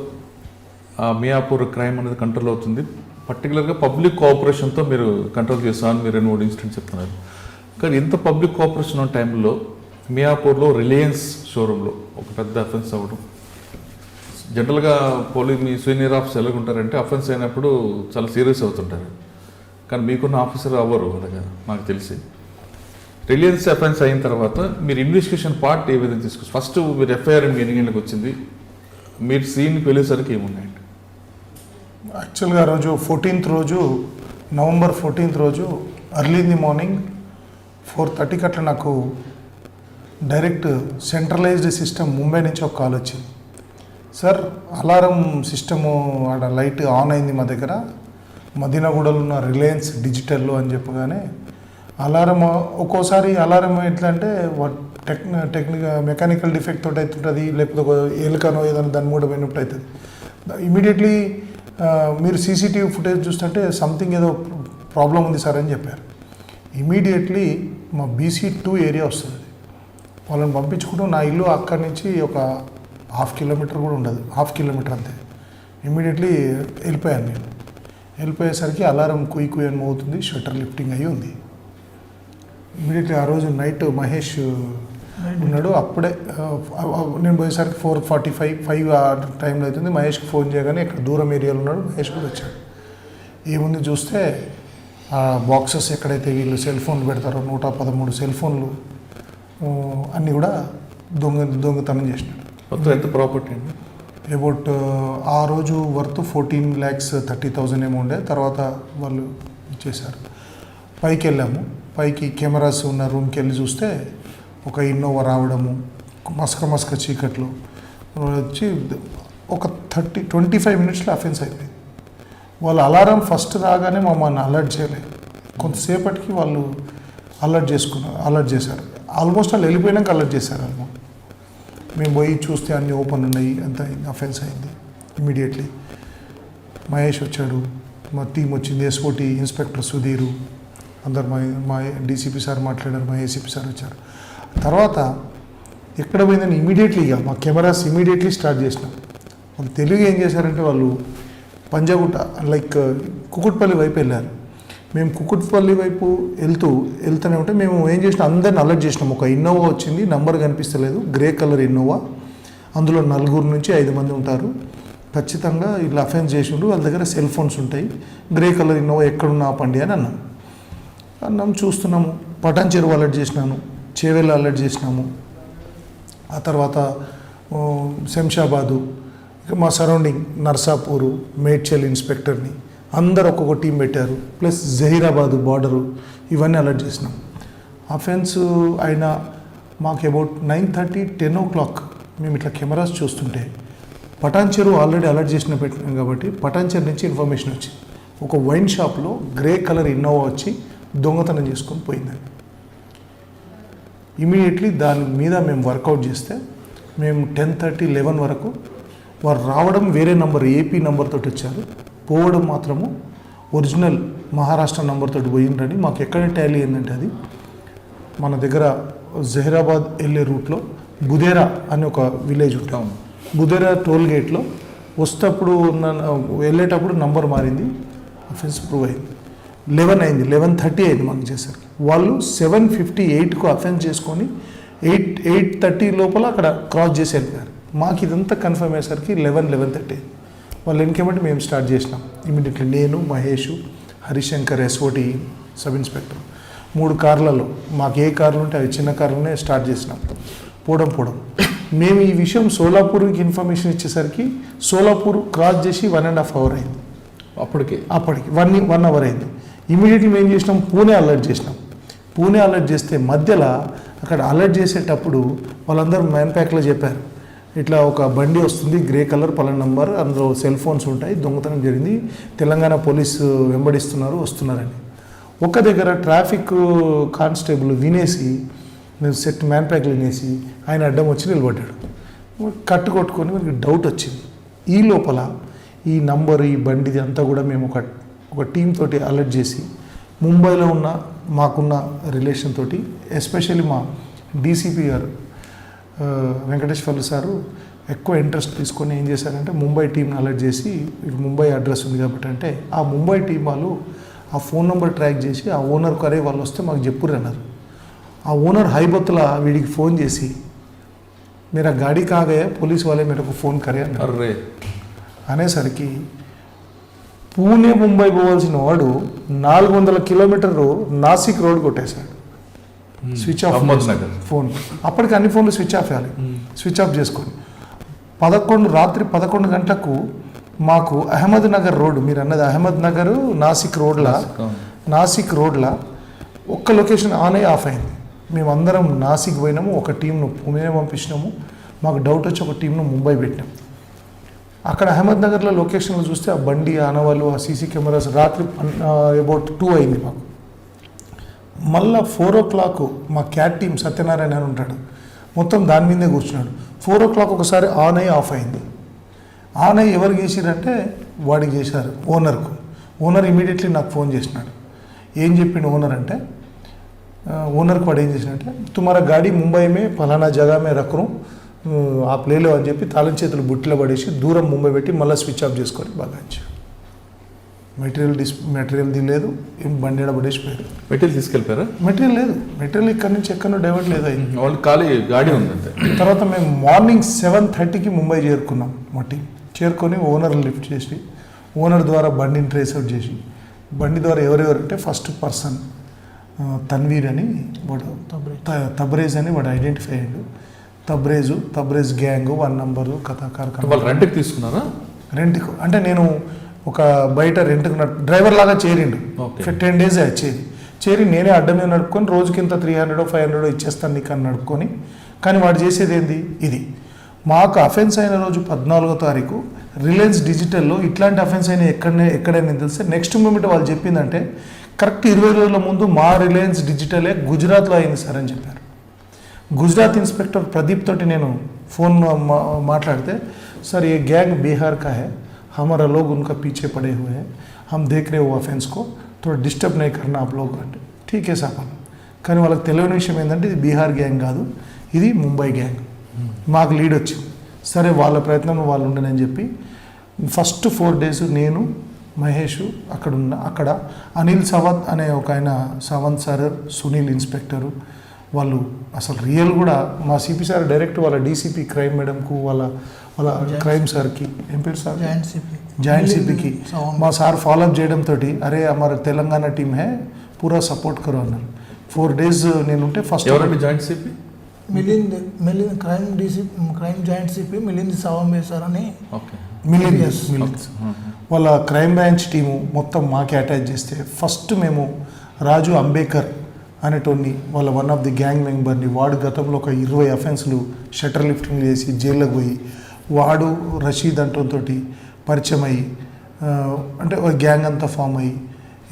మియాపూర్ క్రైమ్ అనేది కంట్రోల్ అవుతుంది. పర్టికులర్గా పబ్లిక్ కోఆపరేషన్తో మీరు కంట్రోల్ చేస్తామని మీరు 2-3 ఇన్సిడెంట్స్ చెప్తున్నారు. కానీ ఇంత పబ్లిక్ కోఆపరేషన్ ఉన్న టైంలో మియాపూర్లో రిలయన్స్ షోరూంలో ఒక పెద్ద అఫెన్స్ అవ్వడం, జనరల్గా మీ సీనియర్ ఆఫీసర్ ఎలాగుంటారంటే అఫెన్స్ అయినప్పుడు చాలా సీరియస్ అవుతుంటారు, కానీ మీకున్న ఆఫీసర్ అవ్వరు అలాగా నాకు తెలిసి. రిలయన్స్ అఫెన్స్ అయిన తర్వాత మీరు ఇన్వెస్టిగేషన్ పార్ట్ ఏ విధంగా తీసుకొచ్చి ఫస్ట్ మీరు ఎఫ్ఐఆర్ ఎన్ని గంటలకు వచ్చింది, మీరు సీన్కి వెళ్ళేసరికి ఏమున్నాయండి? యాక్చువల్గా ఆ రోజు 14th రోజు, నవంబర్ 14th రోజు అర్లీ ఇన్ ది మార్నింగ్ 4:30కి అట్లా నాకు డైరెక్ట్ సెంట్రలైజ్డ్ సిస్టమ్ ముంబై నుంచి ఒక కాల్ వచ్చింది. సార్ అలారం సిస్టము ఆడ లైట్ ఆన్ అయింది మా దగ్గర, మదీనాగూడలో ఉన్న రిలయన్స్ డిజిటల్లో అని చెప్పగానే అలారం ఒక్కోసారి అలారం ఎట్లా అంటే మెకానికల్ డిఫెక్ట్ తోటి అవుతుంటుంది, లేకపోతే ఒక ఎలుకనో ఏదైనా దాని మూడ పోయినప్పుడు అవుతుంది. ఇమీడియట్లీ మీరు సీసీటీవీ ఫుటేజ్ చూస్తుంటే సంథింగ్ ఏదో ప్రాబ్లం ఉంది సార్ అని చెప్పారు. ఇమీడియట్లీ మా BC2 ఏరియా వస్తుంది, వాళ్ళని పంపించుకుంటూ నా ఇల్లు అక్కడి నుంచి ఒక 1/2 కిలోమీటర్ కూడా ఉండదు, 1/2 కిలోమీటర్ అంతే. ఇమీడియట్లీ వెళ్ళిపోయాను నేను. వెళ్ళిపోయేసరికి అలారం కుయ్ అని మోగుతుంది, షట్టర్ లిఫ్టింగ్ అయ్యి ఉంది. ఇమీడియట్లీ ఆ రోజు నైట్ మహేష్ ఉన్నాడు, అప్పుడే నేను పోయేసరికి 4:45 ఆ టైంలో అవుతుంది. మహేష్కి ఫోన్ చేయగానే ఇక్కడ దూరం ఏరియాలో ఉన్నాడు, మహేష్ కూడా వచ్చాడు. ఏముంది చూస్తే ఆ బాక్సెస్ ఎక్కడైతే వీళ్ళు సెల్ ఫోన్లు పెడతారో 113 సెల్ ఫోన్లు అన్నీ కూడా దొంగతనం చేసినాడు. మొత్తం ఎంత ప్రాపర్టీ అండి? అబౌట్ ఆ రోజు వర్త్ 14,30,000 ఏమో ఉండే. తర్వాత వాళ్ళు ఇచ్చేశారు. పైకి వెళ్ళాము, పైకి కెమెరాస్ ఉన్న రూమ్కి వెళ్ళి చూస్తే ఒక ఇన్నోవా రావడము, మసక చీకట్లో వచ్చి ఒక 25 మినిట్స్లో అఫెన్స్ అయిపోయింది. వాళ్ళు అలారం ఫస్ట్ రాగానే మమ్మల్ని అలర్ట్ చేయలేదు, కొంతసేపటికి వాళ్ళు అలర్ట్ చేశారు. ఆల్మోస్ట్ వాళ్ళు వెళ్ళిపోయినాక అలర్ట్ చేశారు. మేము పోయి చూస్తే అన్నీ ఓపెన్ ఉన్నాయి, అంత అఫెన్స్ అయింది. ఇమీడియట్లీ మహేష్ వచ్చాడు, మా టీం వచ్చింది, SOT ఇన్స్పెక్టర్ సుధీరు అందరు, మా డీసీపీ సార్ మాట్లాడారు, మా ఏసీపీ సార్ వచ్చారు. తర్వాత ఎక్కడ పోయిందని ఇమీడియట్లీగా మా కెమెరాస్ ఇమీడియట్లీ స్టార్ట్ చేసినాం. వాళ్ళు తెలుగు ఏం చేశారంటే వాళ్ళు పంజాగుట్ట లైక్ కుకుట్పల్లి వైపు వెళ్ళారు. మేము కుకుట్పల్లి వైపు వెళ్తూనే ఉంటే మేము ఏం చేసినాం, అందరిని అలర్ట్ చేసినాం. ఒక ఇన్నోవా వచ్చింది, నంబర్ కనిపిస్తలేదు, గ్రే కలర్ ఇన్నోవా, అందులో 4 నుంచి 5 మంది ఉంటారు, ఖచ్చితంగా ఇలా అఫెన్స్ చేసిండు, వాళ్ళ దగ్గర సెల్ ఫోన్స్ ఉంటాయి, గ్రే కలర్ ఇన్నోవా ఎక్కడున్నా ఆపండి అని అన్నాం. చూస్తున్నాము, పటాన్ చెరువు అలర్ట్ చేసినాను, చేవెళ్ళ అలర్ట్ చేసినాము. ఆ తర్వాత శంషాబాదు, మా సరౌండింగ్ నర్సాపూరు, మేడ్చల్ ఇన్స్పెక్టర్ని అందరు ఒక్కొక్క టీం పెట్టారు, ప్లస్ జహీరాబాదు బార్డరు, ఇవన్నీ అలర్ట్ చేసినాం. అఫెన్స్ అయిన మాకు అబౌట్ 9:30-10 o'clock మేము ఇట్లా కెమెరాస్ చూస్తుంటే పటాన్ చెరువు ఆల్రెడీ అలర్ట్ చేసిన పెట్టినాం కాబట్టి పటాన్ చెరువు నుంచి ఇన్ఫర్మేషన్ వచ్చింది, ఒక వైన్ షాప్లో గ్రే కలర్ ఇన్నోవా వచ్చి దొంగతనం చేసుకొని పోయిందని. ఇమీడియట్లీ దాని మీద మేము వర్కౌట్ చేస్తే మేము 10:30, 11 వరకు వారు రావడం వేరే నంబర్ ఏపీ నెంబర్ తోటి వచ్చారు, పోవడం మాత్రము ఒరిజినల్ మహారాష్ట్ర నెంబర్ తోటి పోయిండ్రని మాకు ఎక్కడ టాలీ ఏంటంటే అది మన దగ్గర జహీరాబాద్ వెళ్ళే రూట్లో బుదేరా అని ఒక విలేజ్ ఉంటాం. బుదేరా టోల్ గేట్లో వస్తేప్పుడు వెళ్ళేటప్పుడు నంబర్ మారింది, అఫెన్స్ ప్రూవ్ అయింది. 11 అయింది, 11:30 అయింది మాకు చేసరికి. వాళ్ళు 7:58కు అఫెన్స్ చేసుకొని 8:30 లోపల అక్కడ క్రాస్ చేసి వెళ్ళిపోయారు. మాకు ఇదంతా కన్ఫర్మ్ అయ్యేసరికి 11:30 వాళ్ళు వెనకేమంటే మేము స్టార్ట్ చేసినాం ఇమీడియట్లీ. నేను, Mahesh, Harishankar, SOT sub inspector 3 కార్లలో, మాకు ఏ కార్లు ఉంటే అవి చిన్న కార్లనే స్టార్ట్ చేసినాం. పోవడం మేము ఈ విషయం సోలాపూర్కి ఇన్ఫర్మేషన్ ఇచ్చేసరికి సోలాపూర్ క్రాస్ చేసి 1.5 అవర్ అయింది. అప్పటికి 1 అవర్ అయింది. ఇమీడియట్లీ మేము ఏం చేసినాం, పూణే అలర్ట్ చేసినాం. పూణే అలర్ట్ చేస్తే మధ్యలో అక్కడ అలర్ట్ చేసేటప్పుడు వాళ్ళందరూ మ్యాన్ ప్యాక్లో చెప్పారు, ఇట్లా ఒక బండి వస్తుంది గ్రే కలర్ పలానా నంబర్, అందులో సెల్ ఫోన్స్ ఉంటాయి, దొంగతనం జరిగింది, తెలంగాణ పోలీసు వెంబడిస్తున్నారు, వస్తున్నారని. ఒక దగ్గర ట్రాఫిక్ కానిస్టేబుల్ వినేసి నేను సెట్ మ్యాన్ ప్యాక్లు వినేసి ఆయన అడ్డం వచ్చి నిలబడ్డాడు. కట్టు కొట్టుకొని మనకి డౌట్ వచ్చింది. ఈ లోపల ఈ నంబర్ ఈ బండిది అంతా కూడా మేము ఒక టీం తోటి అలర్ట్ చేసి ముంబైలో ఉన్న మాకున్న రిలేషన్ తోటి ఎస్పెషల్లీ మా డీసీపీ గారు వెంకటేశ్వర్లు సారు ఎక్కువ ఇంట్రెస్ట్ తీసుకొని ఏం చేశారంటే ముంబై టీంని అలర్ట్ చేసి ముంబై అడ్రస్ ఉంది కాబట్టి అంటే ఆ ముంబై టీం వాళ్ళు ఆ ఫోన్ నెంబర్ ట్రాక్ చేసి ఆ ఓనర్ కరే వాళ్ళు వస్తే మాకు చెప్పుర్రు అన్నారు. ఆ ఓనర్ హైబత్తుల వీడికి ఫోన్ చేసి मेरा गाड़ी कहाँ गया पुलिस वाले मेरे को फ़ोन करे అర్రే అనేసరికి పూణే ముంబై పోవాల్సిన వాడు 400 కిలోమీటర్లు నాసిక్ రోడ్ కొట్టేశాడు. Switch off Ahmednagar phone. అప్పటికి అన్ని ఫోన్లు స్విచ్ ఆఫ్ చేయాలి, స్విచ్ ఆఫ్ చేసుకొని రాత్రి 11 గంటలకు మాకు అహ్మద్నగర్ రోడ్, మీరు అన్నది అహ్మద్నగర్ నాసిక్ రోడ్లా ఒక్క లొకేషన్ ఆన్ అయ్యి ఆఫ్ అయింది. మేమందరం నాసిక్ పోయినాము, ఒక టీంను పూణే పంపించినాము, మాకు డౌట్ వచ్చి ఒక టీంను ముంబై పెట్టినాం. అక్కడ అహ్మద్నగర్లో లొకేషన్లో చూస్తే ఆ బండి ఆనవాళ్ళు ఆ సీసీ కెమెరాస్ రాత్రి అబౌట్ 2 అయింది మాకు. మళ్ళీ 4 o'clock మా క్యాట్ టీం సత్యనారాయణ అని ఉంటాడు, మొత్తం దాని మీదే కూర్చున్నాడు. 4 o'clock ఒకసారి ఆన్ అయ్యి ఆఫ్ అయింది. ఆన్ అయ్యి ఎవరికి చేసిరంటే వాడికి చేశారు, ఓనర్కు. ఓనర్ ఇమీడియట్లీ నాకు ఫోన్ చేసినాడు. ఏం చెప్పిండు ఓనర్ అంటే, ఓనర్కి వాడు ఏం చేసినట్టే తుమారా గాడి ముంబై మే ఫలానా జగా మే రక్కరు ఆ ప్లేలో అని చెప్పి తాళం చేతులు బుట్టిలో పడేసి దూరం ముంబై పెట్టి మళ్ళీ స్విచ్ ఆఫ్ చేసుకొని బాగా మెటీరియల్ది లేదు, ఏం బండి పడేసిపోయారు. మెటీరియల్ తీసుకెళ్ళిపోయారా? మెటీరియల్ లేదు, మెటీరియల్ ఇక్కడ నుంచి ఎక్కడో డైవర్ట్ లేదు అయింది, వాళ్ళు ఖాళీ గాడి ఉందంటే. తర్వాత మేము మార్నింగ్ 7:30కి ముంబై చేరుకున్నాం. మా టీం చేరుకొని ఓనర్ని లిఫ్ట్ చేసి ఓనర్ ద్వారా బండిని ట్రేస్ అవుట్ చేసి బండి ద్వారా ఎవరెవరంటే ఫస్ట్ పర్సన్ తన్వీర్ అని వాడు తబ్రేజ్ అని వాడు ఐడెంటిఫై అయ్యాడు. తబ్రేజ్ గ్యాంగ్ 1 నంబరు కథాకారు. వాళ్ళు రెంట్కి తీసుకున్నారా? రెంట్కు అంటే నేను ఒక బయట రెంట్కు డ్రైవర్ లాగా చేరిండు. 10 days చేరి నేనే అడ్డం మీద నడుపుకొని రోజుకి ఇంత 300 500 ఇచ్చేస్తాను నీకు అని నడుపుకొని. కానీ వాడు చేసేది ఏంది ఇది, మాకు అఫెన్స్ అయిన రోజు 14వ తారీఖు రిలయన్స్ డిజిటల్లో ఇట్లాంటి అఫెన్స్ అయినా ఎక్కడైనా తెలిస్తే నెక్స్ట్ మూమెంట్ వాళ్ళు చెప్పిందంటే కరెక్ట్ 20 రోజుల ముందు మా రిలయన్స్ డిజిటలే గుజరాత్లో అయింది సార్ అని చెప్పారు. గుజరాత్ ఇన్స్పెక్టర్ ప్రదీప్ తోటి నేను ఫోన్ మాట్లాడితే, సార్ ये गैंग बिहार का है, हमारा लोग उनका पीछे पड़े हुए हैं, हम देख रहे हो ऑफेंस को, थोड़ा डिस्टर्ब नहीं करना आप लोग అంటే ठीक है సార్. కానీ వాళ్ళకి తెలియని విషయం ఏంటంటే ఇది బీహార్ గ్యాంగ్ కాదు, ఇది ముంబై గ్యాంగ్. మాకు లీడ్ వచ్చింది. సరే వాళ్ళ ప్రయత్నంలో వాళ్ళు ఉండనని చెప్పి ఫస్ట్ 4 days నేను మహేష్ అక్కడ అనిల్ సావంత్ అనే ఒక ఆయన, సావంత్ సార్, సునీల్ ఇన్స్పెక్టరు, వాళ్ళు అసలు రియల్ కూడా మా సిపి సార్ డైరెక్ట్ వాళ్ళ డీసీపీ క్రైమ్ మేడంకు వాళ్ళ క్రైమ్ సార్కి ఏం పేరు సార్ జాయింట్ సిపికి మా సార్ ఫాలోఅప్ చేయడంతో అరే हमारा తెలంగాణ టీమ్ హే పూరా సపోర్ట్ కరో అన్నారు. 4 days నేనుంటే first joint CP Milind crime joint CP Milind Savambe sir అని మిలింద్ వాళ్ళ క్రైమ్ బ్రాంచ్ టీము మొత్తం మాకే అటాచ్ చేస్తే ఫస్ట్ మేము రాజు అంబేకర్ అనేటోని వాళ్ళ వన్ ఆఫ్ ది గ్యాంగ్ మెంబర్ని, వాడు గతంలో ఒక 20 అఫెన్స్లు షట్టర్ లిఫ్టింగ్ చేసి జైల్లోకి పోయి వాడు రషీద్ అంటోతో పరిచయం అయ్యి అంటే గ్యాంగ్ అంతా ఫామ్ అయ్యి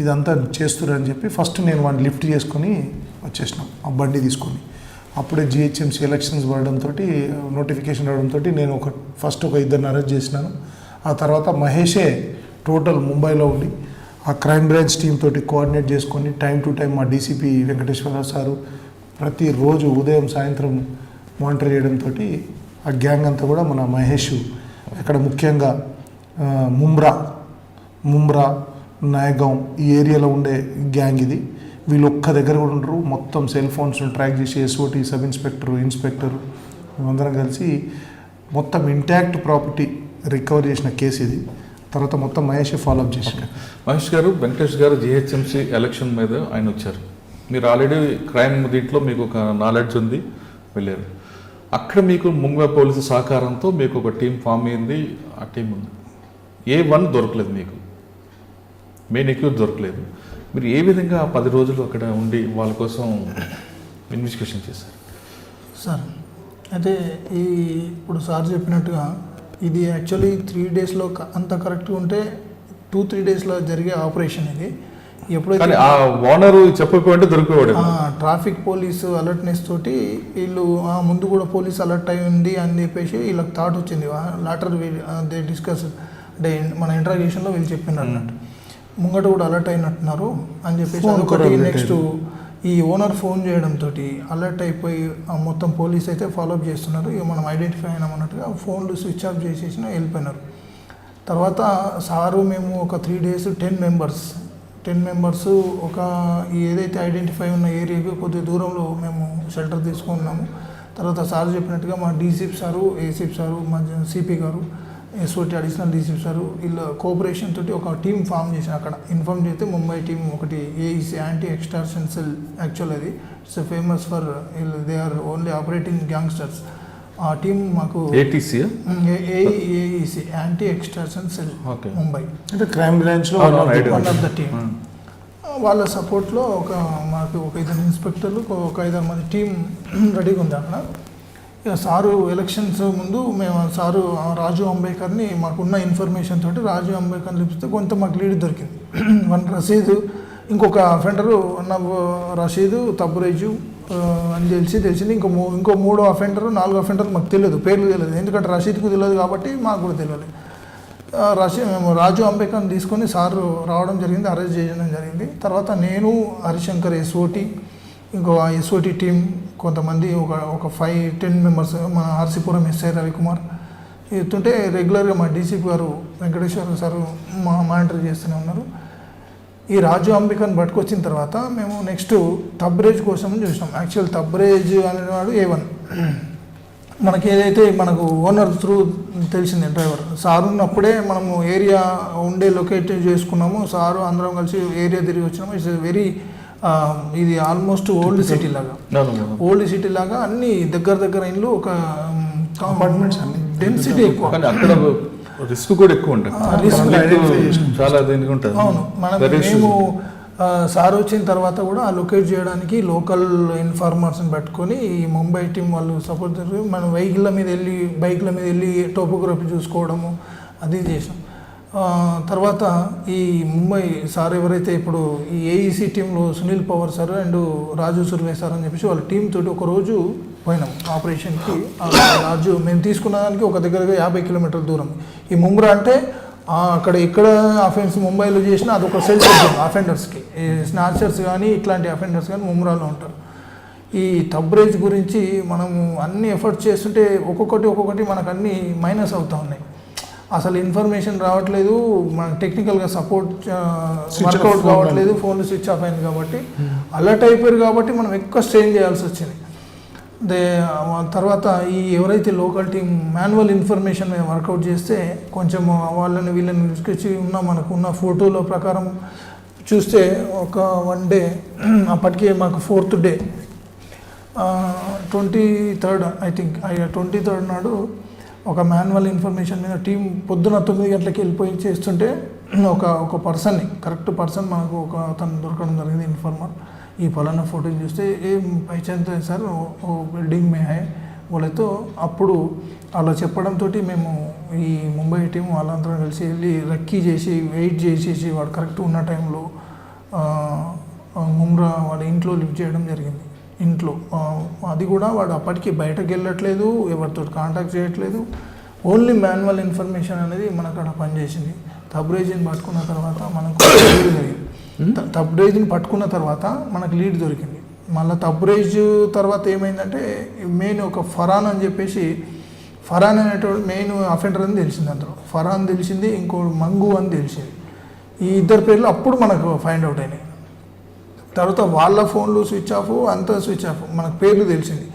ఇదంతా చేస్తున్నారని చెప్పి ఫస్ట్ నేను వాడిని లిఫ్ట్ చేసుకొని వచ్చేసినాం ఆ బండి తీసుకొని. అప్పుడే జిహెచ్ఎంసీ ఎలక్షన్స్ పడడంతో నోటిఫికేషన్ రావడంతో నేను ఫస్ట్ ఒక ఇద్దరిని అరెస్ట్ చేసినాను. ఆ తర్వాత మహేషే టోటల్ ముంబైలో ఉండి ఆ క్రైమ్ బ్రాంచ్ టీమ్ తోటి కోఆర్డినేట్ చేసుకొని టైం టు టైం మా డీసీపీ వెంకటేశ్వరరావు సారు ప్రతిరోజు ఉదయం సాయంత్రం మానిటర్ చేయడంతో ఆ గ్యాంగ్ అంతా కూడా మన మహేష్ ఇక్కడ ముఖ్యంగా ముంబ్రా నాయగాం ఈ ఏరియాలో ఉండే గ్యాంగ్ ఇది. వీళ్ళు ఒక్క దగ్గర కూడా ఉండరు. మొత్తం సెల్ ఫోన్స్ ట్రాక్ చేసి ఎస్ఓటీ సబ్ ఇన్స్పెక్టర్ మేమందరం కలిసి మొత్తం ఇంటాక్ట్ ప్రాపర్టీ రికవర్ చేసిన కేసు ఇది. తర్వాత మొత్తం మహేష్ ఫాలోఅప్ చేశారు. మహేష్ గారు, వెంకటేష్ గారు జిహెచ్ఎంసీ ఎలక్షన్ మీద ఆయన వచ్చారు. మీరు ఆల్రెడీ క్రైమ్ దీంట్లో మీకు ఒక నాలెడ్జ్ ఉంది, వెళ్ళారు. అక్కడ మీకు ముంబై పోలీసు సహకారంతో మీకు ఒక టీం ఫామ్ అయింది. ఆ టీం ఉంది. A1 దొరకలేదు, మీకు మెయిన్ ఎక్యూజ్ దొరకలేదు. మీరు ఏ విధంగా 10 రోజులు అక్కడ ఉండి వాళ్ళ కోసం ఇన్వెస్టిగేషన్ చేశారు? సార్ అయితే ఇప్పుడు సార్ చెప్పినట్టుగా ఇది యాక్చువల్లీ 3 డేస్లో అంత కరెక్ట్గా ఉంటే 2-3 డేస్లో జరిగే ఆపరేషన్ ఇది. ఎప్పుడైతే ఆ ఓనరు చెప్పకపోతే దొరికిపోయాడు. ట్రాఫిక్ పోలీసు అలర్ట్నెస్ తోటి వీళ్ళు ముందు కూడా పోలీస్ అలర్ట్ అయి ఉంది అని చెప్పేసి వీళ్ళకి థాట్ వచ్చింది. లాటర్ దే డిస్కస్ అంటే మన ఇంట్రాగేషన్లో వీళ్ళు చెప్పినారు అన్నట్టు, ముంగట కూడా అలర్ట్ అయినట్టున్నారు అని చెప్పేసి అదొకటి. నెక్స్ట్ ఈ ఓనర్ ఫోన్ చేయడంతో అలర్ట్ అయిపోయి మొత్తం పోలీస్ అయితే ఫాలోఅప్ చేస్తున్నారు. ఇక మనం ఐడెంటిఫై అయినాం అన్నట్టుగా ఫోన్లు స్విచ్ ఆఫ్ చేసేసిన వెళ్ళిపోయినారు. తర్వాత సారు మేము ఒక 3 డేస్ 10 మెంబర్స్ ఒక ఏదైతే ఐడెంటిఫై ఉన్న ఏరియాకి కొద్ది దూరంలో మేము షెల్టర్ తీసుకున్నాము. తర్వాత సార్ చెప్పినట్టుగా మా డీసీపీ సారు, ఏసీపీ సారు, మా సిపి గారు, ఎస్ఓటీ అడిషనల్ డీసీపీ సారు వీళ్ళ కోఆపరేషన్ తోటి ఒక టీం ఫామ్ చేసి అక్కడ ఇన్ఫార్మ్ చేస్తే ముంబై టీం ఒకటి AEC anti extortion cell, actual అది it's famous for they are only operating gangsters. ఆ టీం మాకు AEC anti extortion cell Mumbai అంటే క్రైమ్ బ్రాంచ్లో వన్ ఆఫ్ ద టీమ్. వాళ్ళ సపోర్ట్లో మాకు ఒక 5 ఇన్స్పెక్టర్లు, ఒక 5 మంది టీం రెడీగా ఉంది అక్కడ. ఇక సారు ఎలక్షన్స్ ముందు మేము సారు రాజు అంబేద్కర్ని మాకున్న ఇన్ఫర్మేషన్ తోటి రాజు అంబేద్కర్ని పిలిపిస్తే కొంత మాకు లీడ్ దొరికింది. 1 రషీద్, ఇంకొక అఫెండరు రషీద్, తబ్బురేజు అని తెలిసింది. ఇంకో 3 అఫెండరు 4 అఫెండర్ మాకు తెలియదు, పేర్లు తెలియదు. ఎందుకంటే రషీద్కు తెలియదు కాబట్టి మాకు కూడా తెలియదు. మేము రాజు అంబేద్కర్ని తీసుకొని సారు రావడం జరిగింది, అరెస్ట్ చేయడం జరిగింది. తర్వాత నేను, హరిశంకర్ ఎస్ఓటీ, ఇంకో ఎస్ఓటీ టీం కొంతమంది ఒక 5-10 మెంబర్స్, మన ఆర్సీపురం ఎస్ఐ రవికుమార్ ఇస్తుంటే రెగ్యులర్గా మా డీసీపీ గారు వెంకటేశ్వర సారు మానిటర్ చేస్తూనే ఉన్నారు. ఈ రాజు అంబికని పట్టుకొచ్చిన తర్వాత మేము నెక్స్ట్ తబ్రేజ్ కోసం చూసినాం. యాక్చువల్ తబ్రేజ్ అనేవాడు A1. మనకి ఏదైతే మనకు ఓనర్ త్రూ తెలిసింది డ్రైవర్ సార్ ఉన్నప్పుడే మనము ఏరియా ఉండే లొకేట్ చేసుకున్నాము. సారు అందరం కలిసి ఏరియా తిరిగి వచ్చినాము. ఇట్స్ వెరీ ఇది ఆల్మోస్ట్ ఓల్డ్ సిటీ లాగా అన్ని దగ్గర ఇండ్లు, ఒక అపార్ట్మెంట్స్ అన్ని డెన్సిటీ ఎక్కువ, అక్కడ రిస్క్ కూడా ఎక్కువ ఉంటుంది. చాలా దీనికి ఉంటుంది. అవును. మేము సార్ వచ్చిన తర్వాత కూడా ఆ లొకేట్ చేయడానికి లోకల్ ఇన్ఫార్మర్స్ని పెట్టుకొని ఈ ముంబై టీం వాళ్ళు సపోర్ట్ చేసి మనం బైక్ల మీద వెళ్ళి టోపోగ్రఫీ చూసుకోవడము అది చేసాం. తర్వాత ఈ ముంబై సార్ ఎవరైతే ఇప్పుడు ఈ ఏఈసీ టీంలో Sunil Pawar sir and Raju Surve sir అని చెప్పేసి వాళ్ళ టీం తోటి ఒకరోజు పోయినాం ఆపరేషన్కి. రాజు మేము తీసుకున్న దానికి ఒక దగ్గరగా 50 కిలోమీటర్ల దూరం. ఈ ముంబ్రా అంటే అక్కడ ఎక్కడ అఫెన్స్ ముంబైలో చేసినా అదొక సెల్ సబ్జెక్ట్ అఫెండర్స్కి. స్నాచర్స్ కానీ ఇట్లాంటి అఫెండర్స్ కానీ ముంబ్రాలో ఉంటారు. ఈ తబ్రేజ్ గురించి మనము అన్ని ఎఫర్ట్స్ చేస్తుంటే ఒక్కొక్కటి మనకు అన్ని మైనస్ అవుతూ ఉన్నాయి. అసలు ఇన్ఫర్మేషన్ రావట్లేదు, మనకు టెక్నికల్గా సపోర్ట్ వర్కౌట్ కావట్లేదు, ఫోన్లు స్విచ్ ఆఫ్ అయింది కాబట్టి అలర్ట్ అయిపోయారు కాబట్టి మనం ఎక్కువ స్ట్రెయిన్ చేయాల్సి వచ్చింది. తర్వాత ఈ ఎవరైతే లోకల్ టీం మాన్యువల్ ఇన్ఫర్మేషన్ మీద వర్కౌట్ చేస్తే కొంచెం వీళ్ళని తీసుకొచ్చి మనకున్న ఫోటోల ప్రకారం చూస్తే ఒక 1 డే అప్పటికే మాకు 4th day 23rd I think 23rd నాడు ఒక మాన్యువల్ ఇన్ఫర్మేషన్ మీద టీం పొద్దున 9 గంటలకి వెళ్ళిపోయి చేస్తుంటే ఒక పర్సన్ని కరెక్ట్ పర్సన్ మనకు ఒక అతను దొరకడం జరిగింది ఇన్ఫార్మర్. ఈ పలానా ఫోటోలు చూస్తే ఏం పైచాంత సార్ ఓ బిల్డింగ్ మే హై వాళ్ళతో అప్పుడు అలా చెప్పడంతో మేము ఈ ముంబై టీం వాళ్ళందరం కలిసి వెళ్ళి రెక్కీ చేసి వెయిట్ చేసేసి వాడు కరెక్ట్ ఉన్న టైంలో ముంబ్రా వాళ్ళ ఇంట్లో లిఫ్ట్ చేయడం జరిగింది. ఇంట్లో. అది కూడా వాడు అప్పటికి బయటకు వెళ్ళట్లేదు, ఎవరితో కాంటాక్ట్ చేయట్లేదు. ఓన్లీ మాన్యువల్ ఇన్ఫర్మేషన్ అనేది మనకు అక్కడ పనిచేసింది. తబ్రేజ్ని పట్టుకున్న తర్వాత మనకు లీడ్ జరిగింది. తబ్రేజ్ని పట్టుకున్న తర్వాత మనకు లీడ్ దొరికింది. మళ్ళీ తబ్రేజ్ తర్వాత ఏమైందంటే మెయిన్ ఒక ఫరాన్ అని చెప్పేసి, ఫరాన్ అనేటోడు మెయిన్ అఫెండర్ అని తెలిసింది. అందులో ఫరాన్ తెలిసింది, ఇంకో మంగు అని తెలిసింది. ఈ ఇద్దరు పేర్లు అప్పుడు మనకు ఫైండ్ అవుట్ అయినాయి. తర్వాత వాళ్ళ ఫోన్లు స్విచ్ ఆఫ్, అంతా స్విచ్ ఆఫ్, మనకు పేర్లు తెలిసింది.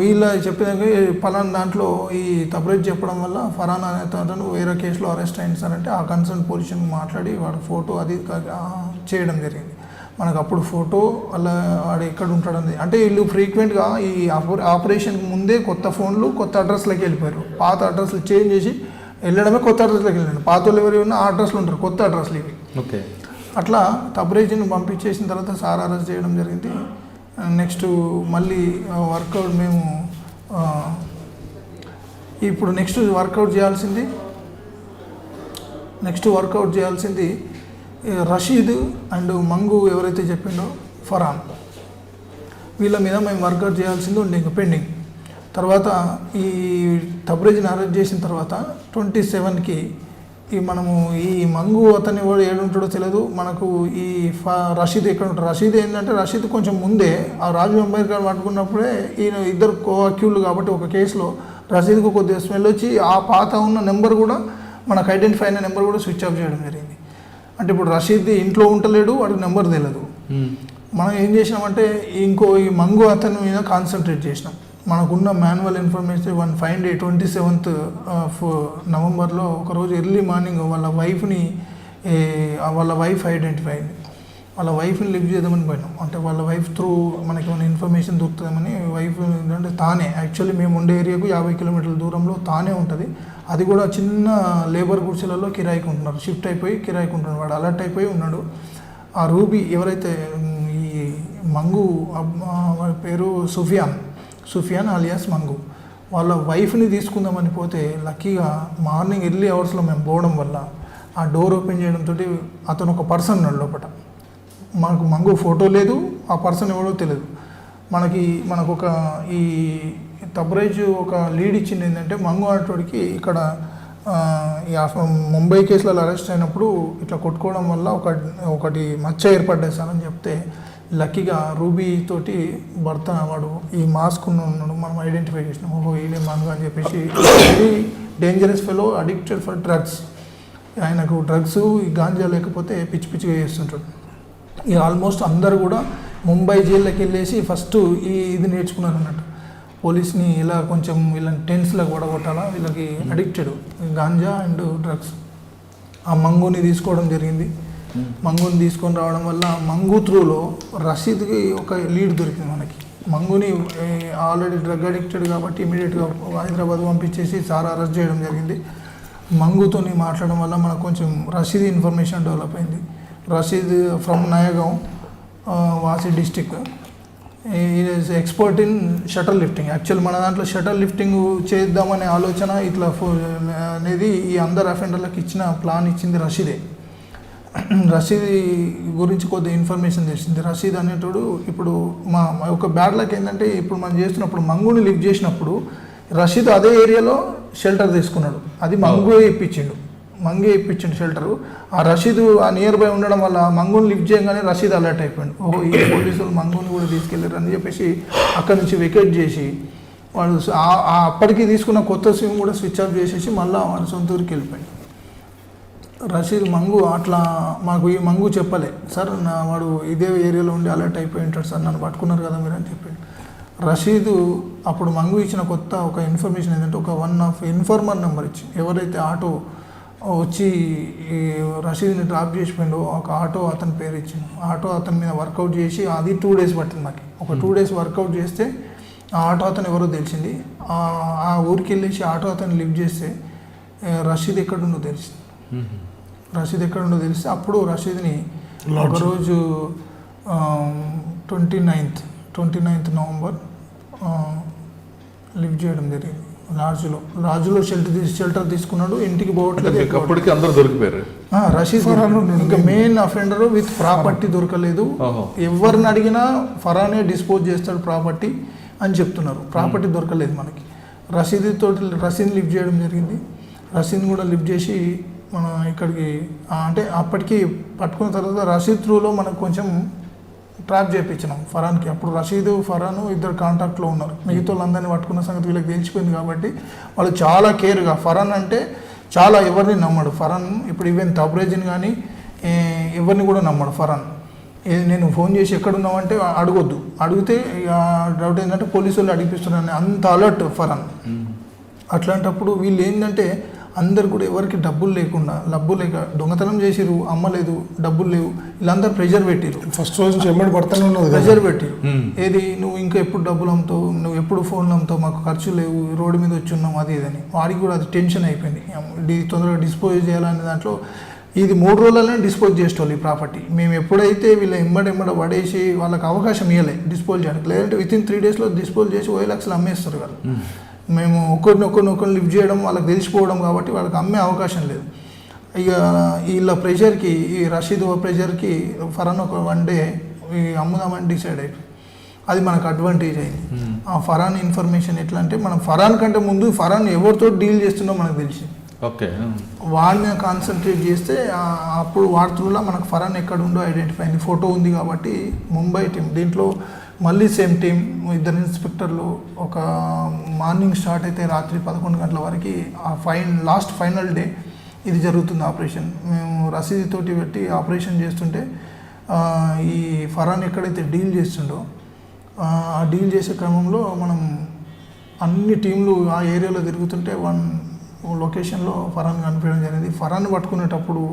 వీళ్ళ చెప్పేదానికి పలానా దాంట్లో ఈ తబ్రేజ్ చెప్పడం వల్ల ఫరాన్ అనే అతను వేరే కేసులో అరెస్ట్ అయింది సార్ అంటే ఆ కన్సర్న్ పోలీసుని మాట్లాడి వాడు ఫోటో అది చేయడం జరిగింది. మనకు అప్పుడు ఫోటో అలా వాడు ఎక్కడ ఉంటాడని, అంటే వీళ్ళు ఫ్రీక్వెంట్గా ఈ ఆపరేషన్కి ముందే కొత్త ఫోన్లు కొత్త అడ్రస్లోకి వెళ్ళిపోయారు. పాత అడ్రస్లు చేంజ్ చేసి వెళ్ళడమే కొత్త అడ్రస్లోకి వెళ్ళాడు. పాత వాళ్ళు ఎవరు ఉన్నా ఆ అడ్రస్లు ఉంటారు, కొత్త అడ్రస్లు ఇవి. ఓకే, అట్లా తబ్రేజ్ని పంపించేసిన తర్వాత సార్ అరెస్ట్ చేయడం జరిగింది. నెక్స్ట్ మళ్ళీ వర్కౌట్ మేము ఇప్పుడు నెక్స్ట్ వర్కౌట్ చేయాల్సింది రషీద్ అండ్ మంగు ఎవరైతే చెప్పిండో ఫరాన్, వీళ్ళ మీద మేము వర్కౌట్ చేయాల్సింది ఉండే ఇంకా పెండింగ్. తర్వాత ఈ తబ్రేజ్ని అరెస్ట్ చేసిన తర్వాత 27కి ఈ మనము ఈ మంగు అతన్ని కూడా ఏడుంటాడో తెలియదు మనకు. ఈ రషీద్ ఎక్కడ ఉంటాడు, రషీద్ ఏంటంటే రషీద్ కొంచెం ముందే ఆ రాజు అంబేద్కర్ పట్టుకున్నప్పుడే ఈయన ఇద్దరు కో-అక్యూజ్లు కాబట్టి ఒక కేసులో రషీద్కు కొద్దిగా స్మెల్ వచ్చి ఆ పాత ఉన్న నెంబర్ కూడా మనకు ఐడెంటిఫై అయిన నెంబర్ కూడా స్విచ్ ఆఫ్ చేయడం జరిగింది. అంటే ఇప్పుడు రషీద్ ఇంట్లో ఉంటలేడు, వాడికి నెంబర్ తెలియదు. మనం ఏం చేసినామంటే ఈ మంగు అతని మీద కాన్సన్ట్రేట్ చేసినాం. మనకున్న మాన్యువల్ ఇన్ఫర్మేషన్ 27th నవంబర్లో ఒకరోజు ఎర్లీ మార్నింగ్ వాళ్ళ వైఫ్ ఐడెంటిఫై అయింది. వాళ్ళ వైఫ్ని లిఫ్ట్ చేద్దామని పోయినాం. అంటే వాళ్ళ వైఫ్ త్రూ మనకి ఏమైనా ఇన్ఫర్మేషన్ దొరుకుతుందని వైఫ్ ఏంటంటే తానే, యాక్చువల్లీ మేము ఉండే ఏరియాకు 50 కిలోమీటర్ల దూరంలో తానే ఉంటుంది. అది కూడా చిన్న లేబర్ గుడిసెలలో కిరాయికి ఉంటున్నారు, షిఫ్ట్ అయిపోయి కిరాయికి ఉంటున్నాడు. వాడు అలర్ట్ అయిపోయి ఉన్నాడు. ఆ రూబీ ఎవరైతే ఈ మంగు వాడి పేరు సుఫియాన్ అలియాస్ మంగు, వాళ్ళ వైఫ్ని తీసుకుందామని పోతే లక్కీగా మార్నింగ్ ఎర్లీ అవర్స్లో మేము పోవడం వల్ల ఆ డోర్ ఓపెన్ చేయడంతో అతను ఒక పర్సన్ ఉన్నాడు లోపల. మనకు మంగు ఫోటో లేదు, ఆ పర్సన్ ఎవడో తెలియదు. మనకు ఒక ఈ తబ్రేజ్ ఒక లీడ్ ఇచ్చింది ఏంటంటే మంగు అనేటోడికి ఇక్కడ ఈ ముంబై కేసులలో అరెస్ట్ అయినప్పుడు ఇట్లా కొట్టుకోవడం వల్ల ఒకటి మచ్చ ఏర్పడ్డాయి సార్ అని చెప్తే లక్కీగా రూబీ తోటి భర్త వాడు ఈ మాస్క్ ఉన్నాడు, మనం ఐడెంటిఫై చేసినాం. ఓహో ఈడే మంగు అని చెప్పేసి. Very dangerous fellow, addicted for drugs. ఆయనకు డ్రగ్స్ ఈ గాంజా లేకపోతే పిచ్చి పిచ్చిగా చేస్తుంటాడు. ఇక ఆల్మోస్ట్ అందరు కూడా ముంబై జైల్లోకి వెళ్ళేసి ఫస్ట్ ఇది నేర్చుకున్నారు అన్నట్టు. పోలీస్ని ఇలా కొంచెం వీళ్ళని టెన్స్లో కొడగొట్టాలా, వీళ్ళకి అడిక్టెడ్ గాంజా అండ్ డ్రగ్స్. ఆ మంగుని తీసుకోవడం జరిగింది. మంగుని తీసుకొని రావడం వల్ల మంగు త్రూలో రషీద్కి ఒక లీడ్ దొరికింది మనకి. మంగుని ఆల్రెడీ డ్రగ్ అడిక్టెడ్ కాబట్టి ఇమీడియట్గా హైదరాబాద్ పంపించేసి సార్ అరెస్ట్ చేయడం జరిగింది. మంగుతోని మాట్లాడడం వల్ల మనకు కొంచెం రషీద్ ఇన్ఫర్మేషన్ డెవలప్ అయింది. రషీద్ ఫ్రమ్ నయగాం, వాసి district. Is expert in shuttle lifting. Actual మన దాంట్లో షటిల్ లిఫ్టింగ్ చేద్దామనే ఆలోచన ఇట్లా అనేది ఈ అందరు అఫెండర్లకు ఇచ్చిన ప్లాన్ ఇచ్చింది రషీదే. రషీద్ గురించి కొద్దిగా ఇన్ఫర్మేషన్ తెలిసింది. రషీద్ అనేటోడు ఇప్పుడు మా ఒక బ్యాడ్ లక్ ఏంటంటే ఇప్పుడు మనం చేస్తున్నప్పుడు మంగుని లిఫ్ట్ చేసినప్పుడు రషీద్ అదే ఏరియాలో షెల్టర్ తీసుకున్నాడు. అది మంగే ఇప్పించిండు షెల్టరు. ఆ రషీద్ ఆ నియర్ బై ఉండడం వల్ల మంగుని లిఫ్ట్ చేయగానే రషీద్ అలర్ట్ అయిపోయాడు. ఓహో ఈ పోలీసులు మంగుని కూడా తీసుకెళ్ళారు అని చెప్పేసి అక్కడి నుంచి వెకేట్ చేసి వాడు అప్పటికి తీసుకున్న కొత్త సిమ్ కూడా స్విచ్ ఆఫ్ చేసేసి మళ్ళీ వాడు సొంత ఊరికి వెళ్ళిపోయాడు. రషీద్ మంగు అట్లా మాకు ఈ మంగు చెప్పలే సార్, వాడు ఇదే ఏరియాలో ఉండి అలర్ట్ అయిపోయి ఉంటాడు సార్, నన్ను పట్టుకున్నారు కదా మీరు అని చెప్పాడు. రషీద్ అప్పుడు మంగు ఇచ్చిన కొత్త ఒక ఇన్ఫర్మేషన్ ఏంటంటే ఒక ఇన్ఫార్మర్ నెంబర్ ఇచ్చి ఎవరైతే ఆటో వచ్చి రషీద్ని డ్రాప్ చేసిపోయిండో ఒక ఆటో అతని పేరు ఇచ్చిండు. ఆటో అతని మీద వర్కౌట్ చేసి అది 2 days పట్టింది మాకు. ఒక 2 days వర్కౌట్ చేస్తే ఆ ఆటో అతను ఎవరో తెలిసింది. ఆ ఊరికి వెళ్ళేసి ఆటో అతను లిఫ్ట్ చేస్తే రషీద్ ఎక్కడుండో తెలిసింది. అప్పుడు రషీద్ని ఒకరోజు 29th నవంబర్ లిఫ్ట్ చేయడం జరిగింది. రాజులో షెల్టర్ తీసుకున్నాడు, ఇంటికి పోవట్లేదు. మీకు అప్పటికి అందరూ దొరికిపోయారు. రషీద్ ఇంకా మెయిన్ అఫెండర్ విత్ ప్రాపర్టీ దొరకలేదు. ఎవరిని అడిగినా ఫరానే డిస్పోజ్ చేస్తాడు ప్రాపర్టీ అని చెప్తున్నారు. ప్రాపర్టీ దొరకలేదు మనకి. రసీద్ లిఫ్ట్ చేయడం జరిగింది. రసీద్ కూడా లిఫ్ట్ చేసి మన ఇక్కడికి అంటే అప్పటికి పట్టుకున్న తర్వాత రసీద్ త్రూలో మనకు కొంచెం ట్రాప్ చేయించినాం ఫరాన్కి. అప్పుడు రషీద్ ఫరాను ఇద్దరు కాంటాక్ట్లో ఉన్నారు. మిగతా వాళ్ళందరినీ పట్టుకున్న సంగతి వీళ్ళకి తెలిసిపోయింది కాబట్టి వాళ్ళు చాలా కేర్గా, ఫరాన్ అంటే చాలా ఎవరిని నమ్మడు ఫరాన్. ఇప్పుడు ఈవెన్ తబ్రేజ్ని కానీ ఎవరిని కూడా నమ్మడు ఫరాన్. నేను ఫోన్ చేసి ఎక్కడున్నామంటే అడగొద్దు, అడిగితే డౌట్ ఏంటంటే పోలీసు వాళ్ళు అడిగిపిస్తున్నారని అంత అలర్ట్ ఫరాన్. అట్లాంటప్పుడు వీళ్ళు ఏంటంటే అందరు కూడా ఎవరికి డబ్బులు లేక దొంగతనం చేసిరు, అమ్మలేదు, డబ్బులు లేవు, వీళ్ళందరూ ప్రెషర్ పెట్టిరు. ఫస్ట్ రోజు నుంచి ఎమ్మడి పడుతూనే ఉన్నది, ప్రెషర్ పెట్టిరు. ఏది నువ్వు ఇంకా ఎప్పుడు డబ్బులు అమ్ముతావు, నువ్వు ఎప్పుడు ఫోన్లు అమ్ముతావు, మాకు ఖర్చు లేవు, రోడ్డు మీద వచ్చి ఉన్నాం, అది ఇదని. వాడికి కూడా అది టెన్షన్ అయిపోయింది. తొందరగా డిస్పోజ్ చేయాలనే దాంట్లో ఇది 3 రోజులనే డిస్పోజ్ చేసేవాళ్ళు ఈ ప్రాపర్టీ. మేము ఎప్పుడైతే వీళ్ళ ఎమ్మడ పడేసి వాళ్ళకి అవకాశం ఇవ్వలే డిస్పోజ్ చేయడానికి, లేదంటే విత్ ఇన్ 3 డేస్లో డిస్పోజ్ చేసి 10 లక్షలు అమ్మేస్తారు కదా. మేము ఒకరిని లిఫ్ట్ చేయడం వాళ్ళకి తెలిసిపోవడం కాబట్టి వాళ్ళకి అమ్మే అవకాశం లేదు. ఇక వీళ్ళ ప్రెషర్కి, ఈ రషీద్ ప్రెషర్కి ఫరాన్ ఒక 1 డే అమ్ముదామని డిసైడ్ అయిపోయి అది మనకు అడ్వాంటేజ్ అయింది. ఆ ఫరాన్ ఇన్ఫర్మేషన్ ఎట్లా అంటే మనం ఫరాన్ కంటే ముందు ఫరాన్ ఎవరితో డీల్ చేస్తుందో మనకు తెలిసింది. ఓకే, వాడిని కాన్సన్ట్రేట్ చేస్తే అప్పుడు వాడుతున్నా మనకు ఫరాన్ ఎక్కడ ఉందో ఐడెంటిఫై అయింది. ఫోటో ఉంది కాబట్టి ముంబై టీం దీంట్లో మళ్ళీ సేమ్ టీం, 2 ఇన్స్పెక్టర్లు. ఒక మార్నింగ్ స్టార్ట్ అయితే రాత్రి 11 గంటల వరకు ఆ లాస్ట్ ఫైనల్ డే ఇది జరుగుతుంది ఆపరేషన్. మేము రసీదు తోటి పెట్టి ఆపరేషన్ చేస్తుంటే ఈ ఫరాన్ ఎక్కడైతే డీల్ చేస్తుండో ఆ డీల్ చేసే క్రమంలో మనం అన్ని టీంలు ఆ ఏరియాలో తిరుగుతుంటే 1 లొకేషన్లో ఫరాన్ కనిపించడం జరిగింది. ఫరాన్ పట్టుకునేటప్పుడు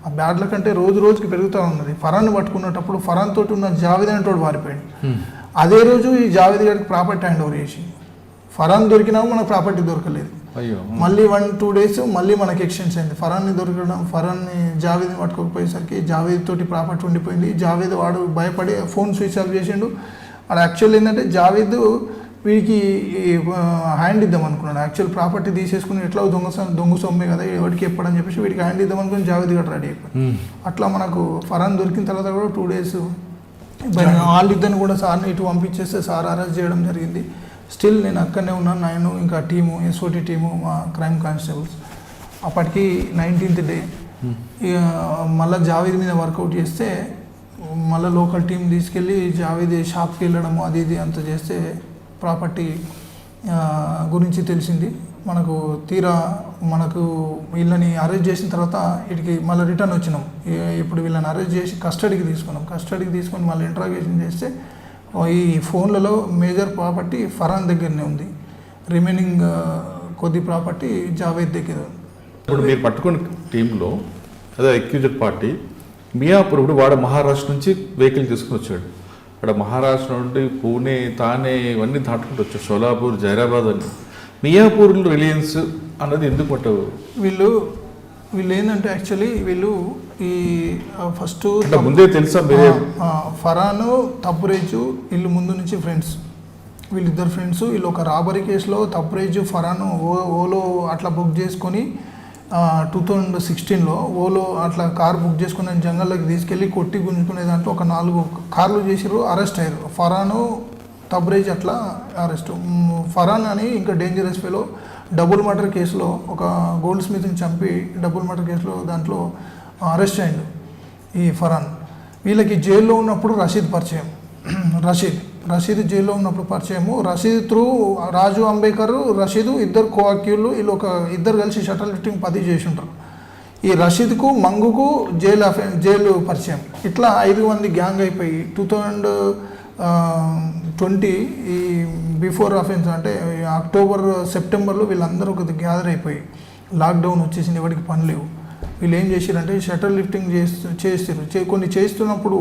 ఆ బ్యాడ్ల కంటే రోజుకి పెరుగుతూ ఉన్నది. ఫరాన్ పట్టుకునేటప్పుడు ఫరాన్ తోటి ఉన్న జావేద్ అనేటోడు పారిపోయాడు. అదే రోజు ఈ జావేద్ గారికి ప్రాపర్టీ హ్యాండ్ ఓవర్ చేసి ఫరాన్ దొరికినా మనకు ప్రాపర్టీ దొరకలేదు. మళ్ళీ 1-2 డేస్ మళ్ళీ మనకి ఎక్స్టెన్స్ అయింది. ఫరాన్ని జావేద్ని పట్టుకోకపోయేసరికి జావేద్ తోటి ప్రాపర్టీ ఉండిపోయింది. జావేద్ వాడు భయపడి ఫోన్ స్విచ్ ఆఫ్ చేసిండు. వాడు యాక్చువల్ ఏంటంటే జావేద్ వీడికి హ్యాండ్ ఇద్దాం అనుకున్నాడు. యాక్చువల్ ప్రాపర్టీ తీసేసుకుని ఎట్లా దొంగ సొమ్మే కదా ఎవరికి ఎప్పుడని చెప్పేసి వీడికి హ్యాండ్ ఇద్దాం అనుకుని జావేద్ గట్రా రెడీ అయిపోయింది. అట్లా మనకు ఫరాన్ దొరికిన తర్వాత కూడా 2 డేస్ వాళ్ళిద్దరిని కూడా సార్ని ఇటు పంపించేస్తే సార్ అరెస్ట్ చేయడం జరిగింది. స్టిల్ నేను అక్కడనే ఉన్నాను. నేను ఇంకా టీము, ఎస్ఓటీ టీము, మా క్రైమ్ కానిస్టేబుల్స్. అప్పటికి 19th డే ఇక మళ్ళీ జావేద్ మీద వర్కౌట్ చేస్తే మళ్ళీ లోకల్ టీం తీసుకెళ్ళి జావేద్ షాప్కి వెళ్ళడము అది ఇది అంత చేస్తే ప్రాపర్టీ గురించి తెలిసింది మనకు. తీరా మనకు వీళ్ళని అరెస్ట్ చేసిన తర్వాత వీటికి మళ్ళీ రిటర్న్ వచ్చినాం. ఇప్పుడు వీళ్ళని అరెస్ట్ చేసి కస్టడీకి తీసుకొని మళ్ళీ ఇంట్రాగేషన్ చేస్తే ఈ ఫోన్లలో మేజర్ ప్రాపర్టీ ఫరాన్ దగ్గరనే ఉంది, రిమైనింగ్ కొద్ది ప్రాపర్టీ జావేద్ దగ్గర. ఇప్పుడు మీరు పట్టుకున్న టీంలో అదే అక్యూజ్డ్ పార్టీ మియాపూర్, ఇప్పుడు వాడు మహారాష్ట్ర నుంచి వెహికల్ తీసుకుని వచ్చాడు. ఇక్కడ మహారాష్ట్ర నుండి పూణే, తానే ఇవన్నీ దాటుకుంటూ వచ్చాడు, షోలాపూర్, జైరాబాద్ అని. మియాపూర్లో రిలయన్స్ అన్నది ఎందుకు పట్టవు? వీళ్ళు ఏంటంటే యాక్చువల్లీ వీళ్ళు ఈ ఫస్ట్ ముందే తెలుసా ఫరాను తబ్రేజు వీళ్ళు ముందు నుంచి ఫ్రెండ్స్, వీళ్ళిద్దరు ఫ్రెండ్స్. వీళ్ళు ఒక రాబరీ కేసులో తబ్రేజు ఫరాను ఓలో అట్లా బుక్ చేసుకొని 2016లో ఓలో అట్లా కార్ బుక్ చేసుకుని జంగల్లోకి తీసుకెళ్ళి కొట్టి గుంజుకునే దాంట్లో ఒక 4 కార్లు చేసిరు, అరెస్ట్ అయ్యారు. ఫరాను తబ్రేజ్ అట్లా అరెస్ట్. ఫరాన్ అని ఇంకా డేంజరస్ ఫెలో డబుల్ మర్డర్ కేసులో ఒక గోల్డ్ స్మిత్ని చంపి డబుల్ మర్డర్ కేసులో దాంట్లో అరెస్ట్ అయ్యాడు ఈ ఫరాన్. వీళ్ళకి జైల్లో ఉన్నప్పుడు రషీద్ పరిచయం. రషీద్ జైల్లో ఉన్నప్పుడు పరిచయము. రషీద్ త్రూ రాజు అంబేకర్, రషీద్ ఇద్దరు కోఅక్యూళ్ళు, వీళ్ళు ఇద్దరు కలిసి షటల్ లిఫ్టింగ్ 10 చేసి ఉంటారు. ఈ రషీద్కు మంగుకు జైలు పరిచయం. ఇట్లా 5 మంది గ్యాంగ్ అయిపోయి 2020 ఈ బిఫోర్ అఫెన్స్ అంటే సెప్టెంబర్లో వీళ్ళందరూ ఒక గ్యాదర్ అయిపోయి లాక్డౌన్ వచ్చేసింది, ఎవరికి పని లేవు. వీళ్ళు ఏం చేశారంటే షటర్ లిఫ్టింగ్ చేస్తారు. కొన్ని చేస్తున్నప్పుడు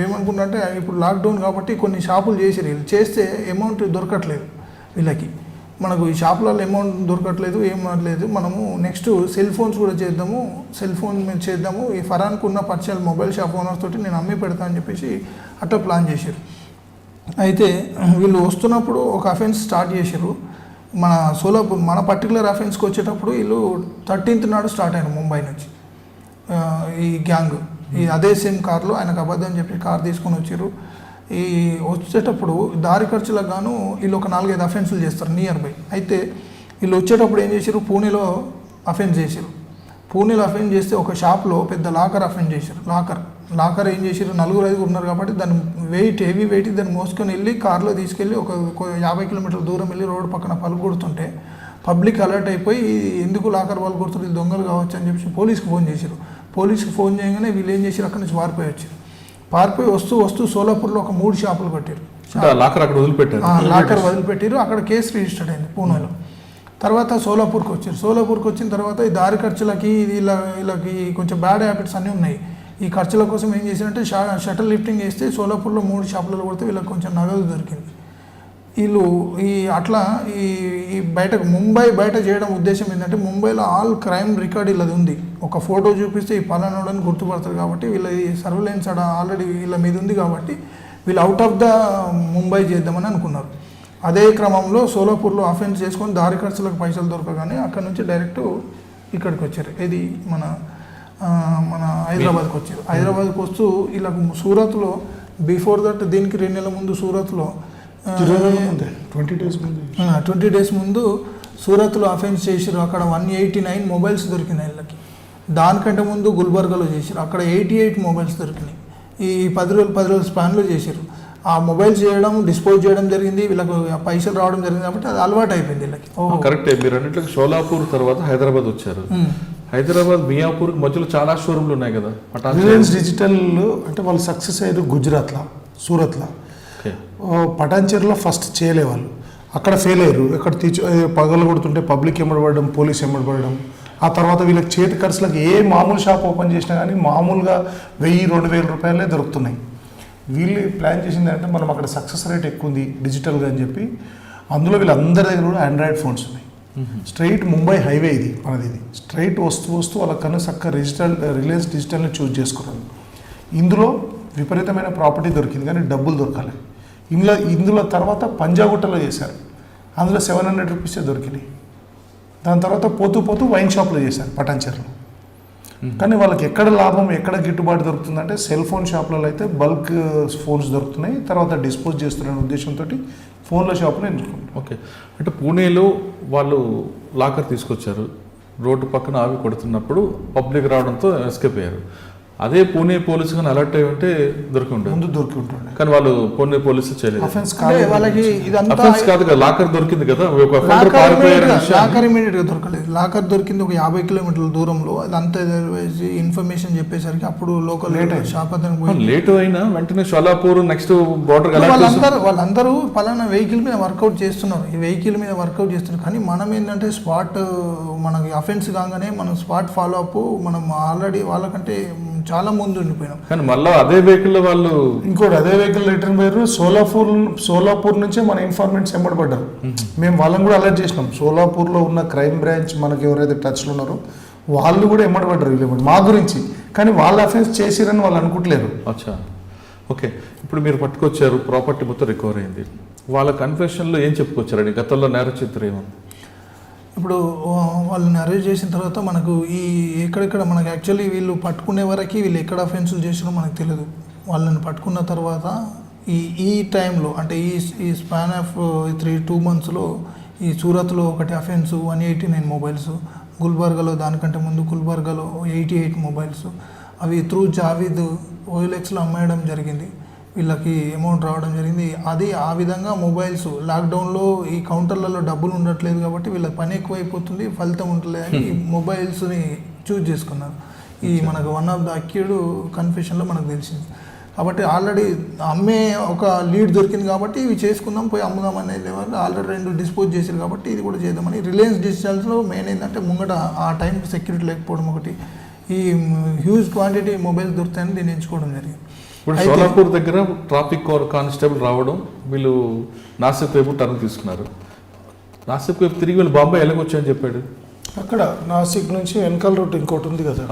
ఏమనుకున్నారంటే ఇప్పుడు లాక్డౌన్ కాబట్టి కొన్ని షాపులు చేసారు. వీళ్ళు చేస్తే అమౌంట్ దొరకట్లేదు వీళ్ళకి. మనకు ఈ షాపులలో అమౌంట్ దొరకట్లేదు, ఏం లేదు. మనము నెక్స్ట్ సెల్ ఫోన్స్ కూడా చేద్దాము. ఈ ఫరాన్కు ఉన్న పరిచయాలు మొబైల్ షాప్ ఓనర్స్ తోటి నేను అమ్మి పెడతా అని చెప్పేసి అట్లా ప్లాన్ చేశారు. అయితే వీళ్ళు వస్తున్నప్పుడు ఒక అఫెన్స్ స్టార్ట్ చేశారు. మన సోలాపూర్ మన పర్టికులర్ అఫెన్స్కి వచ్చేటప్పుడు వీళ్ళు 13th నాడు స్టార్ట్ అయ్యారు ముంబై నుంచి ఈ గ్యాంగ్. ఈ అదే సేమ్ కార్లో ఆయనకు అబద్ధం చెప్పి కార్ తీసుకొని వచ్చారు. ఈ వచ్చేటప్పుడు దారి ఖర్చులకు గాను వీళ్ళు ఒక 4-5 అఫెన్సులు చేస్తారు నియర్ బై. అయితే వీళ్ళు వచ్చేటప్పుడు ఏం చేశారు, పూణేలో అఫెన్స్ చేశారు. పూణేలో అఫెన్స్ చేస్తే ఒక షాప్లో పెద్ద లాకర్ అఫెన్స్ చేశారు. లాకర్ ఏం చేశారు, 4-5 ఉన్నారు కాబట్టి దాన్ని హెవీ వెయిట్ దాన్ని మోసుకొని వెళ్ళి కార్లో తీసుకెళ్ళి ఒక 50 కిలోమీటర్ల దూరం వెళ్ళి రోడ్డు పక్కన పలుకొడుతుంటే పబ్లిక్ అలర్ట్ అయిపోయి ఎందుకు లాకర్ వాళ్ళు కొడుతున్నారు, దొంగలు కావచ్చు అని చెప్పి పోలీస్కి ఫోన్ చేశారు. పోలీస్కి ఫోన్ చేయగానే వీళ్ళు ఏం చేశారు, అక్కడి నుంచి పారిపోయి వస్తూ సోలాపూర్లో ఒక 3 షాపులు కట్టారు. లాకర్ అక్కడ వదిలిపెట్టారు. లాకర్ వదిలిపెట్టారు. అక్కడ కేసు రిజిస్టర్డ్ అయింది పూణేలో. తర్వాత సోలాపూర్కి వచ్చిన తర్వాత ఈ దారి ఖర్చులకి వీళ్ళకి కొంచెం బ్యాడ్ హ్యాబిట్స్ అన్నీ ఉన్నాయి. ఈ ఖర్చుల కోసం ఏం చేశారంటే షటిల్ లిఫ్టింగ్ చేస్తే సోలాపూర్లో 3 షాపులలో కొడితే వీళ్ళకి కొంచెం నగదు దొరికింది. వీళ్ళు అట్లా బయటకు ముంబై బయట చేయడం ఉద్దేశం ఏంటంటే ముంబైలో ఆల్ క్రైమ్ రికార్డ్ వీళ్ళది ఉంది. ఒక ఫోటో చూపిస్తే ఈ పలానాడని గుర్తుపడతారు కాబట్టి వీళ్ళ సర్వేలెన్స్ ఆల్రెడీ వీళ్ళ మీద ఉంది కాబట్టి వీళ్ళు అవుట్ ఆఫ్ ద ముంబై చేద్దామని అనుకున్నారు. అదే క్రమంలో సోలాపూర్లో అఫెన్స్ చేసుకొని దారి ఖర్చులకు పైసలు దొరకగానే అక్కడ నుంచి డైరెక్ట్ ఇక్కడికి వచ్చారు. ఇది మన హైదరాబాద్కి వచ్చారు. హైదరాబాద్కి వస్తూ ఇలా సూరత్లో బిఫోర్ దట్ దీనికి 2 నెలల ముందు సూరత్లో 20 డేస్ ముందు సూరత్లో అఫెన్స్ చేశారు. అక్కడ 189 మొబైల్స్ దొరికినాయి వీళ్ళకి. దానికంటే ముందు గుల్బర్గాలో చేశారు. అక్కడ 88 మొబైల్స్ దొరికినాయి. ఈ 10 రోజుల స్పాన్లో చేశారు. ఆ మొబైల్స్ చేయడం డిస్పోజ్ చేయడం జరిగింది. వీళ్ళకు పైసలు రావడం జరిగింది కాబట్టి అది అలవాటు అయిపోయింది వీళ్ళకి. కరెక్టే. మీరు అన్నింటికి షోలాపూర్ తర్వాత హైదరాబాద్ వచ్చారు. హైదరాబాద్ మియాపూర్ మధ్యలో చాలా షోరూమ్లు ఉన్నాయి కదా. రిలయన్స్ డిజిటల్ అంటే వాళ్ళు సక్సెస్ అయ్యారు గుజరాత్లో, సూరత్లో. పటాన్చెరులో ఫస్ట్ చేయలే వాళ్ళు, అక్కడ ఫెయిల్ అయ్యారు. ఎక్కడ పగలు కొడుతుంటే పబ్లిక్ ఎమ్మడబడడం, పోలీస్ ఎమ్మడబడడం. ఆ తర్వాత వీళ్ళకి చేతి ఖర్చులకు ఏ మామూలు షాప్ ఓపెన్ చేసినా కానీ మామూలుగా 1000-2000 రూపాయలే దొరుకుతున్నాయి. వీళ్ళు ప్లాన్ చేసింది అంటే మనం అక్కడ సక్సెస్ రేట్ ఎక్కువ ఉంది డిజిటల్గా అని చెప్పి అందులో వీళ్ళందరి దగ్గర కూడా ఆండ్రాయిడ్ ఫోన్స్ ఉన్నాయి. స్ట్రైట్ ముంబై హైవే ఇది మనది. ఇది స్ట్రైట్ వస్తూ వాళ్ళకన్నా చక్కగా రిలయన్స్ డిజిటల్ని చూజ్ చేసుకున్నాను. ఇందులో విపరీతమైన ప్రాపర్టీ దొరికింది కానీ డబ్బులు దొరకాలి. ఇందులో తర్వాత పంజాగుట్టలో చేశారు. అందులో 700 రూపీసే దొరికినాయి. దాని తర్వాత పోతూ వైన్ షాప్లో చేశారు పటాన్చెరులో. కానీ వాళ్ళకి ఎక్కడ లాభం, ఎక్కడ గిట్టుబాటు దొరుకుతుందంటే సెల్ ఫోన్ షాప్లలో అయితే బల్క్ ఫోన్స్ దొరుకుతున్నాయి. తర్వాత డిస్పోజ్ చేస్తున్న ఉద్దేశంతో ఫోన్ల షాప్లో ఎంచుకుంటారు. ఓకే, అంటే పూణేలో వాళ్ళు లాకర్ తీసుకొచ్చారు. రోడ్డు పక్కన ఆవి కొడుతున్నప్పుడు పబ్లిక్ రావడంతో ఎస్కేప్ అయ్యారు. అదే పూణే పోలీసు కానీ అలర్ట్ అయి ఉంటే దొరికి ఉంటుండే కానీ వాళ్ళు పూణే పోలీసు చేయలేదు. వాళ్ళకి ఇదంతా కాదు కదా, లాకర్ దొరికింది కదా. లాకర్ ఇమీడియట్ గా దొరకలేదు. లాకర్ దొరికింది ఒక 50 కిలోమీటర్ల దూరంలో. అదంతా ఇన్ఫర్మేషన్ చెప్పేసరికి అప్పుడు లోకల్ షాప్ లేట్ అయినా వెంటనే షోలాపూర్ నెక్స్ట్ బోర్డర్ వాళ్ళందరూ పలానా వెహికల్ మీద వర్కౌట్ చేస్తున్నారు. ఈ వెహికల్ మీద వర్కౌట్ చేస్తున్నారు. కానీ మనం ఏంటంటే స్పాట్ మనకి అఫెన్స్ కాగానే మనం స్పాట్ ఫాలో అప్ మనం ఆల్రెడీ వాళ్ళకంటే చాలా ముందు ఉండిపోయినాం. కానీ మళ్ళీ అదే వెహికల్ వాళ్ళు అదే వెహికల్ రిటర్న్ పోయారు. సోలాపూర్ నుంచే మన ఇన్ఫార్మెంట్స్ ఎమ్మడబడ్డారు. మేము వాళ్ళని కూడా అలర్ట్ చేసినాం. సోలాపూర్లో ఉన్న క్రైమ్ బ్రాంచ్ మనకి ఎవరైతే టచ్లో ఉన్నారో వాళ్ళు కూడా ఎమ్మడబడ్డారు వీళ్ళు మా గురించి. కానీ వాళ్ళు అఫెన్స్ చేసిరని వాళ్ళు అనుకుంటలేరు. అచ్చా, ఓకే. ఇప్పుడు మీరు పట్టుకొచ్చారు, ప్రాపర్టీ మొత్తం రికవర్ అయింది. వాళ్ళ కన్ఫెషన్లో ఏం చెప్పుకొచ్చారండి? గతంలో నేర చిత్రం ఏముంది? ఇప్పుడు వాళ్ళని అరెస్ట్ చేసిన తర్వాత మనకు ఎక్కడెక్కడ మనకు యాక్చువల్లీ వీళ్ళు పట్టుకునే వరకు వీళ్ళు ఎక్కడ అఫెన్సులు చేసినో మనకు తెలియదు. వాళ్ళని పట్టుకున్న తర్వాత ఈ టైంలో అంటే ఈ స్పాన్ ఆఫ్ 2 monthsలో ఈ సూరత్లో ఒకటి అఫెన్స్ 189 మొబైల్స్, గుల్బర్గాలో దానికంటే ముందు గుల్బర్గాలో 88 మొబైల్స్, అవి త్రూ జావీద్ OLXలో అమ్మేయడం జరిగింది. వీళ్ళకి అమౌంట్ రావడం జరిగింది. అది ఆ విధంగా మొబైల్స్ లాక్డౌన్లో ఈ కౌంటర్లలో డబ్బులు ఉండట్లేదు కాబట్టి వీళ్ళ పని ఎక్కువైపోతుంది, ఫలితం ఉండలేదు అని ఈ మొబైల్స్ని చూజ్ చేసుకున్నారు. ఈ మనకు వన్ ఆఫ్ ద అక్యూడ్ కన్ఫెషన్లో మనకు తెలిసింది. కాబట్టి ఆల్రెడీ అమ్మే ఒక లీడ్ దొరికింది కాబట్టి ఇవి చేసుకుందాం, పోయి అమ్ముదాం అనే లెవెల్ ఆల్రెడీ 2 డిస్పోజ్ చేశారు కాబట్టి ఇది కూడా చేద్దామని. రిలయన్స్ డిజిటల్స్లో మెయిన్ ఏంటంటే ముంగట ఆ టైంకి సెక్యూరిటీ లేకపోవడం ఒకటి, ఈ హ్యూజ్ క్వాంటిటీ మొబైల్స్ దొరుకుతాయని దీన్ని ఎంచుకోవడం జరిగింది. ఇప్పుడు సోలాపూర్ దగ్గర ట్రాఫిక్ కానిస్టేబుల్ రావడం, వీళ్ళు నాసిక్ వైపు టర్న్ తీసుకున్నారు. నాసిక్ వైపు తిరిగి వీళ్ళు బాంబే వెళ్ళకొచ్చాయని చెప్పాడు. అక్కడ నాసిక్ నుంచి వెనకాల రూట్ ఇంకోటి ఉంది కదా,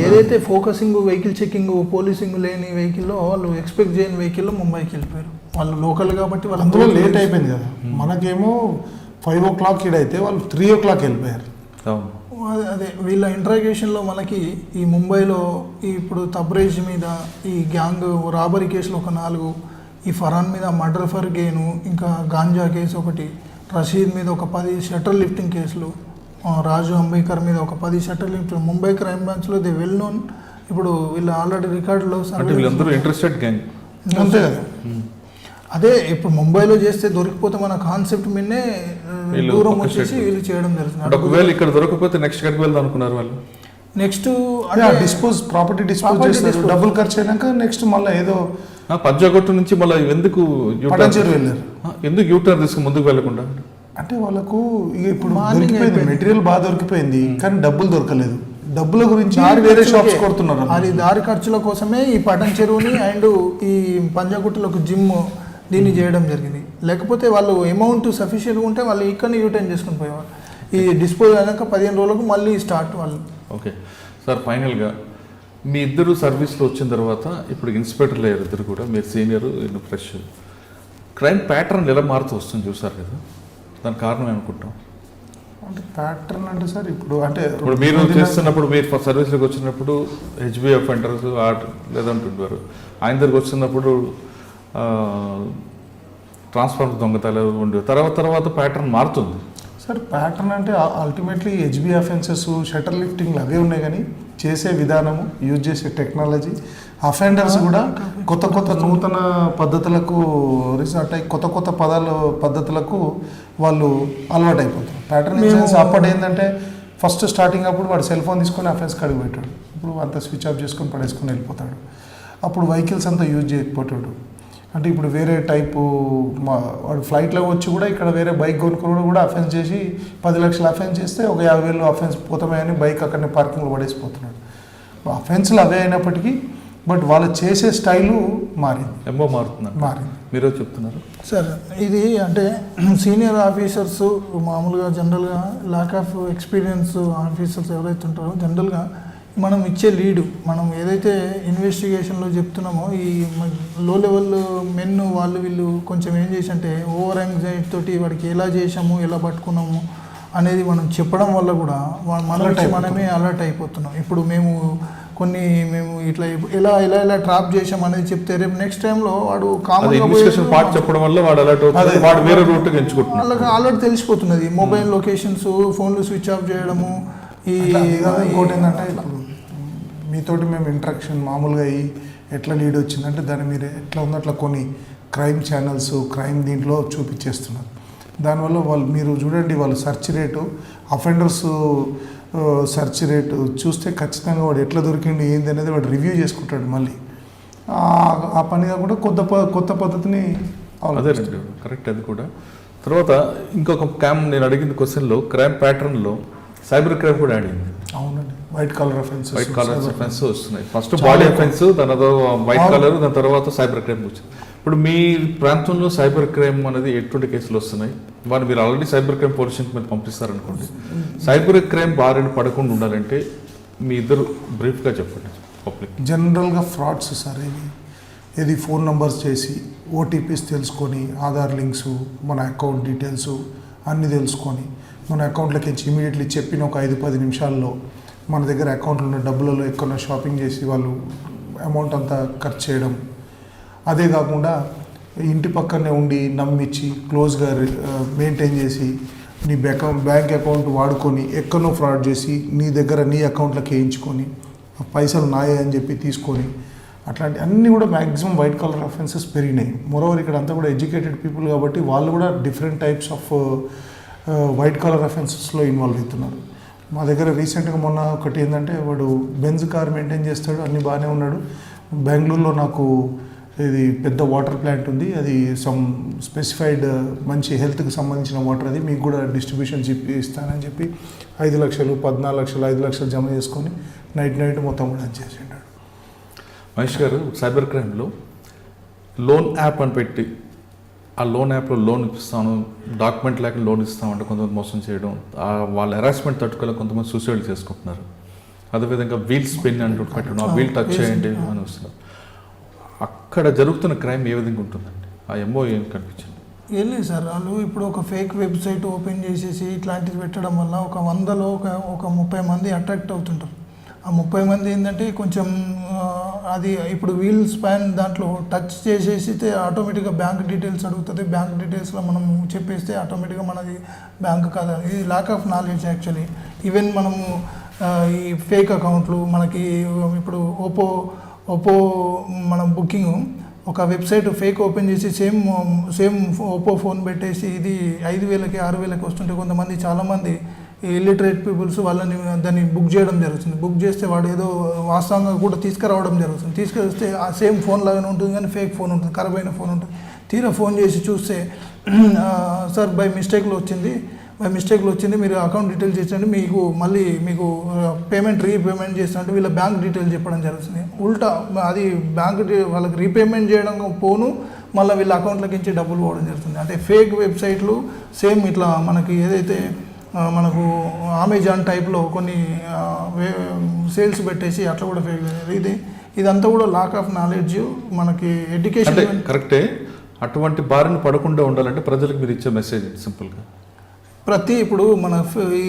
ఏదైతే ఫోకసింగ్ వెహికల్ చెకింగ్ పోలీసింగ్ లేని వెహికల్లో వాళ్ళు ఎక్స్పెక్ట్ చేయని వెహికల్లో ముంబైకి వెళ్ళిపోయారు. వాళ్ళు లోకల్ కాబట్టి వాళ్ళు అందులో లేట్ అయిపోయింది కదా. మనకేమో 5 o'clock ఈడైతే వాళ్ళు 3 o'clock వెళ్ళిపోయారు. అవును. అదే వీళ్ళ ఇంట్రాగేషన్లో మనకి ఈ ముంబైలో ఇప్పుడు తబ్రేజ్ మీద ఈ గ్యాంగ్ రాబరీ కేసులు ఒక 4, ఈ ఫరాన్ మీద మర్డర్ ఫర్ గెయిన్, ఇంకా గాంజా కేసు ఒకటి, రషీద్ మీద ఒక 10 షట్టర్ లిఫ్టింగ్ కేసులు, రాజు అంబేకర్ మీద ఒక 10 షట్టర్ లిఫ్టింగ్. ముంబై క్రైమ్ బ్రాంచ్లో దే వెల్ నోన్. ఇప్పుడు వీళ్ళు ఆల్రెడీ రికార్డులో వీళ్ళందరూ ఇంట్రెస్టెడ్ గ్యాంగ్ అంతే కదా. అదే ఇప్పుడు ముంబైలో చేస్తే దొరికిపోతే మన కాన్సెప్ట్ మీదనే దూరం వచ్చేసి వీళ్ళు చేయడం జరుగుతుంది. ఒకవేళ ఇక్కడ దొరకకపోతే నెక్స్ట్ ఎక్కడికి వెళ్దాం అనుకున్నారు వాళ్ళు? నెక్స్ట్ ప్రాపర్టీ డిస్పోజ్ చేస్తారు, డబ్బులు ఖర్చు అయినాక నెక్స్ట్ మళ్ళీ ఏదో పంజాగుట్ట నుంచి మళ్ళీ ఎందుకు పటాన్చేరు వెళ్ళారు. ఎందుకు యూటర్న్ తీసుకుని ముందుకు వెళ్ళకుండా? అంటే వాళ్ళకు ఇక ఇప్పుడు దొరికిపోయింది, మెటీరియల్ బాగా దొరికిపోయింది, కానీ డబ్బులు దొరకలేదు. డబ్బుల గురించి వేరే షాప్స్ కొడుతున్నారు. అది దారి ఖర్చుల కోసమే ఈ పటన్ చెరువుని అండ్ ఈ పంజాగుట్టలో ఒక జిమ్ దీన్ని చేయడం జరిగింది. లేకపోతే వాళ్ళు అమౌంట్ సఫిషియెంట్గా ఉంటే వాళ్ళు ఇక్కడనే యూటర్న్ చేసుకుని పోయేవాళ్ళు. ఈ డిస్పోజ్ అయినాక 15 రోజులకు మళ్ళీ స్టార్ట్ వాళ్ళు. ఓకే సార్, ఫైనల్గా మీ ఇద్దరు సర్వీస్లో వచ్చిన తర్వాత ఇప్పుడు ఇన్స్పెక్టర్లు అయ్యారు ఇద్దరు కూడా, మీరు సీనియర్ ఇನ್ನು ఫ్రెష్. క్రైమ్ ప్యాటర్న్ ఎలా మారుతూ వస్తుంది చూసారు కదా, దానికి కారణం ఏమనుకుంటాం? అంటే ప్యాటర్న్ అంటే సార్ ఇప్పుడు అంటే ఇప్పుడు మీరు చేస్తున్నప్పుడు, మీరు సర్వీస్లోకి వచ్చినప్పుడు హెచ్బి అఫెండర్స్ లేదంటుంటారు, ఆయన దగ్గరికి వచ్చినప్పుడు ట్రాన్స్ఫార్మర్ దొంగతనాలు ఉండే తర్వాత ప్యాటర్న్ మారుతుంది సార్. ప్యాటర్న్ అంటే అల్టిమేట్లీ హెచ్బి అఫెన్సెస్, షట్టర్ లిఫ్టింగ్లు అవే ఉన్నాయి, కానీ చేసే విధానము, యూజ్ చేసే టెక్నాలజీ, అఫెండర్స్ కూడా కొత్త నూతన పద్ధతులకు రిసార్ట్ అయ్యి కొత్త పద్ధతులకు వాళ్ళు అలవాటు అయిపోతారు. ప్యాటర్న్ ఇన్సెన్స్ అప్పుడు ఏంటంటే ఫస్ట్ స్టార్టింగ్ అప్పుడు వాడు సెల్ ఫోన్ తీసుకొని అఫెన్స్ కడిగి పెట్టాడు, ఇప్పుడు అంతా స్విచ్ ఆఫ్ చేసుకొని పడేసుకొని వెళ్ళిపోతాడు. అప్పుడు వెహికల్స్ అంతా యూజ్ చేయకపోతాడు. అంటే ఇప్పుడు వేరే టైపు వాడు ఫ్లైట్లో వచ్చి కూడా ఇక్కడ వేరే బైక్ కొనుక్కొని కూడా అఫెన్స్ చేసి 10 లక్షలు అఫెన్స్ చేస్తే ఒక 50,000 అఫెన్స్ పోతామని బైక్ అక్కడనే పార్కింగ్లో పడేసిపోతున్నాడు. అఫెన్స్లు అవే అయినప్పటికీ బట్ వాళ్ళు చేసే స్టైలు మారింది. మీరు చెప్తున్నారు సార్, ఇది అంటే సీనియర్ ఆఫీసర్స్ మామూలుగా జనరల్గా ల్యాక్ ఆఫ్ ఎక్స్పీరియన్స్ ఆఫీసర్స్ ఎవరైతే ఉంటారో జనరల్గా మనం ఇచ్చే లీడు, మనం ఏదైతే ఇన్వెస్టిగేషన్లో చెప్తున్నామో ఈ లో లెవెల్ మెన్ వాళ్ళు వీళ్ళు కొంచెం ఏం చేసి అంటే ఓవర్ యాంగ్జైటీ తోటి వాడికి ఎలా చేసాము, ఎలా పట్టుకున్నాము అనేది మనం చెప్పడం వల్ల కూడా మనమే అలర్ట్ అయిపోతున్నాం. ఇప్పుడు మేము ఇట్లా ఎలా ట్రాప్ చేసాం అనేది చెప్తే రేపు నెక్స్ట్ టైంలో వాడు పార్ట్ చెప్పడం వల్ల వాడు వేరే రూట్ ఎంచుకుంటున్నాడు, వాళ్ళకి ఆల్రెడీ తెలిసిపోతున్నది. మొబైల్ లొకేషన్స్, ఫోన్లు స్విచ్ ఆఫ్ చేయడము. ఇంకోటి ఏంటంటే మీతోటి మేము ఇంట్రాక్షన్ మామూలుగా ఎట్లా లీడ్ వచ్చిందంటే దాన్ని మీరు ఎట్లా ఉందో అట్లా కొన్ని క్రైమ్ ఛానల్స్ క్రైమ్ దీంట్లో చూపించేస్తున్నారు. దానివల్ల మీరు చూడండి, వాళ్ళు search rate, offenders search rate చూస్తే ఖచ్చితంగా వాడు ఎట్లా దొరికిండు ఏంది అనేది వాడు రివ్యూ చేసుకుంటాడు. మళ్ళీ ఆ పనిగా కూడా కొత్త పద్ధతిని అదే కరెక్ట్. అది కూడా తర్వాత ఇంకొక నేను అడిగిన క్వశ్చన్లో క్రైమ్ ప్యాటర్న్లో సైబర్ క్రైమ్ కూడా యాడ్ అయింది. అవునండి, వైట్ కలర్ అఫెన్స్ వస్తున్నాయి. ఫస్ట్ బాడీ అఫెన్స్, దాని వైట్ కలర్, దాని తర్వాత సైబర్ క్రైమ్ వచ్చింది. ఇప్పుడు మీ ప్రాంతంలో సైబర్ క్రైమ్ అనేది ఎటువంటి కేసులు వస్తున్నాయి? వారు మీరు already cyber crime police station మీద పంపిస్తారనుకోండి. సైబర్ క్రైమ్ బారిన పడకుండా ఉండాలంటే మీ ఇద్దరు బ్రీఫ్గా చెప్పండి పబ్లిక్. జనరల్గా ఫ్రాడ్స్ సార్, ఇది ఫోన్ నంబర్స్ చేసి ఓటీపీస్ తెలుసుకొని, ఆధార్ లింక్స్, మన అకౌంట్ డీటెయిల్స్ అన్నీ తెలుసుకొని మన అకౌంట్లోకి ఇమీడియట్లీ చెప్పిన ఒక 5-10 నిమిషాల్లో మన దగ్గర అకౌంట్లో ఉన్న డబ్బులలో ఎక్కడో షాపింగ్ చేసి వాళ్ళు అమౌంట్ అంతా ఖర్చు చేయడం. అదే కాకుండా ఇంటి పక్కనే ఉండి నమ్మించి క్లోజ్గా మెయింటైన్ చేసి నీ బ్యాంక్ అకౌంట్ వాడుకొని ఎక్కడో ఫ్రాడ్ చేసి నీ అకౌంట్లోకి వేయించుకొని పైసలు నాయే అని చెప్పి తీసుకొని, అట్లాంటి అన్నీ కూడా మ్యాక్సిమం వైట్ కలర్ అఫెన్సెస్ పెరిగినాయి. మోరోవర్ ఇక్కడ అంతా కూడా ఎడ్యుకేటెడ్ పీపుల్ కాబట్టి వాళ్ళు కూడా different types of white colour అఫెన్సెస్లో ఇన్వాల్వ్ అవుతున్నారు. మా దగ్గర రీసెంట్గా మొన్న ఒకటి ఏంటంటే వాడు బెంజ్ కార్ మెయింటైన్ చేస్తాడు, అన్నీ బాగానే ఉన్నాడు. బెంగళూరులో నాకు ఇది పెద్ద వాటర్ ప్లాంట్ ఉంది, అది సమ్ స్పెసిఫైడ్ మంచి హెల్త్కి సంబంధించిన వాటర్, అది మీకు కూడా డిస్ట్రిబ్యూషన్ ఇస్తానని చెప్పి 5 లక్షలు 14 లక్షలు 5 లక్షలు జమ చేసుకొని నైట్ మొత్తం కూడా చేసిండాడు. మహేష్ గారు, సైబర్ క్రైమ్లో లోన్ యాప్ అని పెట్టి ఆ లోన్ యాప్లో లోన్ ఇస్తాను, డాక్యుమెంట్ లేక లోన్ ఇస్తామంటే కొంతమంది మోసం చేయడం, వాళ్ళ హెరాస్మెంట్ తట్టుకోలేక కొంతమంది సూసైడ్ చేసుకుంటున్నారు. అదేవిధంగా వీల్ స్పిన్ అంటూ పెట్టడం, ఆ వీల్ టచ్ చేయండి అని వస్తున్నారు. అక్కడ జరుగుతున్న క్రైమ్ ఏ విధంగా ఉంటుందండి? ఆ ఎంఓ ఏం కనిపించింది? ఏం లేదు సార్, వాళ్ళు ఇప్పుడు ఒక ఫేక్ వెబ్సైట్ ఓపెన్ చేసేసి ఇట్లాంటిది పెట్టడం వల్ల ఒక 100లో ఒక 30 మంది అట్రాక్ట్ అవుతుంటారు. ఆ 30 మంది ఏంటంటే కొంచెం అది ఇప్పుడు వీల్ స్పాన్ దాంట్లో టచ్ చేసేస్తే ఆటోమేటిక్గా బ్యాంక్ డీటెయిల్స్ అడుగుతుంది. బ్యాంక్ డీటెయిల్స్లో మనం చెప్పేస్తే ఆటోమేటిక్గా మనది బ్యాంక్ కాదు. ఇది lack of knowledge actually. Even మనము ఈ ఫేక్ అకౌంట్లు మనకి ఇప్పుడు ఓపో మనం బుకింగ్ ఒక వెబ్సైట్ ఫేక్ ఓపెన్ చేసి సేమ్ ఓపో ఫోన్ పెట్టేసి ఇది 5,000కి 6,000కి వస్తుంటే కొంతమంది చాలామంది ఇల్లిటరేట్ పీపుల్స్ వాళ్ళని దాన్ని బుక్ చేయడం జరుగుతుంది. బుక్ చేస్తే వాడు ఏదో వాస్తవంగా కూడా తీసుకురావడం జరుగుతుంది. తీసుకొస్తే ఆ సేమ్ ఫోన్ లాగానే ఉంటుంది కానీ ఫేక్ ఫోన్ ఉంటుంది, ఖరాబ్ అయిన ఫోన్ ఉంటుంది. తీరా ఫోన్ చేసి చూస్తే సార్ బై మిస్టేక్లో వచ్చింది, మీరు అకౌంట్ డీటెయిల్స్ ఇచ్చండి, మీకు రీపేమెంట్ చేసినట్టు వీళ్ళ బ్యాంక్ డీటెయిల్స్ చెప్పడం జరుగుతుంది. ఉల్టా అది వాళ్ళకి రీపేమెంట్ చేయడం పోను మళ్ళీ వీళ్ళ అకౌంట్లోకి ఇచ్చి డబ్బులు పోవడం జరుగుతుంది. అంటే ఫేక్ వెబ్సైట్లు సేమ్ ఇట్లా మనకి ఏదైతే మనకు అమెజాన్ టైప్లో కొన్ని సేల్స్ పెట్టేసి అట్లా కూడా ఫేక్. ఇదంతా కూడా లాక్ ఆఫ్ నాలెడ్జ్ మనకి ఎడ్యుకేషన్. కరెక్టే. అటువంటి బారిన పడకుండా ఉండాలంటే ప్రజలకు మీరు ఇచ్చే మెసేజ్ సింపుల్గా ఇప్పుడు మన ఈ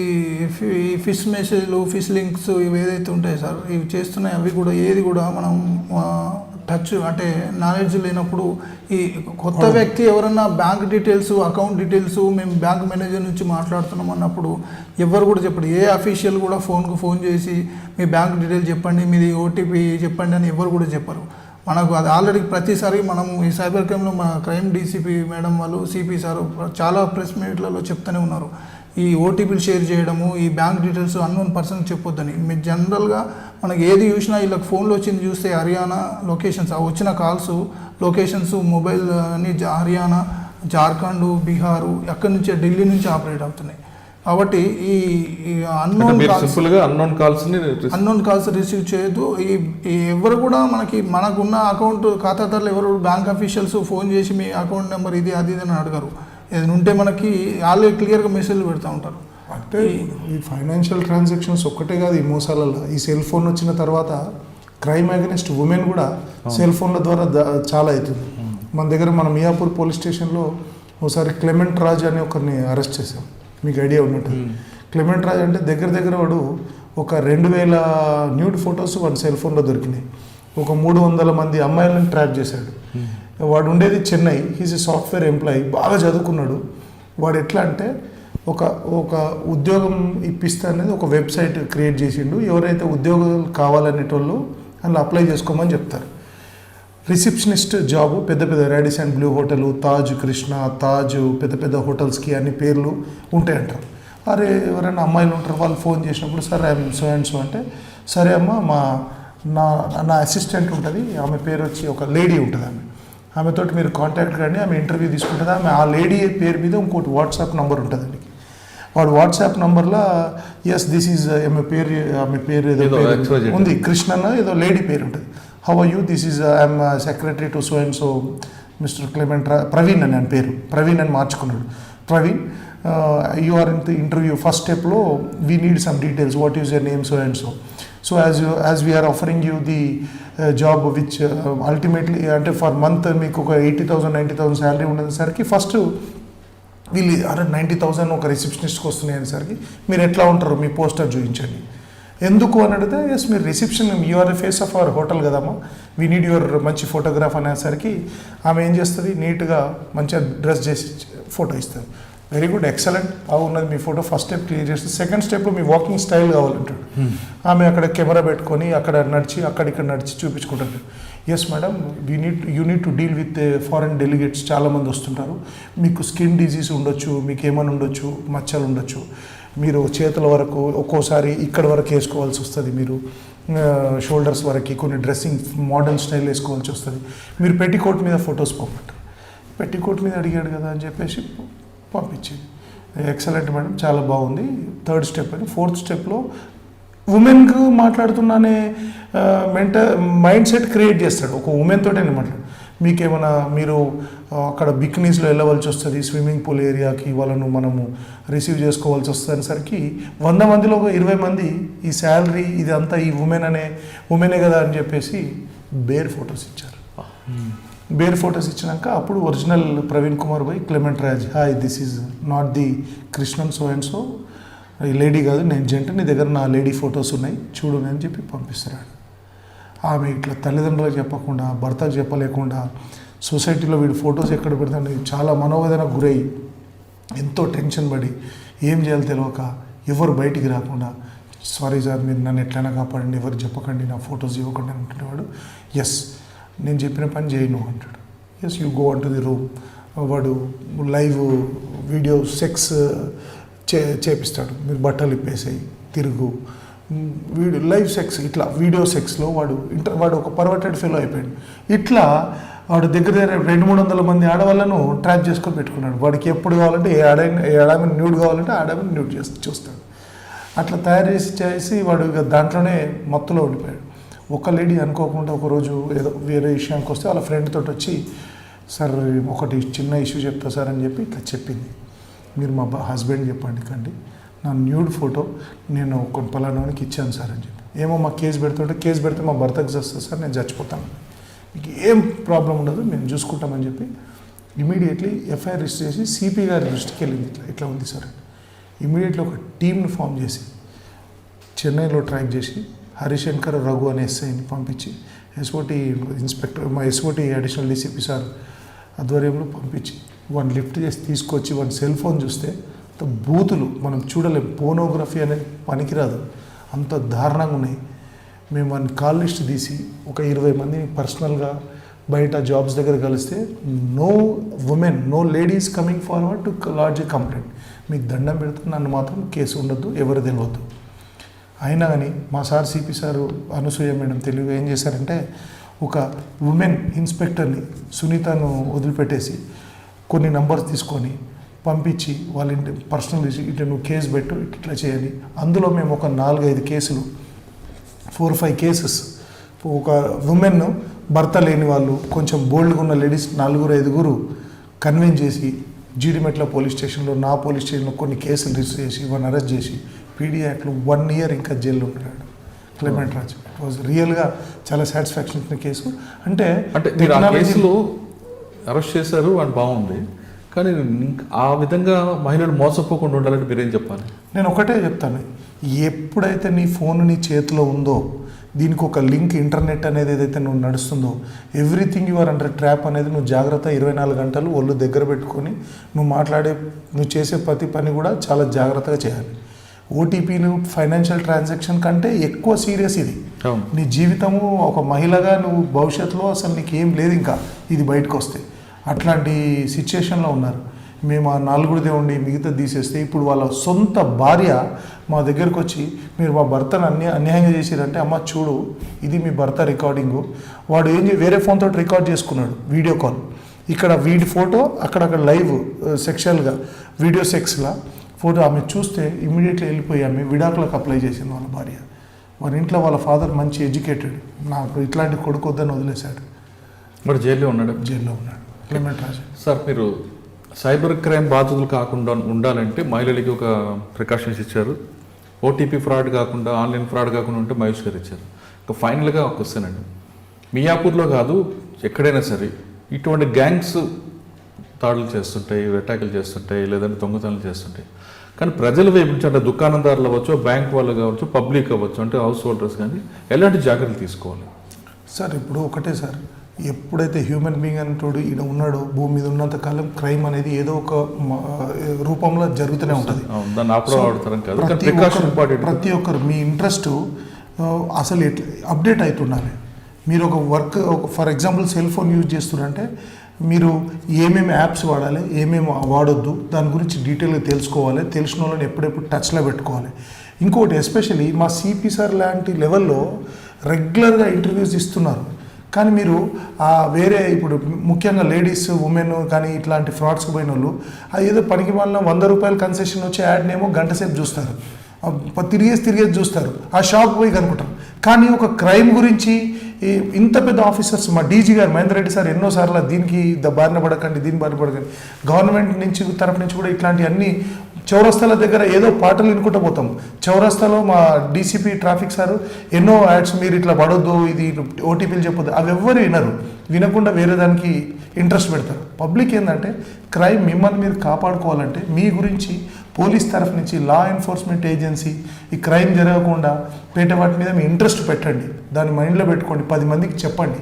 ఫిష్ మెసేజ్లు, ఫిష్ లింక్స్ ఇవి ఏదైతే ఉంటాయి సార్, ఇవి చేస్తున్నాయి అవి కూడా ఏది కూడా మనం టచ్ అంటే నాలెడ్జ్ లేనప్పుడు ఈ కొత్త వ్యక్తి ఎవరన్నా బ్యాంక్ డీటెయిల్స్, అకౌంట్ డీటెయిల్స్ మేము బ్యాంక్ మేనేజర్ నుంచి మాట్లాడుతున్నాం అన్నప్పుడు ఎవరు కూడా చెప్పండి. ఏ అఫీషియల్ కూడా ఫోన్ చేసి మీ బ్యాంక్ డీటెయిల్స్ చెప్పండి, మీది ఓటీపీ చెప్పండి అని ఎవరు కూడా చెప్పరు. మనకు అది ఆల్రెడీ ప్రతిసారి మనము ఈ సైబర్ క్రైమ్లో మా క్రైమ్ డీసీపీ మేడం వాళ్ళు, సిపి సార్ చాలా ప్రెస్ మీట్లలో చెప్తూనే ఉన్నారు. ఈ ఓటీపీలు షేర్ చేయడము, ఈ బ్యాంక్ డీటెయిల్స్ అన్నోన్ పర్సన్ చెప్పొద్దని. మీరు జనరల్గా మనకి ఏది చూసినా వీళ్ళకి ఫోన్లో వచ్చింది చూస్తే హర్యానా లొకేషన్స్, ఆ వచ్చిన కాల్స్ లొకేషన్స్ మొబైల్ అని హర్యానా, జార్ఖండ్, బీహారు, అక్కడి నుంచి ఢిల్లీ నుంచి ఆపరేట్ అవుతున్నాయి. కాబట్టి ఈ అన్నోన్ కాల్స్ రిసీవ్ చేయొద్దు. ఈ ఎవరు కూడా మనకున్న అకౌంట్ ఖాతాదారులు ఎవరు బ్యాంక్ అఫీషియల్స్ ఫోన్ చేసి మీ అకౌంట్ నెంబర్ ఇది అది అని అడగరు. ఏదైనా ఉంటే మనకి వాళ్ళే క్లియర్గా మెసేజ్లు పెడతా ఉంటారు. అంటే ఈ ఫైనాన్షియల్ ట్రాన్సాక్షన్స్ ఒక్కటే కాదు ఈ మోసాలలో. ఈ సెల్ ఫోన్ వచ్చిన తర్వాత క్రైమ్ అగెనిస్ట్ ఉమెన్ కూడా సెల్ ఫోన్ల ద్వారా చాలా అవుతుంది. మన మియాపూర్ పోలీస్ స్టేషన్లో ఒకసారి క్లెమెంట్ రాజ్ అని ఒకరిని అరెస్ట్ చేశాం. మీకు ఐడియా ఉన్నట్టు. క్లెమెంట్ రాజ్ అంటే దగ్గర వాడు ఒక 2,000 న్యూడ్ ఫొటోస్ వాడి సెల్ ఫోన్లో దొరికినాయి. ఒక 300 మంది అమ్మాయిలను ట్రాప్ చేశాడు. వాడు ఉండేది Chennai. He's a software employee, బాగా చదువుకున్నాడు. వాడు ఎట్లా అంటే ఒక ఉద్యోగం ఇప్పిస్తా అనేది ఒక వెబ్సైట్ క్రియేట్ చేసిండు. ఎవరైతే ఉద్యోగాలు కావాలనేటోళ్ళు అందులో అప్లై చేసుకోమని చెప్తారు. రిసెప్షనిస్ట్ జాబు పెద్ద Radisson Blu hotel, Taj Krishna, Taj పెద్ద హోటల్స్కి అన్ని పేర్లు ఉంటాయంటారు. అరే ఎవరైనా అమ్మాయిలు ఉంటారు, వాళ్ళు ఫోన్ చేసినప్పుడు sir I'm so and so అంటే, సరే అమ్మ నా అసిస్టెంట్ ఉంటుంది, ఆమె పేరు వచ్చి ఒక లేడీ ఉంటుంది, ఆమెతోటి మీరు కాంటాక్ట్ కానీ ఆమె ఇంటర్వ్యూ తీసుకుంటుంది. ఆ లేడీ పేరు మీద ఇంకోటి వాట్సాప్ నెంబర్ ఉంటుంది. వాడు వాట్సాప్ నంబర్లో ఎస్ దిస్ ఈజ్ ఆమె పేరు ఏదో ఉంది, కృష్ణ ఏదో లేడీ పేరు ఉంటుంది. How are you, this is I'm secretary to so and so mister Clement Praveen అని పేరు, ప్రవీణ్ అని మార్చుకున్నాడు. Praveen, you are in the interview, first స్టెప్లో we need some details, what is your name so and so. So as we're offering you the job which ultimately అంటే for month మీకు ఒక 80,000 90,000 salary ఉండేసరికి first వీళ్ళు 90,000 ఒక రిసెప్షనిస్ట్కి వస్తున్నాయి అనేసరికి మీరు ఎట్లా ఉంటారు, మీ పోస్టర్ చూపించండి. ఎందుకు అని అడిగితే ఎస్ మీరు reception, you're face of our hotel కదమ్మా, వీ నీడ్ యువర్ మంచి ఫోటోగ్రాఫ్ అనేసరికి ఆమె ఏం చేస్తుంది, నీట్గా మంచిగా డ్రెస్ చేసి ఫోటో ఇస్తుంది. వెరీ గుడ్, ఎక్సలెంట్, ఉన్నది మీ ఫోటో. ఫస్ట్ స్టెప్ క్లియర్ చేస్తే సెకండ్ స్టెప్లో మీ వాకింగ్ స్టైల్ కావాలంటాడు. ఆమె అక్కడ కెమెరా పెట్టుకొని అక్కడ నడిచి అక్కడిక్కడ నడిచి చూపించుకుంటారు. Yes madam, you need to deal with foreign delegates, చాలామంది వస్తుంటారు, మీకు స్కిన్ డిజీజ్ ఉండొచ్చు, మీకు ఏమైనా ఉండొచ్చు, మచ్చలు ఉండొచ్చు, మీరు చేతుల వరకు ఒక్కోసారి ఇక్కడ వరకు వేసుకోవాల్సి వస్తుంది, మీరు షోల్డర్స్ వరకు కొన్ని డ్రెస్సింగ్ మోడర్న్ స్టైల్ వేసుకోవాల్సి వస్తుంది, మీరు పెట్టికోట్ మీద ఫొటోస్ పంపంటారు. పెట్టికోట్ మీద అడిగాడు కదా అని చెప్పేసి పంపించింది. ఎక్సలెంట్ మేడం, చాలా బాగుంది. థర్డ్ స్టెప్ అని. ఫోర్త్ స్టెప్లో ఉమెన్కు మాట్లాడుతున్నానే మైండ్ సెట్ క్రియేట్ చేస్తాడు. ఒక ఉమెన్ తోటే మాట్లాడు, మీకేమైనా మీరు అక్కడ బికినీస్లో వెళ్ళవలసి వస్తుంది, స్విమ్మింగ్ పూల్ ఏరియాకి వాళ్ళను మనము రిసీవ్ చేసుకోవాల్సి వస్తుంది అనేసరికి 100 మందిలో ఒక 20 మంది ఈ శాలరీ ఇదంతా ఈ ఉమెనే కదా అని చెప్పేసి బేర్ ఫొటోస్ ఇచ్చారు. బేర్ ఫొటోస్ ఇచ్చినాక అప్పుడు original Praveen Kumar by Clement Raj, hi this is not the Krishnan so and so, ఈ లేడీ కాదు నేను జంట, నీ దగ్గర నా లేడీ ఫొటోస్ ఉన్నాయి చూడు అని చెప్పి పంపిస్తున్నాడు. ఆమె ఇట్లా తల్లిదండ్రులకు చెప్పకుండా, భర్తకు చెప్పలేకుండా, సొసైటీలో వీడి ఫొటోస్ ఎక్కడ పెడతాను చాలా మనోవేదనకు గురై ఎంతో టెన్షన్ పడి ఏం చేయాలో తెలియక ఎవరు బయటికి రాకుండా, సారీ సార్ మీరు నన్ను ఎట్లయినా కాపాడండి, ఎవరు చెప్పకండి, నా ఫొటోస్ ఇవ్వకండి అంటున్నవాడు. ఎస్ నేను చెప్పిన పని చేయను అంటాడు. Yes you go on to the room. వాడు లైవ్ వీడియో సెక్స్ చేపిస్తాడు, మీరు బట్టలు ఇప్పేసాయి తిరుగు వీడియో లైవ్ సెక్స్, ఇట్లా వీడియో సెక్స్లో వాడు ఒక పర్వర్టెడ్ ఫెలో అయిపోయాడు. ఇట్లా వాడు దగ్గర 200-300 మంది ఆడవాళ్ళను ట్రాప్ చేసుకొని పెట్టుకున్నాడు. వాడికి ఎప్పుడు కావాలంటే ఏ ఆడామని న్యూడ్ కావాలంటే ఆడామని న్యూడ్ చూస్తాడు. అట్లా తయారు చేసి వాడు ఇక దాంట్లోనే మత్తులో ఉండిపోయాడు. ఒక లేడీ అనుకోకుండా ఒకరోజు ఏదో వేరే విషయానికి వస్తే వాళ్ళ ఫ్రెండ్ తోటి వచ్చి, సార్ ఒకటి చిన్న ఇష్యూ చెప్తా సార్ అని చెప్పి ఇట్లా చెప్పింది, మీరు మా హస్బెండ్ చెప్పండి కండి, నా న్యూడ్ ఫోటో నేను కొన్ని పలానానికి ఇచ్చాను సార్ అని చెప్పి. ఏమో మా కేసు పెడుతుంటే, కేసు పెడితే మా భర్తకు చేస్తుంది సార్, నేను చచ్చిపోతాను, మీకు ఏం ప్రాబ్లం ఉండదు మేము చూసుకుంటామని చెప్పి ఇమీడియట్లీ ఎఫ్ఐఆర్ రిజిస్టర్ చేసి సిపి గారి దృష్టికి వెళ్ళింది. ఇట్లా ఉంది సార్. ఇమీడియట్లీ ఒక టీంను ఫామ్ చేసి చెన్నైలో ట్రాక్ చేసి హరిశంకర్ రఘు అనే ఎస్ఐని పంపించి ఎస్ఓటి ఇన్స్పెక్టర్, మా ఎస్ఓటి అడిషనల్ డీసీపీ సార్ ఆధ్వర్యంలో పంపించి వాడిని లిఫ్ట్ చేసి తీసుకొచ్చి వాడి సెల్ ఫోన్ చూస్తే బూతులు మనం చూడలేం, పోనోగ్రఫీ అనేది పనికిరాదు, అంత దారుణంగా ఉన్నాయి. మేము వాడిని కాల్ లిస్ట్ తీసి ఒక 20 మందిని పర్సనల్గా బయట జాబ్స్ దగ్గర కలిస్తే no women, no ladies coming forward to lodge a complaint, మీకు దండం పెడితే నన్ను మాత్రం కేసు ఉండొద్దు, ఎవరు తెలియద్దు. అయినా కానీ మా sir CP sir Anasuya madam తెలివిగా ఏం చేశారంటే ఒక ఉమెన్ ఇన్స్పెక్టర్ని సునీతను వదిలిపెట్టేసి కొన్ని నంబర్స్ తీసుకొని పంపించి వాళ్ళ ఇంటి పర్సనల్ ఇటు నువ్వు కేసు పెట్టు ఇట్లా చేయాలి. అందులో మేము ఒక 4-5 కేసులు 4-5 కేసెస్, ఒక ఉమెన్ భర్త లేని వాళ్ళు కొంచెం బోల్డ్గా ఉన్న లేడీస్ 4-5 కన్విన్స్ చేసి జీడిమెట్ల పోలీస్ స్టేషన్లో, నా పోలీస్ స్టేషన్లో కొన్ని కేసులు రిజిస్టర్ చేసి వాడిని అరెస్ట్ చేసి పీడీ యాక్ట్లో 1 year ఇంకా జైల్లో ఉన్నాడు క్లెమెంట్ రాజ్. ఇట్ వాజ్ రియల్గా చాలా సాటిస్ఫాక్షన్ ఇచ్చిన కేసు. అంటే మీరు ఆ కేసులో అరెస్ట్ చేశారు అని బాగుంది, కానీ ఆ విధంగా మహిళలు మోసపోకుండా ఉండాలంటే మీరేం చెప్పాలి? నేను ఒకటే చెప్తాను, ఎప్పుడైతే నీ ఫోన్ నీ చేతిలో ఉందో, దీనికి ఒక లింక్ ఇంటర్నెట్ అనేది ఏదైతే నువ్వు నడుస్తుందో, ఎవ్రీథింగ్ యువర్ అండర్ ట్రాప్ అనేది నువ్వు జాగ్రత్త 24 గంటలు ఒళ్ళు దగ్గర పెట్టుకొని నువ్వు చేసే ప్రతి పని కూడా చాలా జాగ్రత్తగా చేయాలి. ఓటీపీలు ఫైనాన్షియల్ ట్రాన్సాక్షన్ కంటే ఎక్కువ సీరియస్ ఇది. నీ జీవితము ఒక మహిళగా నువ్వు భవిష్యత్తులో అసలు నీకు ఏం లేదు ఇంకా ఇది బయటకు వస్తే. అట్లాంటి సిచ్యుయేషన్లో ఉన్నారు. మేము ఆ 4 ఉండి మిగతా తీసేస్తే ఇప్పుడు వాళ్ళ సొంత భార్య మా దగ్గరకు వచ్చి మీరు మా భర్తను అన్యాయంగా చేసిరంటే, అమ్మ చూడు ఇది మీ భర్త రికార్డింగు, వాడు వేరే ఫోన్ తోటి రికార్డ్ చేసుకున్నాడు వీడియో కాల్, ఇక్కడ వీడి ఫోటో అక్కడక్కడ లైవ్ సెక్షువల్గా వీడియో సెక్స్లా ఫోటో ఆమె చూస్తే ఇమీడియట్లీ వెళ్ళిపోయి ఆమె విడాకులకు అప్లై చేసింది వాళ్ళ భార్య. వాళ్ళ ఇంట్లో వాళ్ళ ఫాదర్ మంచి ఎడ్యుకేటెడ్, నాకు ఇట్లాంటి కొడుకు వద్దని వదిలేశాడు. మరి జైల్లో ఉన్నాడు క్లెమెంట్ రాజ్. సార్ మీరు సైబర్ క్రైమ్ బాధితులు కాకుండా ఉండాలంటే మహిళలకి ఒక ప్రికాషన్స్ ఇచ్చారు. ఓటీపీ ఫ్రాడ్ కాకుండా, ఆన్లైన్ ఫ్రాడ్ కాకుండా ఉంటే మహేష్ గారు ఇచ్చారు. ఇంకా ఫైనల్గా ఒక క్వశ్చన్ అండి, మియాపూర్లో కాదు ఎక్కడైనా సరే ఇటువంటి గ్యాంగ్స్ దాడులు చేస్తుంటాయి, అటాకులు చేస్తుంటాయి, లేదంటే దొంగతనాలు చేస్తుంటాయి. కానీ ప్రజల వైపు నుంచి అంటే దుకాణదారులు అవ్వచ్చు, బ్యాంక్ వాళ్ళు కావచ్చు, పబ్లిక్ అవ్వచ్చు, అంటే హౌస్ హోల్డర్స్ కానీ ఎలాంటి జాగ్రత్తలు తీసుకోవాలి? సార్ ఇప్పుడు ఒకటే సార్, ఎప్పుడైతే హ్యూమన్ బీయింగ్ అనేటోడు ఈయన ఉన్నాడో భూమి మీద ఉన్నంత కాలం క్రైమ్ అనేది ఏదో ఒక రూపంలో జరుగుతూనే ఉంటుంది. ప్రతి ఒక్కరు మీ ఇంట్రెస్ట్ అసలు అప్డేట్ అవుతుండాలి. మీరు ఒక work for example cell phone use చేస్తున్నారంటే మీరు ఏమేమి యాప్స్ వాడాలి, ఏమేమి వాడొద్దు, దాని గురించి డీటెయిల్గా తెలుసుకోవాలి. తెలిసిన వాళ్ళని ఎప్పుడెప్పుడు టచ్లో పెట్టుకోవాలి. ఇంకోటి ఎస్పెషల్లీ మా సిపి సార్ లాంటి లెవెల్లో రెగ్యులర్గా ఇంటర్వ్యూస్ ఇస్తున్నారు. కానీ మీరు వేరే ఇప్పుడు ముఖ్యంగా లేడీస్, ఉమెన్ కానీ ఇట్లాంటి ఫ్రాడ్స్కి పోయిన వాళ్ళు అది ఏదో పనికి వల్ల 100 రూపాయలు కన్సెషన్ వచ్చే యాడ్నేమో గంట సేపు చూస్తారు, తిరిగేసి చూస్తారు, ఆ షాప్ పోయి కనుకుంటారు. కానీ ఒక క్రైమ్ గురించి ఇంత పెద్ద ఆఫీసర్స్, మా డీజీ గారు మహేందర్ రెడ్డి సార్ ఎన్నోసార్లు దీనికి బారిన పడకండి, దీని బారిన పడకండి, గవర్నమెంట్ నుంచి తరఫు నుంచి కూడా ఇట్లాంటివన్నీ చౌరస్తాల దగ్గర ఏదో పాటలు వినుకుంటూ పోతాం. చౌరస్తాలో మా డీసీపీ ట్రాఫిక్ సార్ ఎన్నో యాడ్స్, మీరు ఇట్లా పడొద్దు, ఇది ఓటీపీలు చెప్పొద్దు, అవి ఎవ్వరు వినరు. వినకుండా వేరే దానికి ఇంట్రెస్ట్ పెడతారు. పబ్లిక్ ఏంటంటే క్రైమ్ మిమ్మల్ని మీరు కాపాడుకోవాలంటే మీ గురించి పోలీస్ తరఫు నుంచి లా ఎన్ఫోర్స్మెంట్ ఏజెన్సీ ఈ క్రైమ్ జరగకుండా పెట్టే వాటి మీద మీ ఇంట్రెస్ట్ పెట్టండి, దాన్ని మైండ్లో పెట్టుకోండి, 10 మందికి చెప్పండి.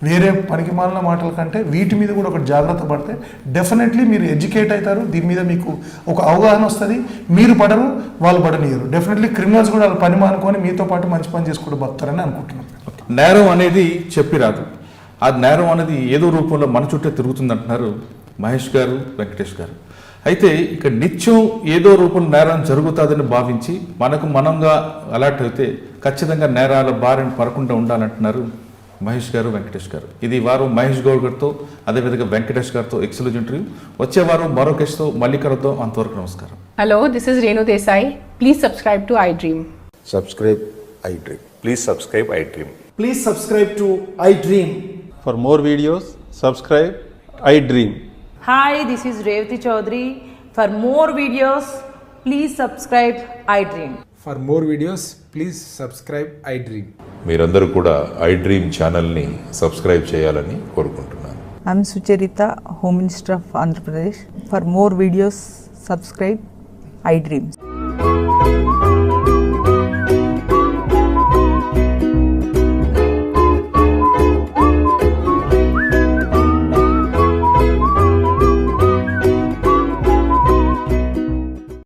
వేరే పనికి మాలిన మాటల కంటే వీటి మీద కూడా ఒక జాగ్రత్త పడితే డెఫినెట్లీ మీరు ఎడ్యుకేట్ అవుతారు. దీని మీద మీకు ఒక అవగాహన వస్తుంది. మీరు పడరు, వాళ్ళు పడనియరు. డెఫినెట్లీ క్రిమినల్స్ కూడా వాళ్ళ పని మానుకొని మీతో పాటు మంచి పని చేసుకుంటూ బతారని అనుకుంటున్నాను. నేరం అనేది చెప్పి రాదు. ఆ నేరం అనేది ఏదో రూపంలో మన చుట్టే తిరుగుతుంది అంటున్నారు మహేష్ గారు, వెంకటేష్ గారు. అయితే ఇక నిత్యం ఏదో రూపంలో నేరం జరుగుతుందని భావించి మనంగా అలర్ట్ అయితే ఖచ్చితంగా నేరాల బారిన పడకుండా ఉండాలంటున్నారు మహేష్ గారు, వెంకటేష్ గారు. ఇది వారం మహేష్ గౌడ్ గారితో, అదేవిధంగా వెంకటేష్ గారితో ఎక్స్క్లూజివ్ ఇంటర్వ్యూ. వచ్చే వారం మరో కేసుతో మళ్ళీ కలుద్దాం. అంతవరకు నమస్కారం. Hello, this is Renu Desai. Please subscribe to iDream. Subscribe iDream. Please subscribe iDream. Please subscribe to iDream. For more videos, subscribe iDream. Hi, this is Revati Chaudhary. For more videos, please subscribe iDream. For more videos, please subscribe iDream. మీరందరూ కూడా iDream ఛానల్ని subscribe చేయాలని కోరుకుంటున్నాను. I'm Sucharita, Home Minister of Andhra Pradesh. For more videos, subscribe iDream.